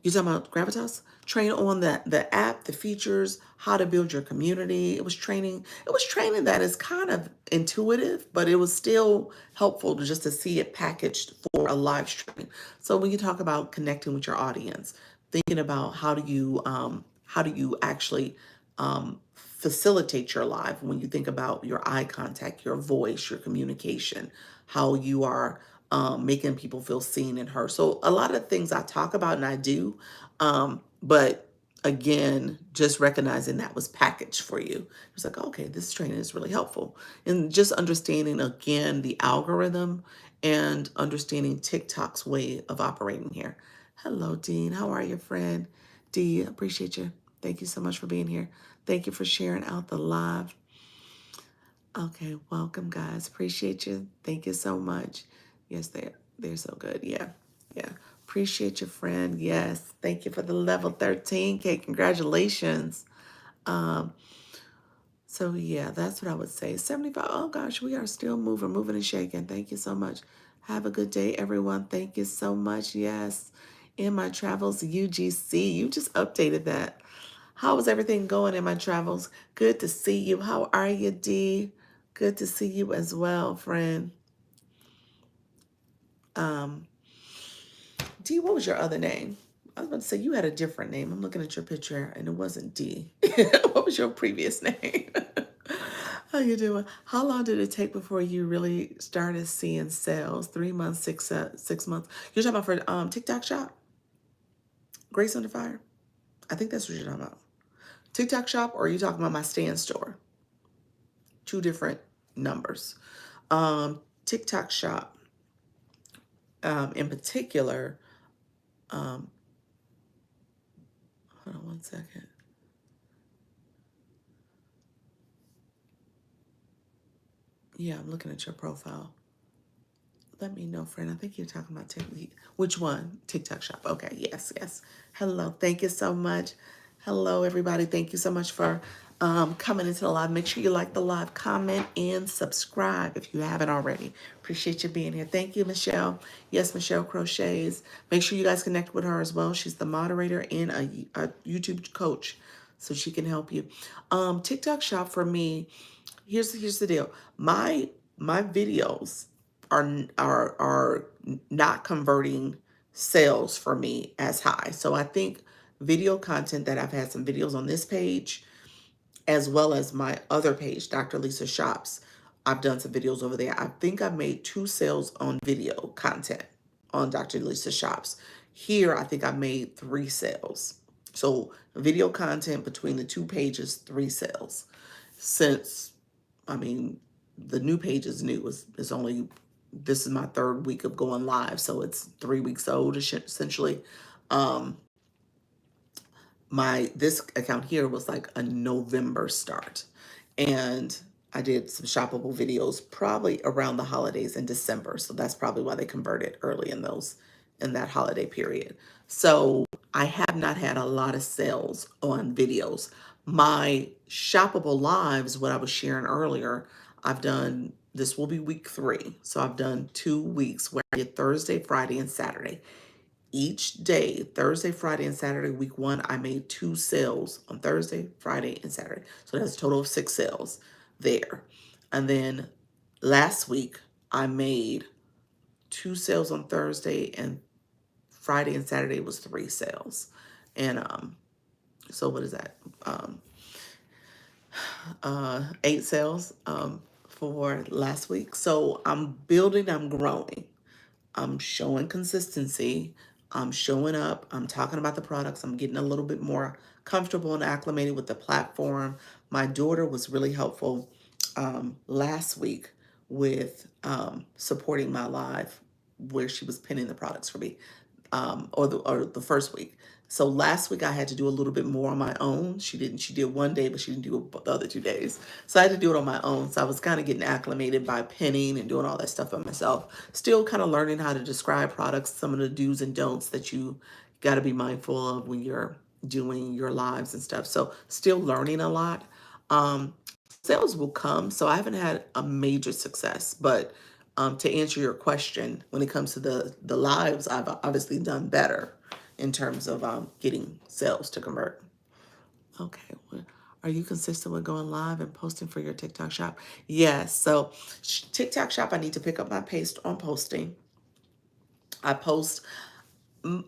Speaker 1: You're talking about Gravitas? Train on the app, the features, how to build your community. It was training that is kind of intuitive, but it was still helpful to see it packaged for a live stream. So when you talk about connecting with your audience, thinking about how do you actually facilitate your live when you think about your eye contact, your voice, your communication, how you are making people feel seen and heard. So a lot of things I talk about and I do, but again, just recognizing that was packaged for you. It's like, okay, this training is really helpful. And just understanding again the algorithm and understanding TikTok's way of operating here. Hello, Dean. How are you, friend? Dee, appreciate you. Thank you so much for being here. Thank you for sharing out the live. Okay, welcome, guys. Appreciate you. Thank you so much. Yes, they're so good. Yeah, yeah. Appreciate your friend. Yes, thank you for the level 13. Okay, congratulations. Um, so yeah, that's what I would say. 75. Oh gosh, we are still moving and shaking. Thank you so much. Have a good day, everyone. Thank you so much. Yes. In my travels, UGC. You just updated that. How is everything going in my travels? Good to see you. How are you, Dee? Good to see you as well, friend. Um, Dee, what was your other name? I was about to say you had a different name. I'm looking at your picture and it wasn't Dee. What was your previous name? How you doing? How long did it take before you really started seeing sales? 3 months, 6 months. You're talking about for TikTok shop? Grace Under Fire? I think that's what you're talking about. TikTok shop or are you talking about my stand store? Two different numbers. TikTok shop in particular, hold on one second. Yeah, I'm looking at your profile. Let me know, friend. I think you're talking about which one? TikTok shop. Okay, yes, yes. Hello. Thank you so much. Hello, everybody. Thank you so much for coming into the live. Make sure you like the live, comment, and subscribe if you haven't already. Appreciate you being here. Thank you, Michelle. Yes, Michelle Crochets. Make sure you guys connect with her as well. She's the moderator and a YouTube coach, so she can help you. TikTok shop for me. Here's the deal. My videos are not converting sales for me as high. So I think video content that I've had some videos on this page as well as my other page, Dr. Lisa Shops. I've done some videos over there. I think I've made 2 sales on video content on Dr. Lisa Shops. Here, I think I made 3 sales. So video content between the 2 pages, 3 sales. Since, I mean, the new page is new. It's only, this is my 3rd week of going live. So it's 3 weeks old essentially. Um, this account here was like a November start, and I did some shoppable videos probably around the holidays in December, so that's probably why they converted early in that holiday period. So I have not had a lot of sales on videos. My shoppable lives, what I was sharing earlier, I've done, this will be week 3, so I've done 2 weeks where I did Thursday, Friday, and Saturday. Each day, Thursday, Friday, and Saturday, week 1, I made 2 sales on Thursday, Friday, and Saturday. So that's a total of 6 sales there. And then last week, I made 2 sales on Thursday, and Friday and Saturday was 3 sales. And so what is that? 8 sales for last week. So I'm building, I'm growing. I'm showing consistency. I'm showing up. I'm talking about the products. I'm getting a little bit more comfortable and acclimated with the platform. My daughter was really helpful last week with supporting my live where she was pinning the products for me, or the first week. So last week I had to do a little bit more on my own. She did one day, but she didn't do the other 2 days. So I had to do it on my own. So I was kind of getting acclimated by pinning and doing all that stuff by myself. Still kind of learning how to describe products, some of the do's and don'ts that you got to be mindful of when you're doing your lives and stuff. So still learning a lot. Um, Sales will come. So I haven't had a major success, but to answer your question, when it comes to the lives, I've obviously done better in terms of getting sales to convert. Okay. Are you consistent with going live and posting for your TikTok shop? Yes. So TikTok shop, I need to pick up my pace on posting. I post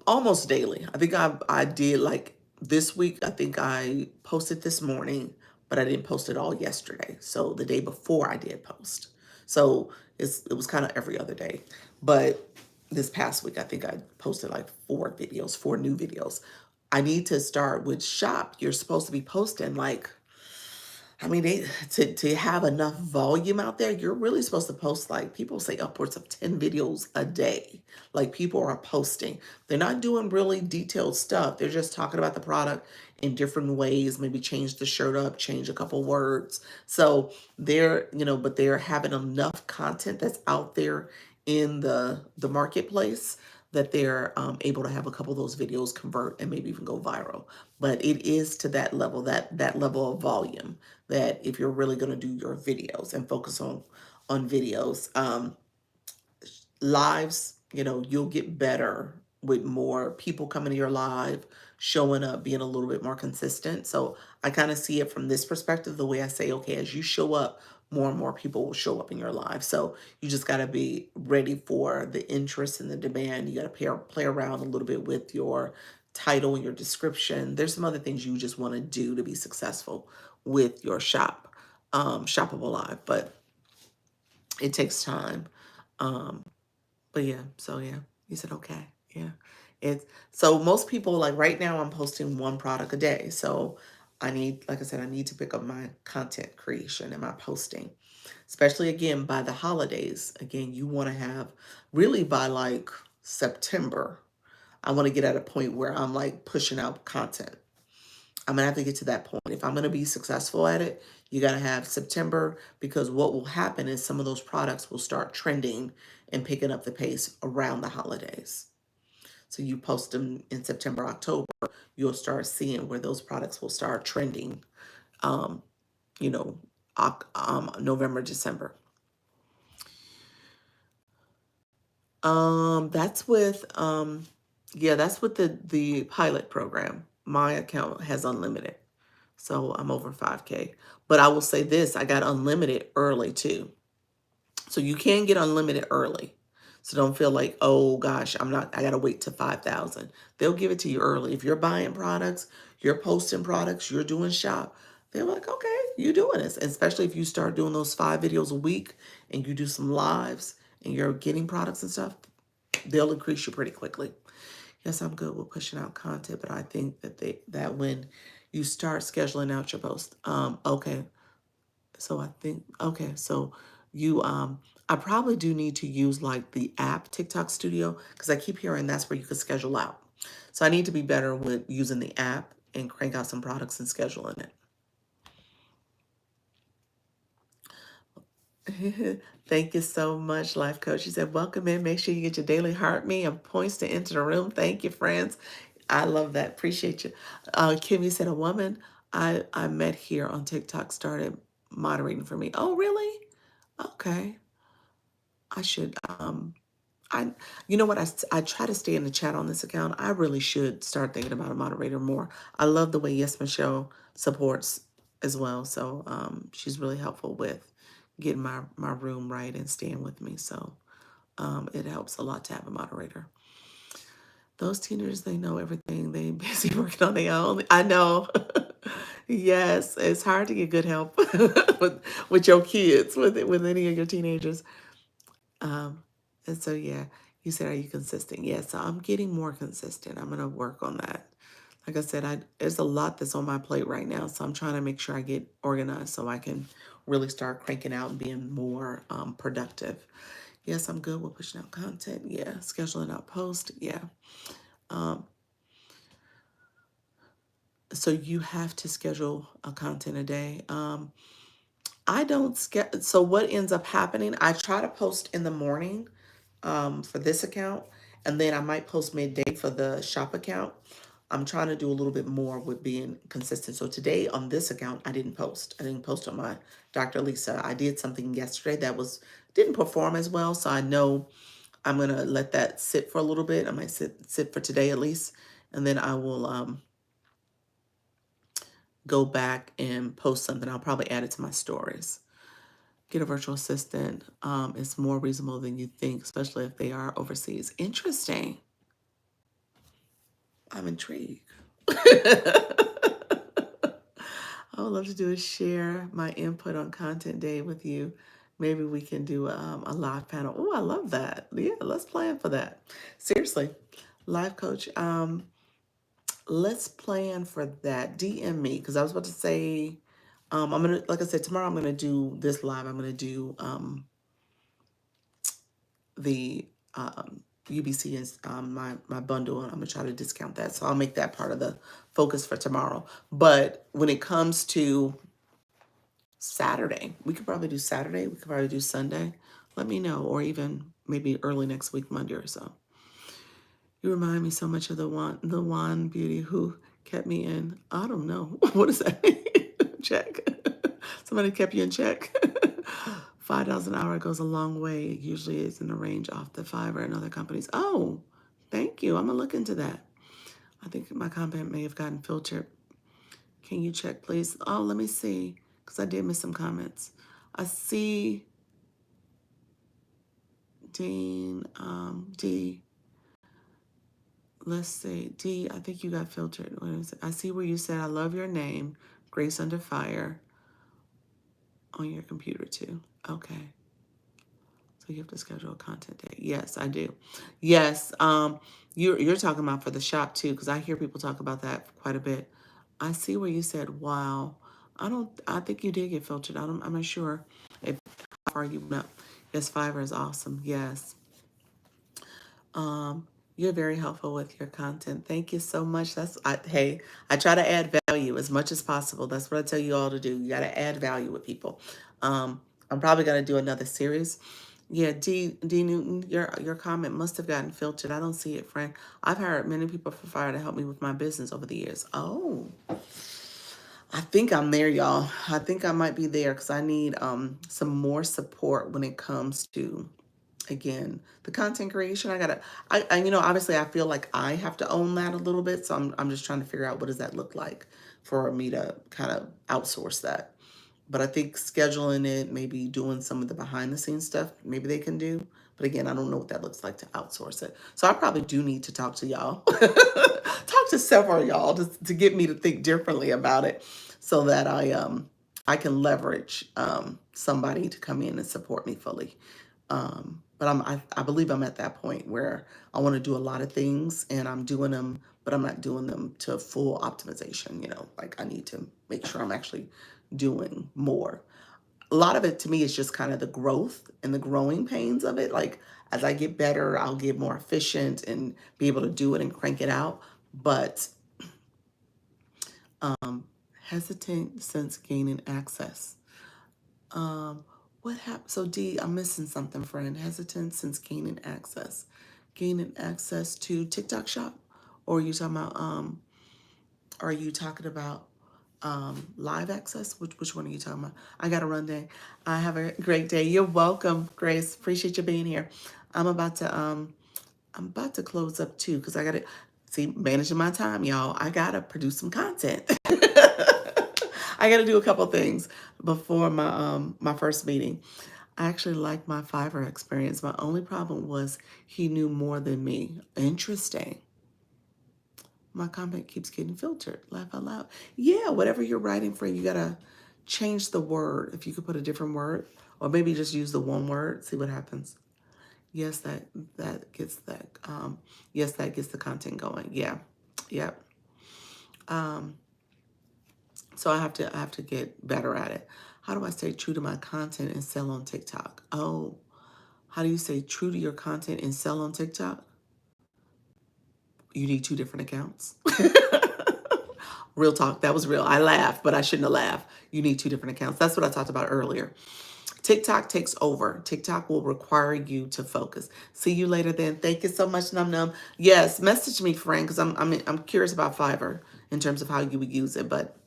Speaker 1: almost daily. I think I did like this week. I think I posted this morning, but I didn't post it all yesterday. So the day before I did post. So it was kind of every other day. But this past week, I think I posted like 4 videos, 4 new videos. I need to start with shop. You're supposed to be posting like, I mean, to have enough volume out there, you're really supposed to post, like people say, upwards of 10 videos a day. Like people are posting. They're not doing really detailed stuff. They're just talking about the product in different ways, maybe change the shirt up, change a couple words. So but they're having enough content that's out there in the marketplace that they're able to have a couple of those videos convert and maybe even go viral. But it is to that level, that level of volume, that if you're really going to do your videos and focus on videos, lives, you'll get better with more people coming to your live, showing up, being a little bit more consistent. So I kind of see it from this perspective, the way I say, okay, as you show up, more and more people will show up in your life. So you just got to be ready for the interest and the demand. You got to play around a little bit with your title and your description. There's some other things you just want to do to be successful with your shoppable live, but it takes time. Um, but yeah, so yeah, you said okay. Yeah. It's so most people, like right now I'm posting 1 product a day. So like I said, I need to pick up my content creation and my posting. Especially again by the holidays. Again, you want to have really by like September, I want to get at a point where I'm like pushing out content. I'm gonna have to get to that point. If I'm gonna be successful at it, You got to have September, because what will happen is some of those products will start trending and picking up the pace around the holidays. So you post them in September, October, you'll start seeing where those products will start trending, um, you know, November, December. That's with yeah, that's with the pilot program. My account has unlimited. So I'm over 5K. But I will say this, I got unlimited early too. So you can get unlimited early. So don't feel like, oh gosh, I gotta wait to 5,000. They'll give it to you early. If you're buying products, you're posting products, you're doing shop, they're like, okay, you're doing this. Especially if you start doing those 5 videos a week and you do some lives and you're getting products and stuff, they'll increase you pretty quickly. Yes, I'm good with pushing out content, but I think that when you start scheduling out your post, okay, so I think, okay, so you, I probably do need to use like the app TikTok Studio, because I keep hearing that's where you can schedule out. So I need to be better with using the app and crank out some products and scheduling it. Thank you so much, Life Coach. She said, welcome in. Make sure you get your daily heart me and points to enter the room. Thank you, friends. I love that. Appreciate you. Kimmy said, a woman I met here on TikTok started moderating for me. Oh, really? Okay. I should, I, you know what? I try to stay in the chat on this account. I really should start thinking about a moderator more. I love the way Yes Michelle supports as well. So she's really helpful with getting my room right and staying with me. So it helps a lot to have a moderator. Those teenagers, they know everything. They busy working on their own. I know. Yes, it's hard to get good help with your kids, with any of your teenagers. Um, and so, yeah, you said, are you consistent? Yeah, so I'm getting more consistent. I'm going to work on that. Like I said, there's a lot that's on my plate right now. So I'm trying to make sure I get organized so I can really start cranking out and being more productive. Yes, I'm good with pushing out content. Yeah, scheduling out posts. Yeah. Um, so you have to schedule a content a day. I don't so what ends up happening, I try to post in the morning for this account, and then I might post midday for the shop account. I'm trying to do a little bit more with being consistent. So today on this account, I didn't post. I didn't post on my Dr. Lisa. I did something yesterday that didn't perform as well. So I know I'm gonna let that sit for a little bit. I might sit for today at least, and then I will go back and post something. I'll probably add it to my stories. Get a virtual assistant. It's more reasonable than you think, especially if they are overseas. Interesting. I'm intrigued. I would love to do is share my input on content day with you. Maybe we can do a live panel. Oh, I love that. Yeah, let's plan for that. Seriously, live coach. Let's plan for that. DM me, because I was about to say, I'm gonna, like I said, tomorrow I'm gonna do this live. I'm gonna do the UBC is my bundle, and I'm gonna try to discount that. So I'll make that part of the focus for tomorrow. But when it comes to Saturday, we could probably do Saturday. We could probably do Sunday. Let me know, or even maybe early next week, Monday or so. You remind me so much of the one beauty who kept me in. I don't know. What does that mean? Check. Somebody kept you in check. $5 an hour goes a long way. It usually is in the range off the Fiverr and other companies. Oh, thank you. I'm gonna look into that. I think my comment may have gotten filtered. Can you check, please? Oh, let me see, because I did miss some comments. I see Dean, D. Let's see, D. I think you got filtered. What is it? I see where you said, I love your name, Grace Under Fire, on your computer too. Okay. So you have to schedule a content day. Yes, I do. Yes, you're talking about for the shop too, because I hear people talk about that quite a bit. I see where you said, wow. I think you did get filtered. I'm not sure if how far you went up. Yes, Fiverr is awesome. Yes. You're very helpful with your content. Thank you so much. Hey, I try to add value as much as possible. That's what I tell you all to do. You got to add value with people. I'm probably going to do another series. Yeah, D Newton, your comment must have gotten filtered. I don't see it, friend. I've hired many people for fire to help me with my business over the years. Oh, I think I'm there, y'all. I think I might be there because I need some more support when it comes to, again, the content creation. Obviously I feel like I have to own that a little bit, so I'm just trying to figure out what does that look like for me to kind of outsource that. But I think scheduling it, maybe doing some of the behind the scenes stuff, maybe they can do. But again, I don't know what that looks like to outsource it. So I probably do need to talk to y'all, talk to several of y'all to get me to think differently about it, so that I can leverage somebody to come in and support me fully. But I believe I'm at that point where I want to do a lot of things and I'm doing them, but I'm not doing them to full optimization. Like I need to make sure I'm actually doing more. A lot of it to me is just kind of the growth and the growing pains of it. Like as I get better, I'll get more efficient and be able to do it and crank it out. But hesitant since gaining access. Um, what happened? So D, I'm missing something, friend. Hesitant since gaining access. Gaining access to TikTok Shop? Or are you talking about live access? Which one are you talking about? I got to run day. I have a great day. You're welcome, Grace. Appreciate you being here. I'm about to close up too because I got to see managing my time, y'all. I got to produce some content. I got to do a couple things before my first meeting. I actually liked my Fiverr experience. My only problem was he knew more than me. Interesting. My comment keeps getting filtered. Laugh out loud. Yeah, whatever you're writing for, you gotta change the word. If you could put a different word, or maybe just use the one word. See what happens. Yes, that gets that. Yes, that gets the content going. Yeah, yep. So I have to get better at it. How do I stay true to my content and sell on TikTok? Oh, how do you stay true to your content and sell on TikTok? You need two different accounts. Real talk. That was real. I laughed, but I shouldn't have laughed. You need two different accounts. That's what I talked about earlier. TikTok takes over. TikTok will require you to focus. See you later then. Thank you so much, Num Num. Yes, message me, friend, because I'm curious about Fiverr in terms of how you would use it. But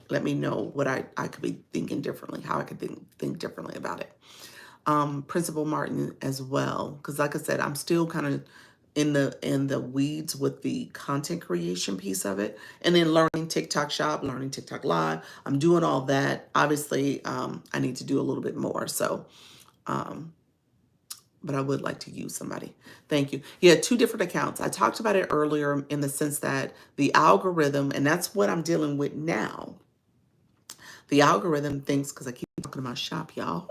Speaker 1: let me know what I could be thinking differently, how I could think differently about it. Principal Martin as well, because like I said, I'm still kind of in the weeds with the content creation piece of it, and then learning TikTok Shop, learning TikTok Live. I'm doing all that. Obviously, I need to do a little bit more. So, but I would like to use somebody. Thank you. Yeah, two different accounts. I talked about it earlier in the sense that the algorithm, and that's what I'm dealing with now. The algorithm thinks, because I keep talking about shop, y'all,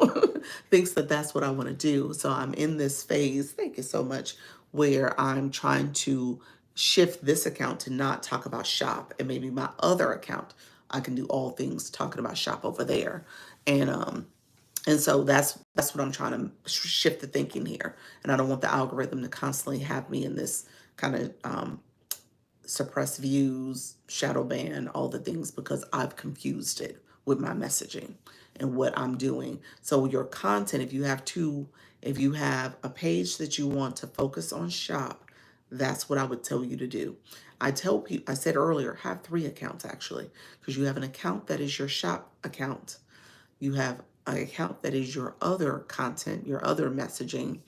Speaker 1: thinks that that's what I want to do. So I'm in this phase, thank you so much, where I'm trying to shift this account to not talk about shop, and maybe my other account, I can do all things talking about shop over there. And so that's what I'm trying to shift the thinking here. And I don't want the algorithm to constantly have me in this kind of suppress views, shadow ban, all the things, because I've confused it with my messaging and what I'm doing. So your content, if you have a page that you want to focus on shop, that's what I would tell you to do. I tell people, I said earlier, have three accounts actually, because you have an account that is your shop account. You have an account that is your other content, your other messaging.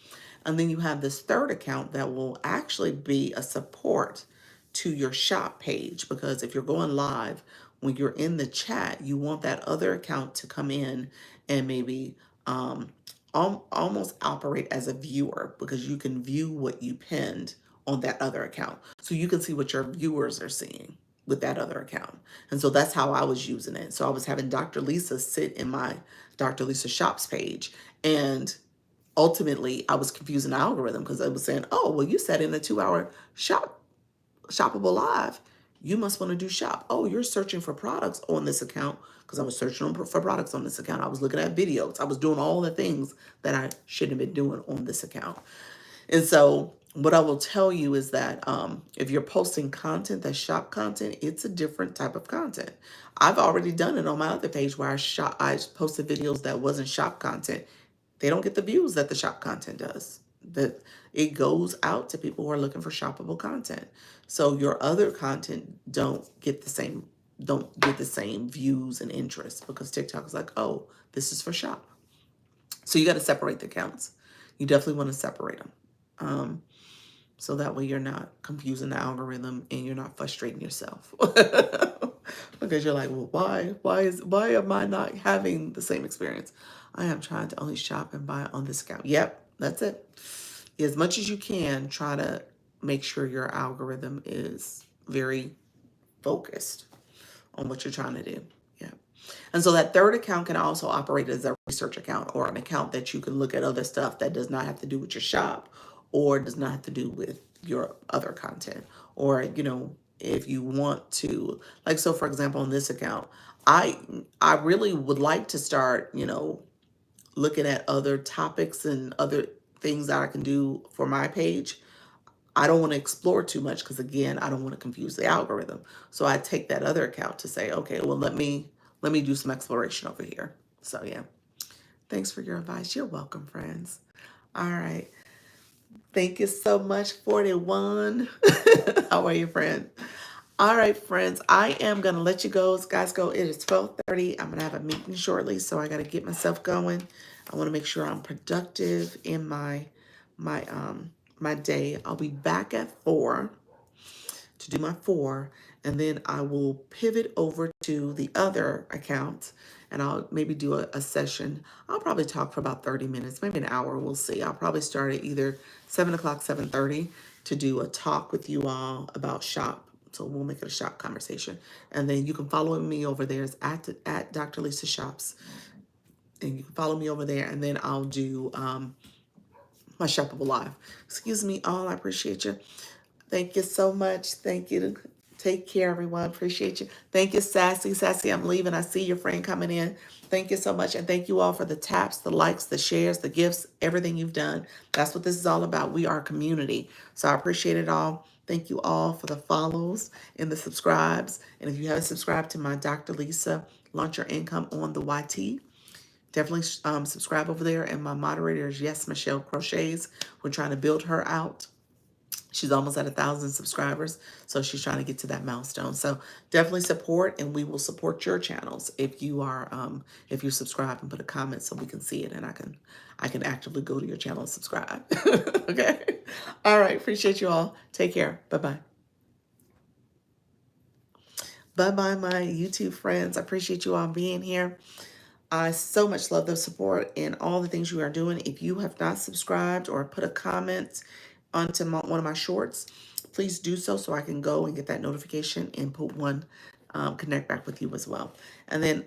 Speaker 1: And then you have this third account that will actually be a support to your shop page. Because if you're going live, when you're in the chat, you want that other account to come in and maybe almost operate as a viewer, because you can view what you pinned on that other account. So you can see what your viewers are seeing with that other account. And so that's how I was using it. So I was having Dr. Lisa sit in my Dr. Lisa Shops page. And ultimately, I was confusing the algorithm because I was saying, oh, well, you said in a 2-hour shoppable live, you must want to do shop. Oh, you're searching for products on this account, because I was searching for products on this account. I was looking at videos. I was doing all the things that I shouldn't have been doing on this account. And so what I will tell you is that if you're posting content that's shop content, it's a different type of content. I've already done it on my other page where I posted videos that wasn't shop content. They don't get the views that the shop content does. That it goes out to people who are looking for shoppable content. So your other content don't get the same views and interest because TikTok is like, oh, this is for shop. So you got to separate the accounts. You definitely want to separate them. So that way you're not confusing the algorithm and you're not frustrating yourself. Because you're like, well, why am I not having the same experience? I am trying to only shop and buy on this account. Yep, that's it. As much as you can, try to make sure your algorithm is very focused on what you're trying to do. Yeah. And so that third account can also operate as a research account or an account that you can look at other stuff that does not have to do with your shop or does not have to do with your other content. Or, if you want to, like, so for example, on this account, I really would like to start, looking at other topics and other things that I can do for my page. I don't want to explore too much because again, I don't want to confuse the algorithm. So I take that other account to say, okay, well let me do some exploration over here. So yeah. Thanks for your advice. You're welcome, friends. All right. Thank you so much, 41. How are you, friend? All right, friends. I am gonna let you go. Guys, go. It is 12:30. I'm gonna have a meeting shortly, so I gotta get myself going. I want to make sure I'm productive in my day. I'll be back at 4 to do my 4, and then I will pivot over to the other account and I'll maybe do a session. I'll probably talk for about 30 minutes, maybe an hour. We'll see. I'll probably start at either 7 o'clock, 7:30 to do a talk with you all about shop. So we'll make it a shop conversation. And then you can follow me over there. It's at Dr. Lisa Shops. And you can follow me over there. And then I'll do my Shoppable Live. Excuse me, all. I appreciate you. Thank you so much. Thank you. Take care, everyone. Appreciate you. Thank you, Sassy. Sassy, I'm leaving. I see your friend coming in. Thank you so much. And thank you all for the taps, the likes, the shares, the gifts, everything you've done. That's what this is all about. We are a community. So I appreciate it all. Thank you all for the follows and the subscribes. And if you haven't subscribed to my Dr. Lisa Launch Your Income on the YT, definitely subscribe over there. And my moderator is Yes Michelle Crochets. We're trying to build her out. She's almost at 1,000 subscribers, so she's trying to get to that milestone. So definitely support, and we will support your channels if you subscribe and put a comment so we can see it, and I can actively go to your channel and subscribe. Okay. All right. Appreciate you all. Take care. Bye-bye. Bye-bye, my YouTube friends. I appreciate you all being here. I so much love the support and all the things you are doing. If you have not subscribed or put a comment onto one of my shorts, please do so I can go and get that notification and put one, connect back with you as well. And then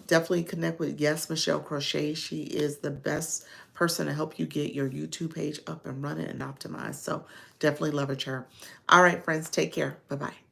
Speaker 1: definitely connect with Yes Michelle Crochet. She is the best person to help you get your YouTube page up and running and optimized. So definitely leverage her. All right, friends, take care. Bye-bye.